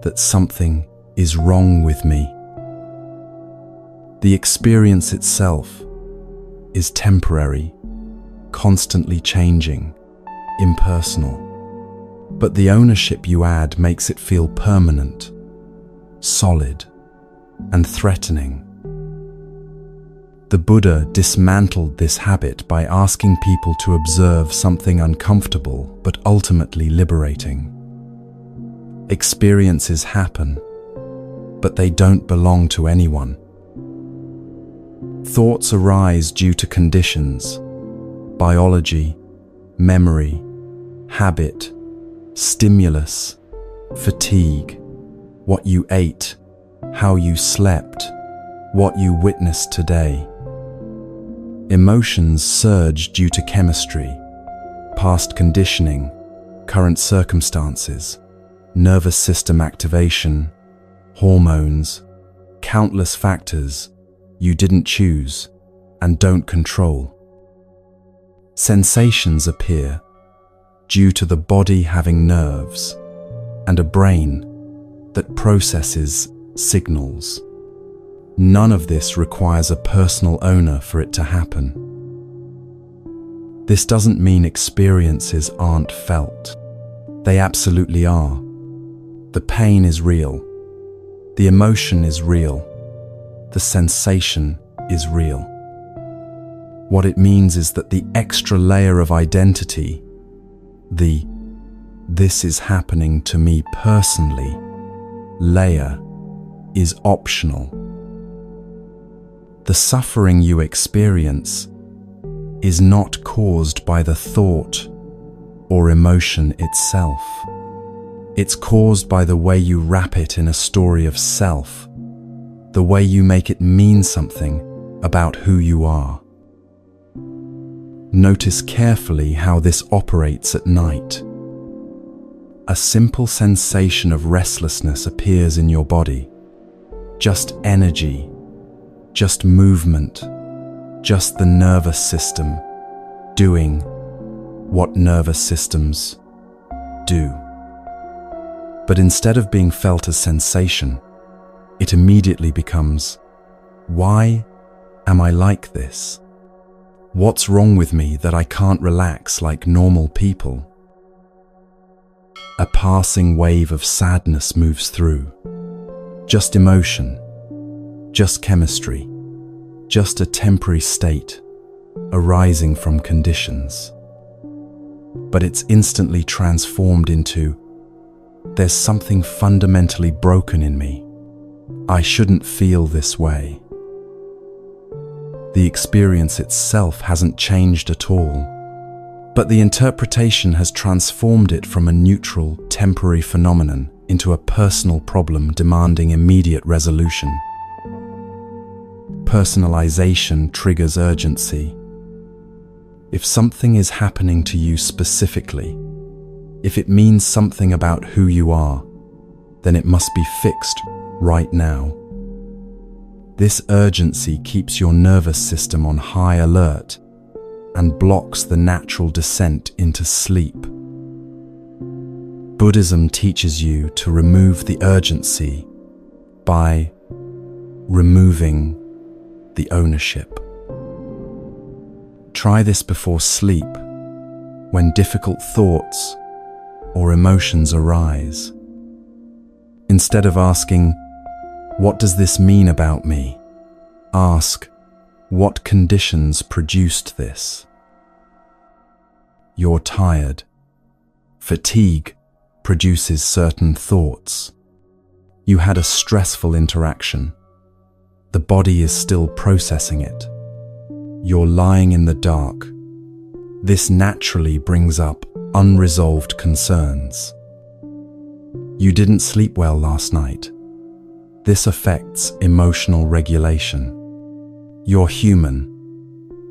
that something is wrong with me. The experience itself is temporary, constantly changing, impersonal. But the ownership you add makes it feel permanent, solid, and threatening. The Buddha dismantled this habit by asking people to observe something uncomfortable but ultimately liberating. Experiences happen, but they don't belong to anyone. Thoughts arise due to conditions, biology, memory, habit, stimulus, fatigue, what you ate, how you slept, what you witnessed today. Emotions surge due to chemistry, past conditioning, current circumstances, nervous system activation, hormones, countless factors you didn't choose and don't control. Sensations appear due to the body having nerves, and a brain that processes signals. None of this requires a personal owner for it to happen. This doesn't mean experiences aren't felt. They absolutely are. The pain is real. The emotion is real. The sensation is real. What it means is that the extra layer of identity, this is happening to me personally layer, is optional. The suffering you experience is not caused by the thought or emotion itself. It's caused by the way you wrap it in a story of self, the way you make it mean something about who you are. Notice carefully how this operates at night. A simple sensation of restlessness appears in your body. Just energy, just movement, just the nervous system doing what nervous systems do. But instead of being felt as sensation, it immediately becomes, why am I like this? What's wrong with me that I can't relax like normal people? A passing wave of sadness moves through. Just emotion, just chemistry, just a temporary state arising from conditions. But it's instantly transformed into, there's something fundamentally broken in me. I shouldn't feel this way. The experience itself hasn't changed at all, but the interpretation has transformed it from a neutral, temporary phenomenon into a personal problem demanding immediate resolution. Personalization triggers urgency. If something is happening to you specifically, if it means something about who you are, then it must be fixed right now. This urgency keeps your nervous system on high alert and blocks the natural descent into sleep. Buddhism teaches you to remove the urgency by removing the ownership. Try this before sleep, when difficult thoughts or emotions arise. Instead of asking, what does this mean about me? Ask, what conditions produced this? You're tired. Fatigue produces certain thoughts. You had a stressful interaction. The body is still processing it. You're lying in the dark. This naturally brings up unresolved concerns. You didn't sleep well last night. This affects emotional regulation. You're human.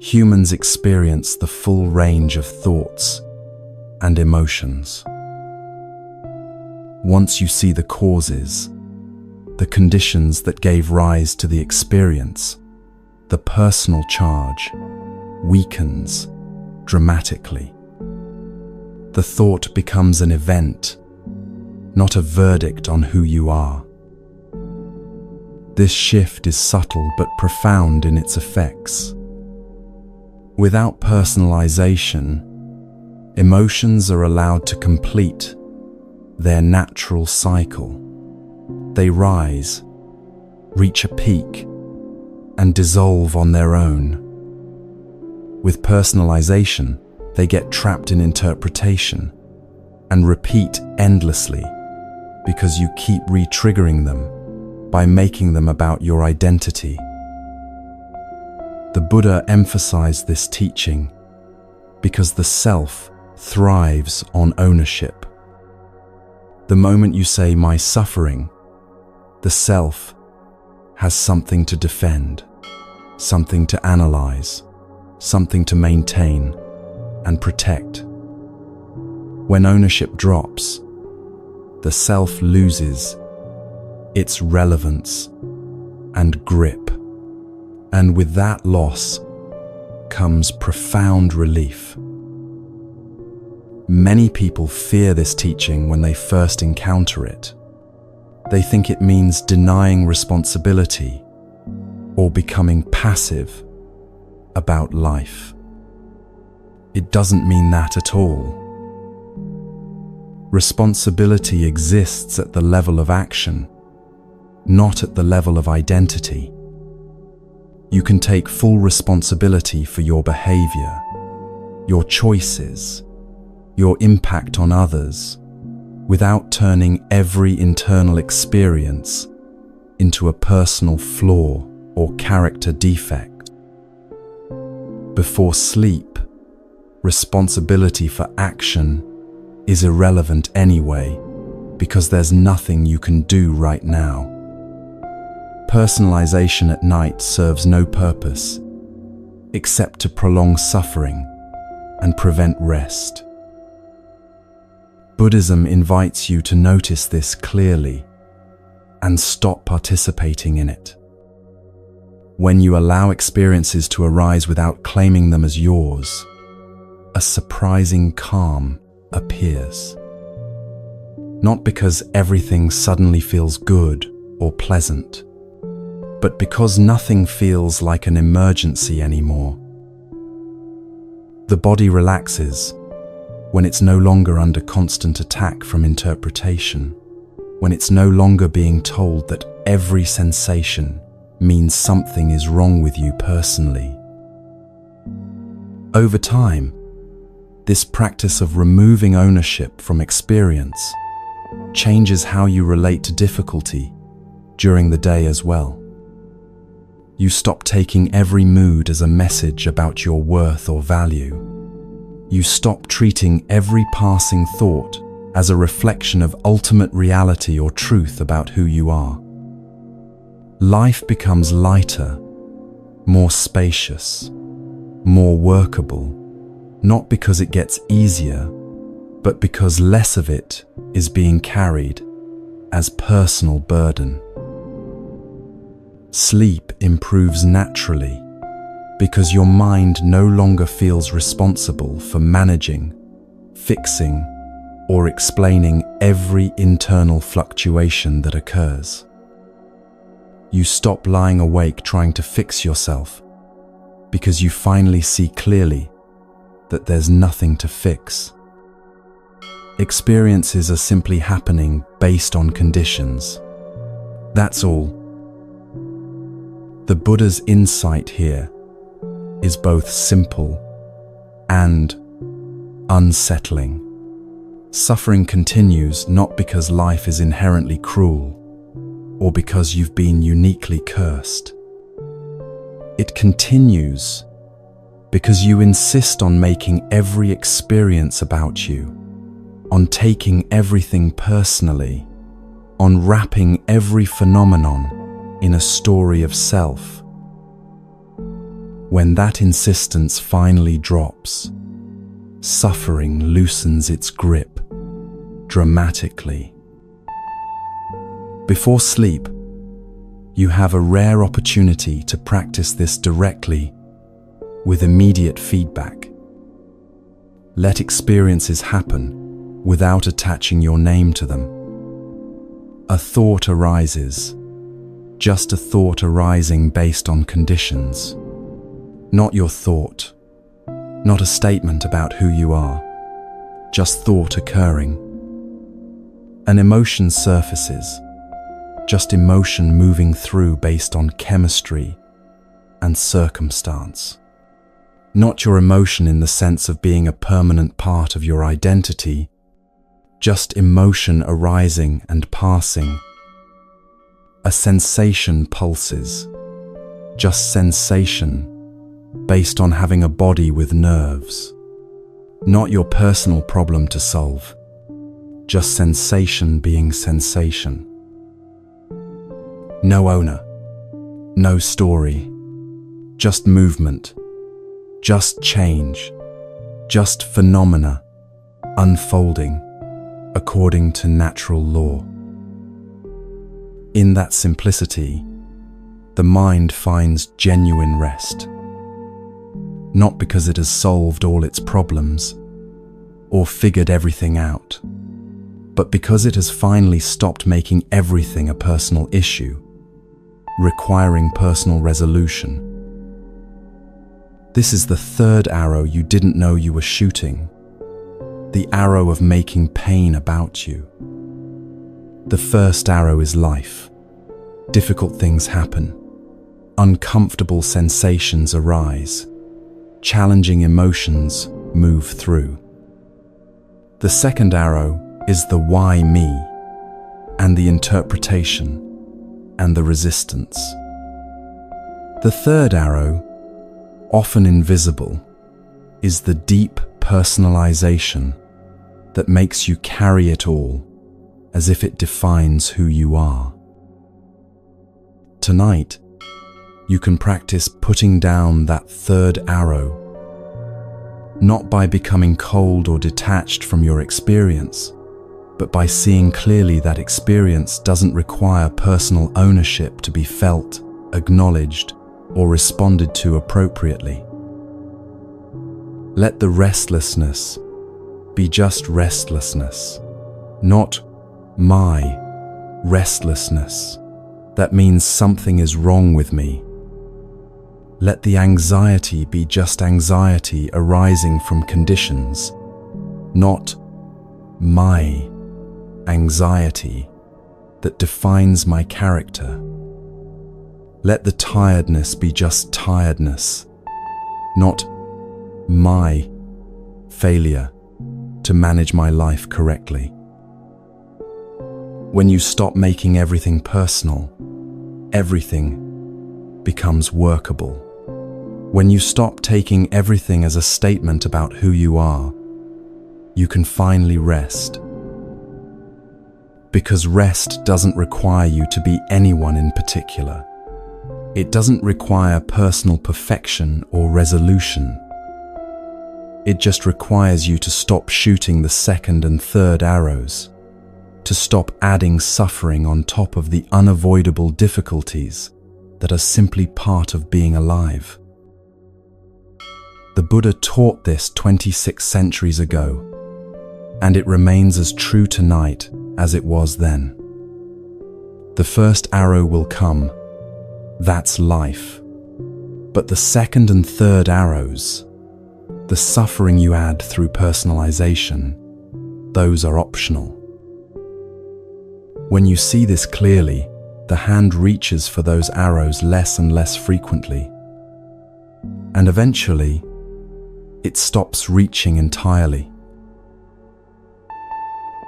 Humans experience the full range of thoughts and emotions. Once you see the causes, the conditions that gave rise to the experience, the personal charge weakens dramatically. The thought becomes an event, not a verdict on who you are. This shift is subtle but profound in its effects. Without personalization, emotions are allowed to complete their natural cycle. They rise, reach a peak, and dissolve on their own. With personalization, they get trapped in interpretation and repeat endlessly because you keep re-triggering them by making them about your identity. The Buddha emphasized this teaching because the self thrives on ownership. The moment you say, my suffering, the self has something to defend, something to analyze, something to maintain and protect. When ownership drops, the self loses its relevance and grip, and with that loss comes profound relief. Many people fear this teaching when they first encounter it. They think it means denying responsibility or becoming passive about life. It doesn't mean that at all. Responsibility exists at the level of action, not at the level of identity. You can take full responsibility for your behavior, your choices, your impact on others, without turning every internal experience into a personal flaw or character defect. Before sleep, responsibility for action is irrelevant anyway, because there's nothing you can do right now. Personalization at night serves no purpose except to prolong suffering and prevent rest. Buddhism invites you to notice this clearly and stop participating in it. When you allow experiences to arise without claiming them as yours, a surprising calm appears. Not because everything suddenly feels good or pleasant, but because nothing feels like an emergency anymore. The body relaxes when it's no longer under constant attack from interpretation, when it's no longer being told that every sensation means something is wrong with you personally. Over time, this practice of removing ownership from experience changes how you relate to difficulty during the day as well. You stop taking every mood as a message about your worth or value. You stop treating every passing thought as a reflection of ultimate reality or truth about who you are. Life becomes lighter, more spacious, more workable, not because it gets easier, but because less of it is being carried as personal burden. Sleep improves naturally because your mind no longer feels responsible for managing, fixing, or explaining every internal fluctuation that occurs. You stop lying awake trying to fix yourself because you finally see clearly that there's nothing to fix. Experiences are simply happening based on conditions. That's all. The Buddha's insight here is both simple and unsettling. Suffering continues not because life is inherently cruel or because you've been uniquely cursed. It continues because you insist on making every experience about you, on taking everything personally, on wrapping every phenomenon in a story of self. When that insistence finally drops, suffering loosens its grip dramatically. Before sleep, you have a rare opportunity to practice this directly with immediate feedback. Let experiences happen without attaching your name to them. A thought arises, just a thought arising based on conditions. Not your thought, not a statement about who you are, just thought occurring. An emotion surfaces, just emotion moving through based on chemistry and circumstance. Not your emotion in the sense of being a permanent part of your identity, just emotion arising and passing. A sensation pulses, just sensation based on having a body with nerves. Not your personal problem to solve, just sensation being sensation. No owner, no story, just movement, just change, just phenomena unfolding according to natural law. In that simplicity, the mind finds genuine rest, not because it has solved all its problems, or figured everything out, but because it has finally stopped making everything a personal issue, requiring personal resolution. This is the third arrow you didn't know you were shooting, the arrow of making pain about you. The first arrow is life. Difficult things happen. Uncomfortable sensations arise. Challenging emotions move through. The second arrow is the why me, and the interpretation and the resistance. The third arrow, often invisible, is the deep personalization that makes you carry it all as if it defines who you are. Tonight, you can practice putting down that third arrow, not by becoming cold or detached from your experience, but by seeing clearly that experience doesn't require personal ownership to be felt, acknowledged, or responded to appropriately. Let the restlessness be just restlessness, not my restlessness. That means something is wrong with me. Let the anxiety be just anxiety arising from conditions, not my anxiety that defines my character. Let the tiredness be just tiredness, not my failure to manage my life correctly. When you stop making everything personal, everything becomes workable. When you stop taking everything as a statement about who you are, you can finally rest. Because rest doesn't require you to be anyone in particular. It doesn't require personal perfection or resolution. It just requires you to stop shooting the second and third arrows, to stop adding suffering on top of the unavoidable difficulties that are simply part of being alive. The Buddha taught this 26 centuries ago, and it remains as true tonight as it was then. The first arrow will come, that's life. But the second and third arrows, the suffering you add through personalization, those are optional. When you see this clearly, the hand reaches for those arrows less and less frequently. And eventually, it stops reaching entirely.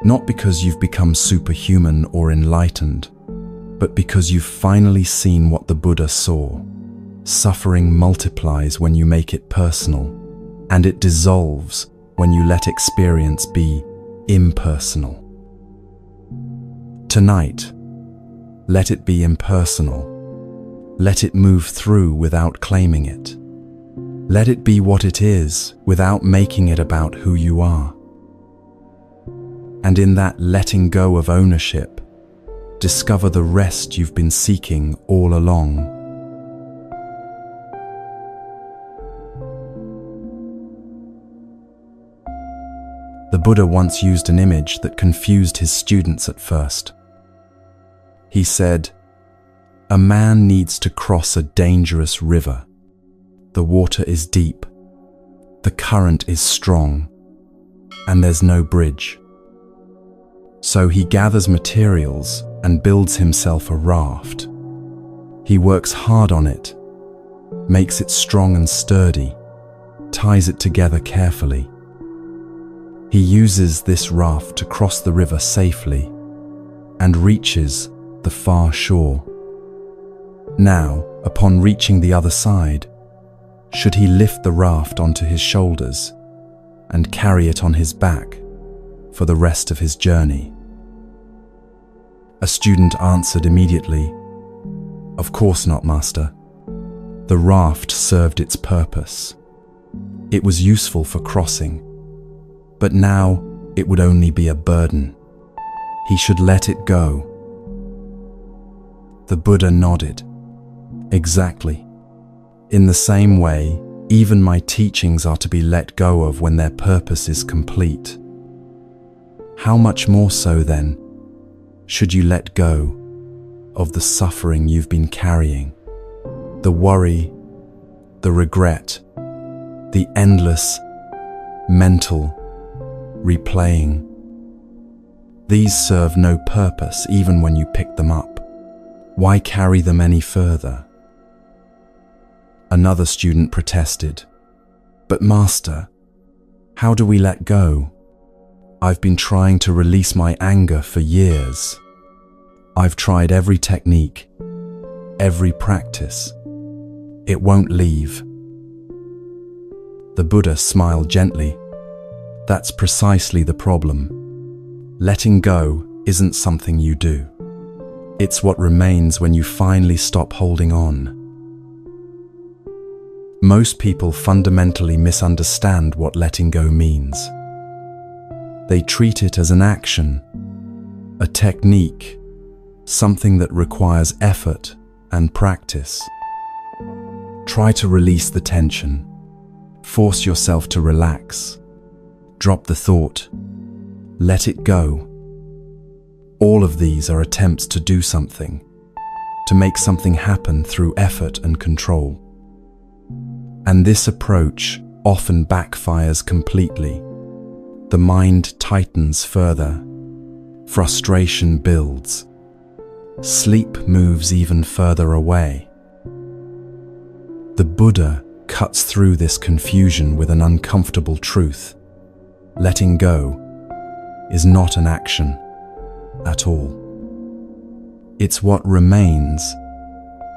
Not because you've become superhuman or enlightened, but because you've finally seen what the Buddha saw. Suffering multiplies when you make it personal, and it dissolves when you let experience be impersonal. Tonight, let it be impersonal. Let it move through without claiming it. Let it be what it is without making it about who you are. And in that letting go of ownership, discover the rest you've been seeking all along. The Buddha once used an image that confused his students at first. He said, "A man needs to cross a dangerous river. The water is deep, the current is strong, and there's no bridge. So he gathers materials and builds himself a raft. He works hard on it, makes it strong and sturdy, ties it together carefully. He uses this raft to cross the river safely and reaches the far shore. Now, upon reaching the other side, should he lift the raft onto his shoulders and carry it on his back for the rest of his journey?" A student answered immediately, "Of course not, Master. The raft served its purpose. It was useful for crossing, but now it would only be a burden. He should let it go." The Buddha nodded. Exactly. In the same way, Even my teachings are to be let go of when their purpose is complete. How much more so, then, should you let go of the suffering you've been carrying, the worry, the regret, the endless mental replaying? These serve no purpose even when you pick them up. Why carry them any further? Another student protested, "But Master, how do we let go? I've been trying to release my anger for years. I've tried every technique, every practice. It won't leave." The Buddha smiled gently. That's precisely the problem. Letting go isn't something you do. It's what remains when you finally stop holding on. Most people fundamentally misunderstand what letting go means. They treat it as an action, a technique, something that requires effort and practice. Try to release the tension. Force yourself to relax. Drop the thought. Let it go. All of these are attempts to do something, to make something happen through effort and control. And this approach often backfires completely. The mind tightens further. Frustration builds. Sleep moves even further away. The Buddha cuts through this confusion with an uncomfortable truth. Letting go is not an action at all. It's what remains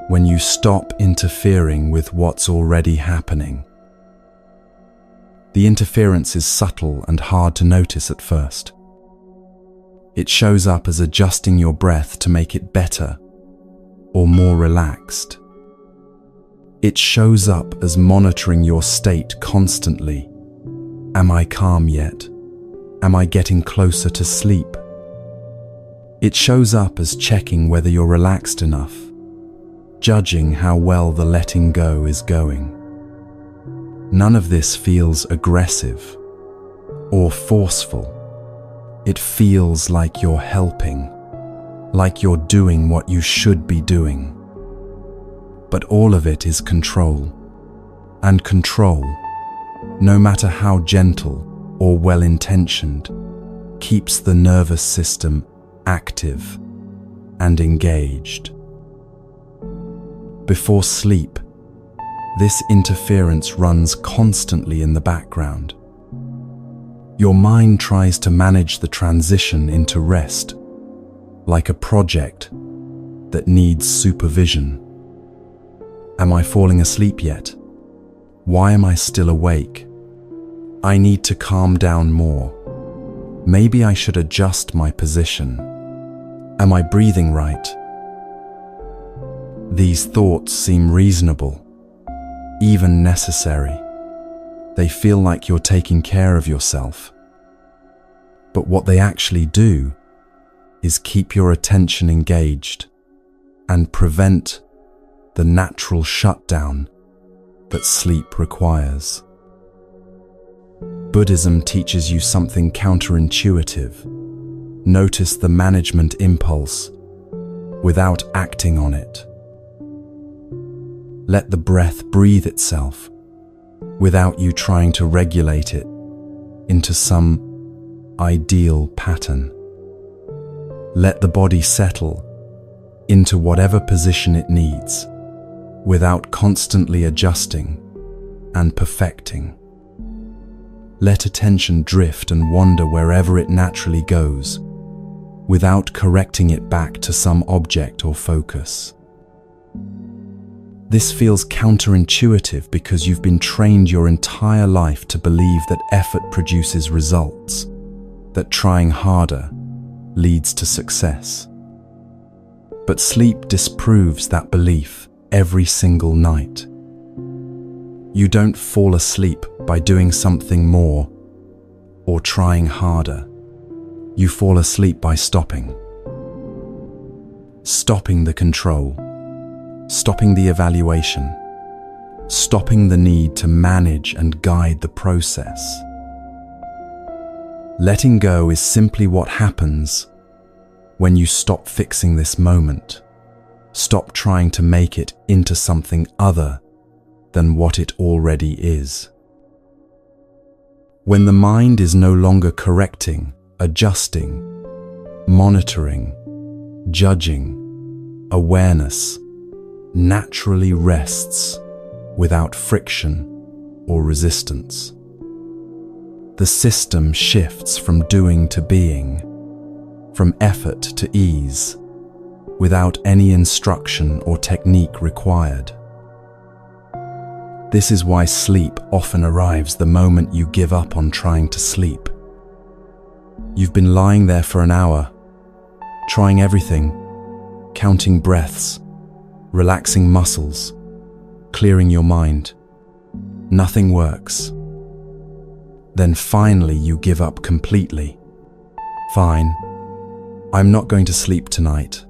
when you stop interfering with what's already happening. The interference is subtle and hard to notice at first. It shows up as adjusting your breath to make it better or more relaxed. It shows up as monitoring your state constantly. Am I calm yet? Am I getting closer to sleep? It shows up as checking whether you're relaxed enough, judging how well the letting go is going. None of this feels aggressive or forceful. It feels like you're helping, like you're doing what you should be doing. But all of it is control. And control, no matter how gentle or well-intentioned, keeps the nervous system active and engaged. Before sleep, this interference runs constantly in the background. Your mind tries to manage the transition into rest, like a project that needs supervision. Am I falling asleep yet? Why am I still awake? I need to calm down more. Maybe I should adjust my position. Am I breathing right? These thoughts seem reasonable, even necessary. They feel like you're taking care of yourself. But what they actually do is keep your attention engaged and prevent the natural shutdown that sleep requires. Buddhism teaches you something counterintuitive. Notice the management impulse without acting on it. Let the breath breathe itself without you trying to regulate it into some ideal pattern. Let the body settle into whatever position it needs without constantly adjusting and perfecting. Let attention drift and wander wherever it naturally goes without correcting it back to some object or focus. This feels counterintuitive because you've been trained your entire life to believe that effort produces results, that trying harder leads to success. But sleep disproves that belief every single night. You don't fall asleep by doing something more or trying harder. You fall asleep by stopping. Stopping the control. Stopping the evaluation. stopping the need to manage and guide the process. Letting go is simply what happens when you stop fixing this moment, stop trying to make it into something other than what it already is. When the mind is no longer correcting, adjusting, monitoring, judging, awareness naturally rests without friction or resistance. The system shifts from doing to being, from effort to ease, without any instruction or technique required. This is why sleep often arrives the moment you give up on trying to sleep. You've been lying there for an hour, trying everything, counting breaths, relaxing muscles, clearing your mind. Nothing works. Then finally you give up completely. Fine, I'm not going to sleep tonight.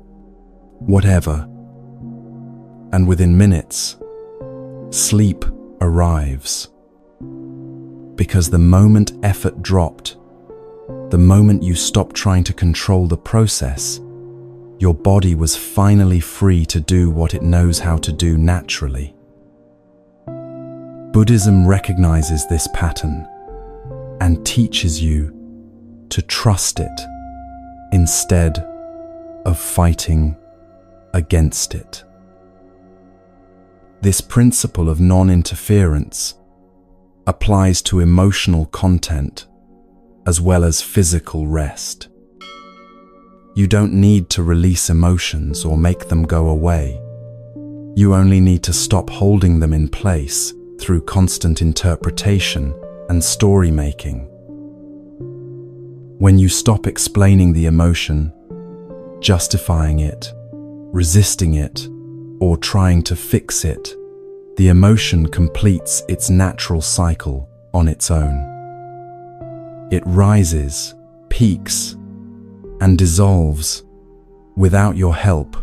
Whatever. And within minutes, sleep arrives. Because the moment effort dropped, the moment you stopped trying to control the process, your body was finally free to do what it knows how to do naturally. Buddhism recognizes this pattern and teaches you to trust it instead of fighting against it. This principle of non-interference applies to emotional content as well as physical rest. You don't need to release emotions or make them go away. You only need to stop holding them in place through constant interpretation and story making. When you stop explaining the emotion, justifying it, resisting it, or trying to fix it, the emotion completes its natural cycle on its own. It rises, peaks, and dissolves without your help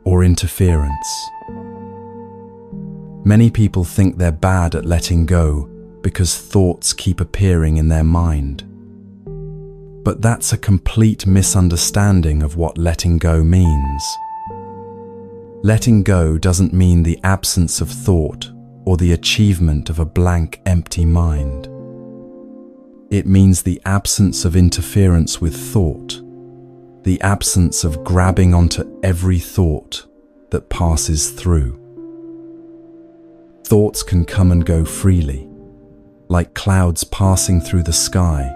or interference. Many people think they're bad at letting go because thoughts keep appearing in their mind. But that's a complete misunderstanding of what letting go means. Letting go doesn't mean the absence of thought or the achievement of a blank, empty mind. It means the absence of interference with thought, the absence of grabbing onto every thought that passes through. Thoughts can come and go freely, like clouds passing through the sky,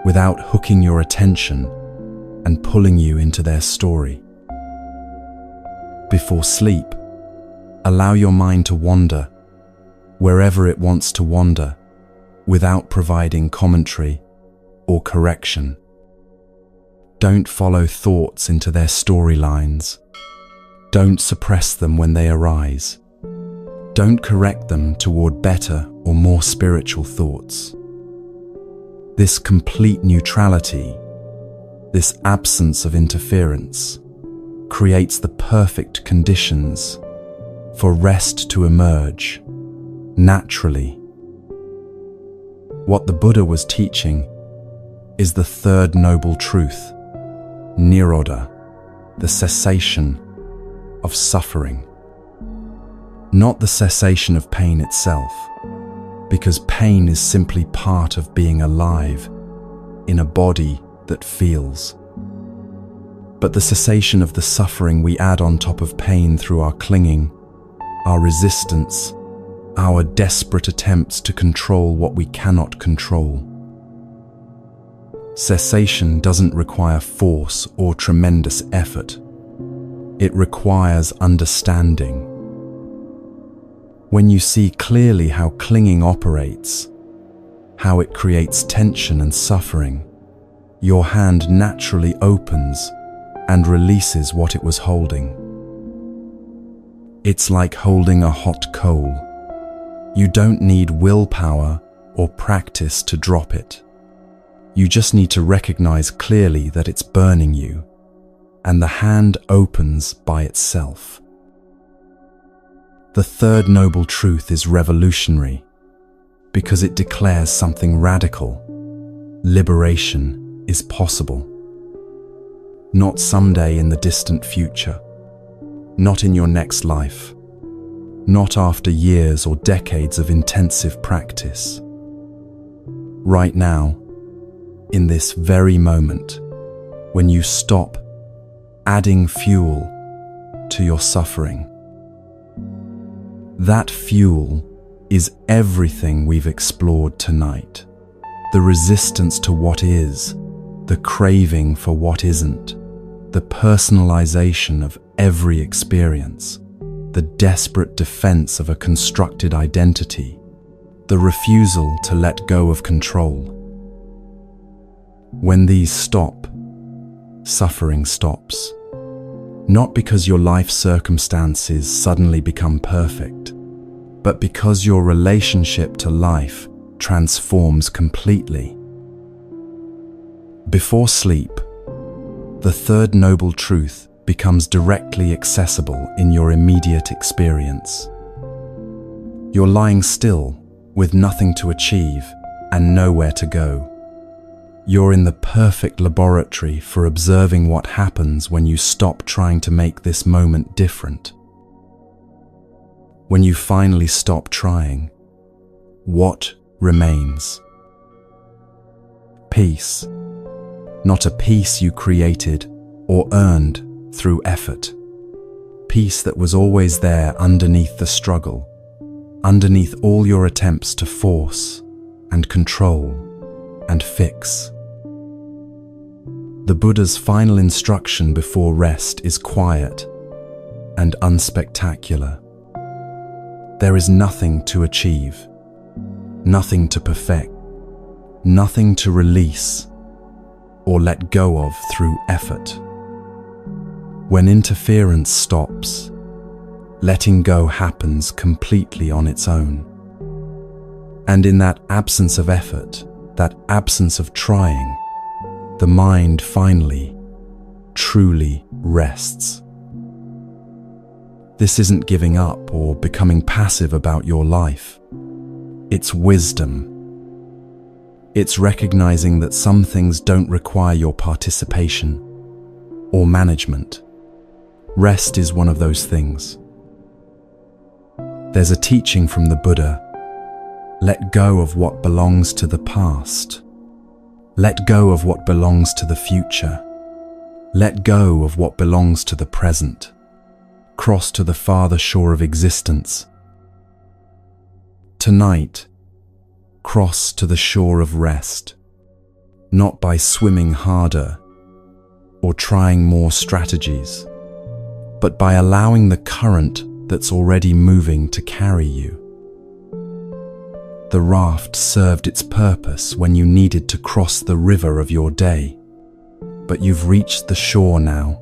without hooking your attention and pulling you into their story. Before sleep, allow your mind to wander wherever it wants to wander, without providing commentary or correction. Don't follow thoughts into their storylines. Don't suppress them when they arise. Don't correct them toward better or more spiritual thoughts. This complete neutrality, this absence of interference, creates the perfect conditions for rest to emerge naturally. What the Buddha was teaching is the third noble truth, nirodha, the cessation of suffering. Not the cessation of pain itself, because pain is simply part of being alive in a body that feels. But the cessation of the suffering we add on top of pain through our clinging, our resistance, our desperate attempts to control what we cannot control. Cessation doesn't require force or tremendous effort. It requires understanding. When you see clearly how clinging operates, how it creates tension and suffering, your hand naturally opens and releases what it was holding. It's like holding a hot coal. You don't need willpower or practice to drop it. You just need to recognize clearly that it's burning you, and the hand opens by itself. The third noble truth is revolutionary because it declares something radical. Liberation is possible. Not someday in the distant future, not in your next life, not after years or decades of intensive practice. Right now, in this very moment, when you stop adding fuel to your suffering. That fuel is everything we've explored tonight. The resistance to what is, the craving for what isn't, the personalization of every experience, the desperate defense of a constructed identity, the refusal to let go of control. When these stop, suffering stops. Not because your life circumstances suddenly become perfect, but because your relationship to life transforms completely. Before sleep, the third noble truth becomes directly accessible in your immediate experience. You're lying still with nothing to achieve and nowhere to go. You're in the perfect laboratory for observing what happens when you stop trying to make this moment different. When you finally stop trying, what remains? Peace. Not a peace you created or earned through effort. Peace that was always there underneath the struggle, underneath all your attempts to force and control and fix. The Buddha's final instruction before rest is quiet and unspectacular. There is nothing to achieve, nothing to perfect, nothing to release or let go of through effort. When interference stops, letting go happens completely on its own. And in that absence of effort, that absence of trying, the mind finally, truly rests. This isn't giving up or becoming passive about your life. It's wisdom. It's recognizing that some things don't require your participation or management. Rest is one of those things. There's a teaching from the Buddha: let go of what belongs to the past. Let go of what belongs to the future. Let go of what belongs to the present. Cross to the farther shore of existence. Tonight, cross to the shore of rest, not by swimming harder or trying more strategies, but by allowing the current that's already moving to carry you. The raft served its purpose when you needed to cross the river of your day, but you've reached the shore now.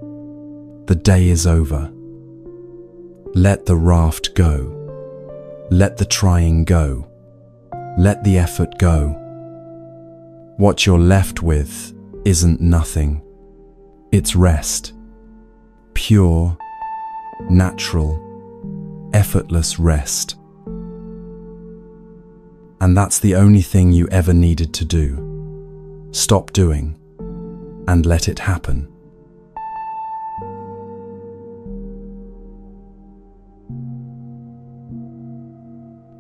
The day is over. Let the raft go. Let the trying go. Let the effort go. What you're left with isn't nothing. It's rest. Pure, natural, effortless rest. And that's the only thing you ever needed to do. Stop doing and let it happen.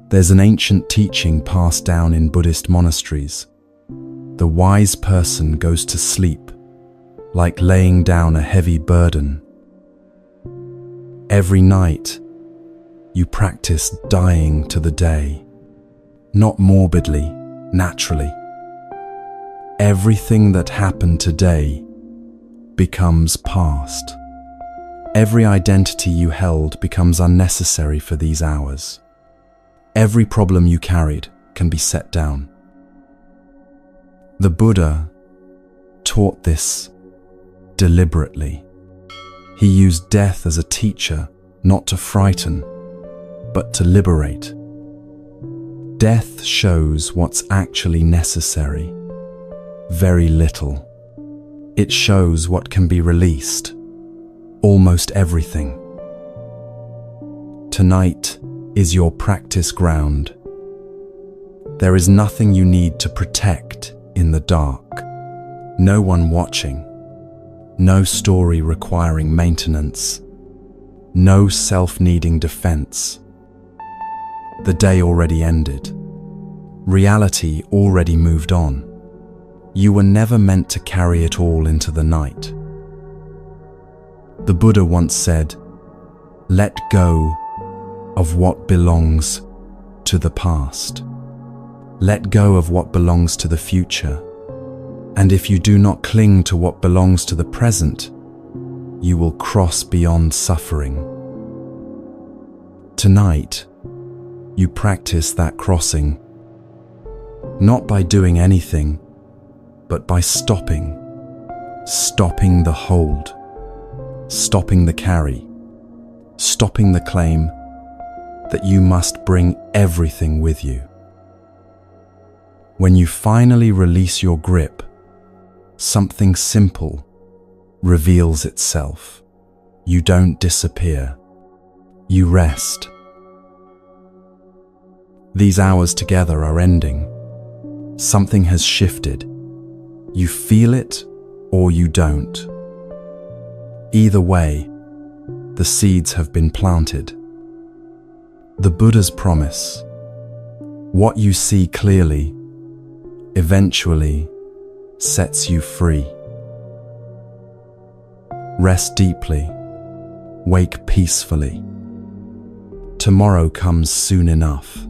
There's an ancient teaching passed down in Buddhist monasteries. The wise person goes to sleep like laying down a heavy burden. Every night, you practice dying to the day. Not morbidly, naturally. Everything that happened today becomes past. Every identity you held becomes unnecessary for these hours. Every problem you carried can be set down. The Buddha taught this deliberately. He used death as a teacher, not to frighten, but to liberate. Death shows what's actually necessary. Very little. It shows what can be released. Almost everything. Tonight, is your practice ground. There is nothing you need to protect in the dark. No one watching. No story requiring maintenance. No self-needing defense. The day already ended. Reality already moved on. You were never meant to carry it all into the night. The Buddha once said, "Let go of what belongs to the past. Let go of what belongs to the future. And if you do not cling to what belongs to the present, you will cross beyond suffering." Tonight, you practice that crossing, not by doing anything, but by stopping the hold, stopping the carry, stopping the claim that you must bring everything with you. When you finally release your grip, something simple reveals itself. You don't disappear. You rest. These hours together are ending. Something has shifted. You feel it or you don't. Either way, the seeds have been planted. The Buddha's promise: what you see clearly eventually sets you free. Rest deeply. Wake peacefully. Tomorrow comes soon enough.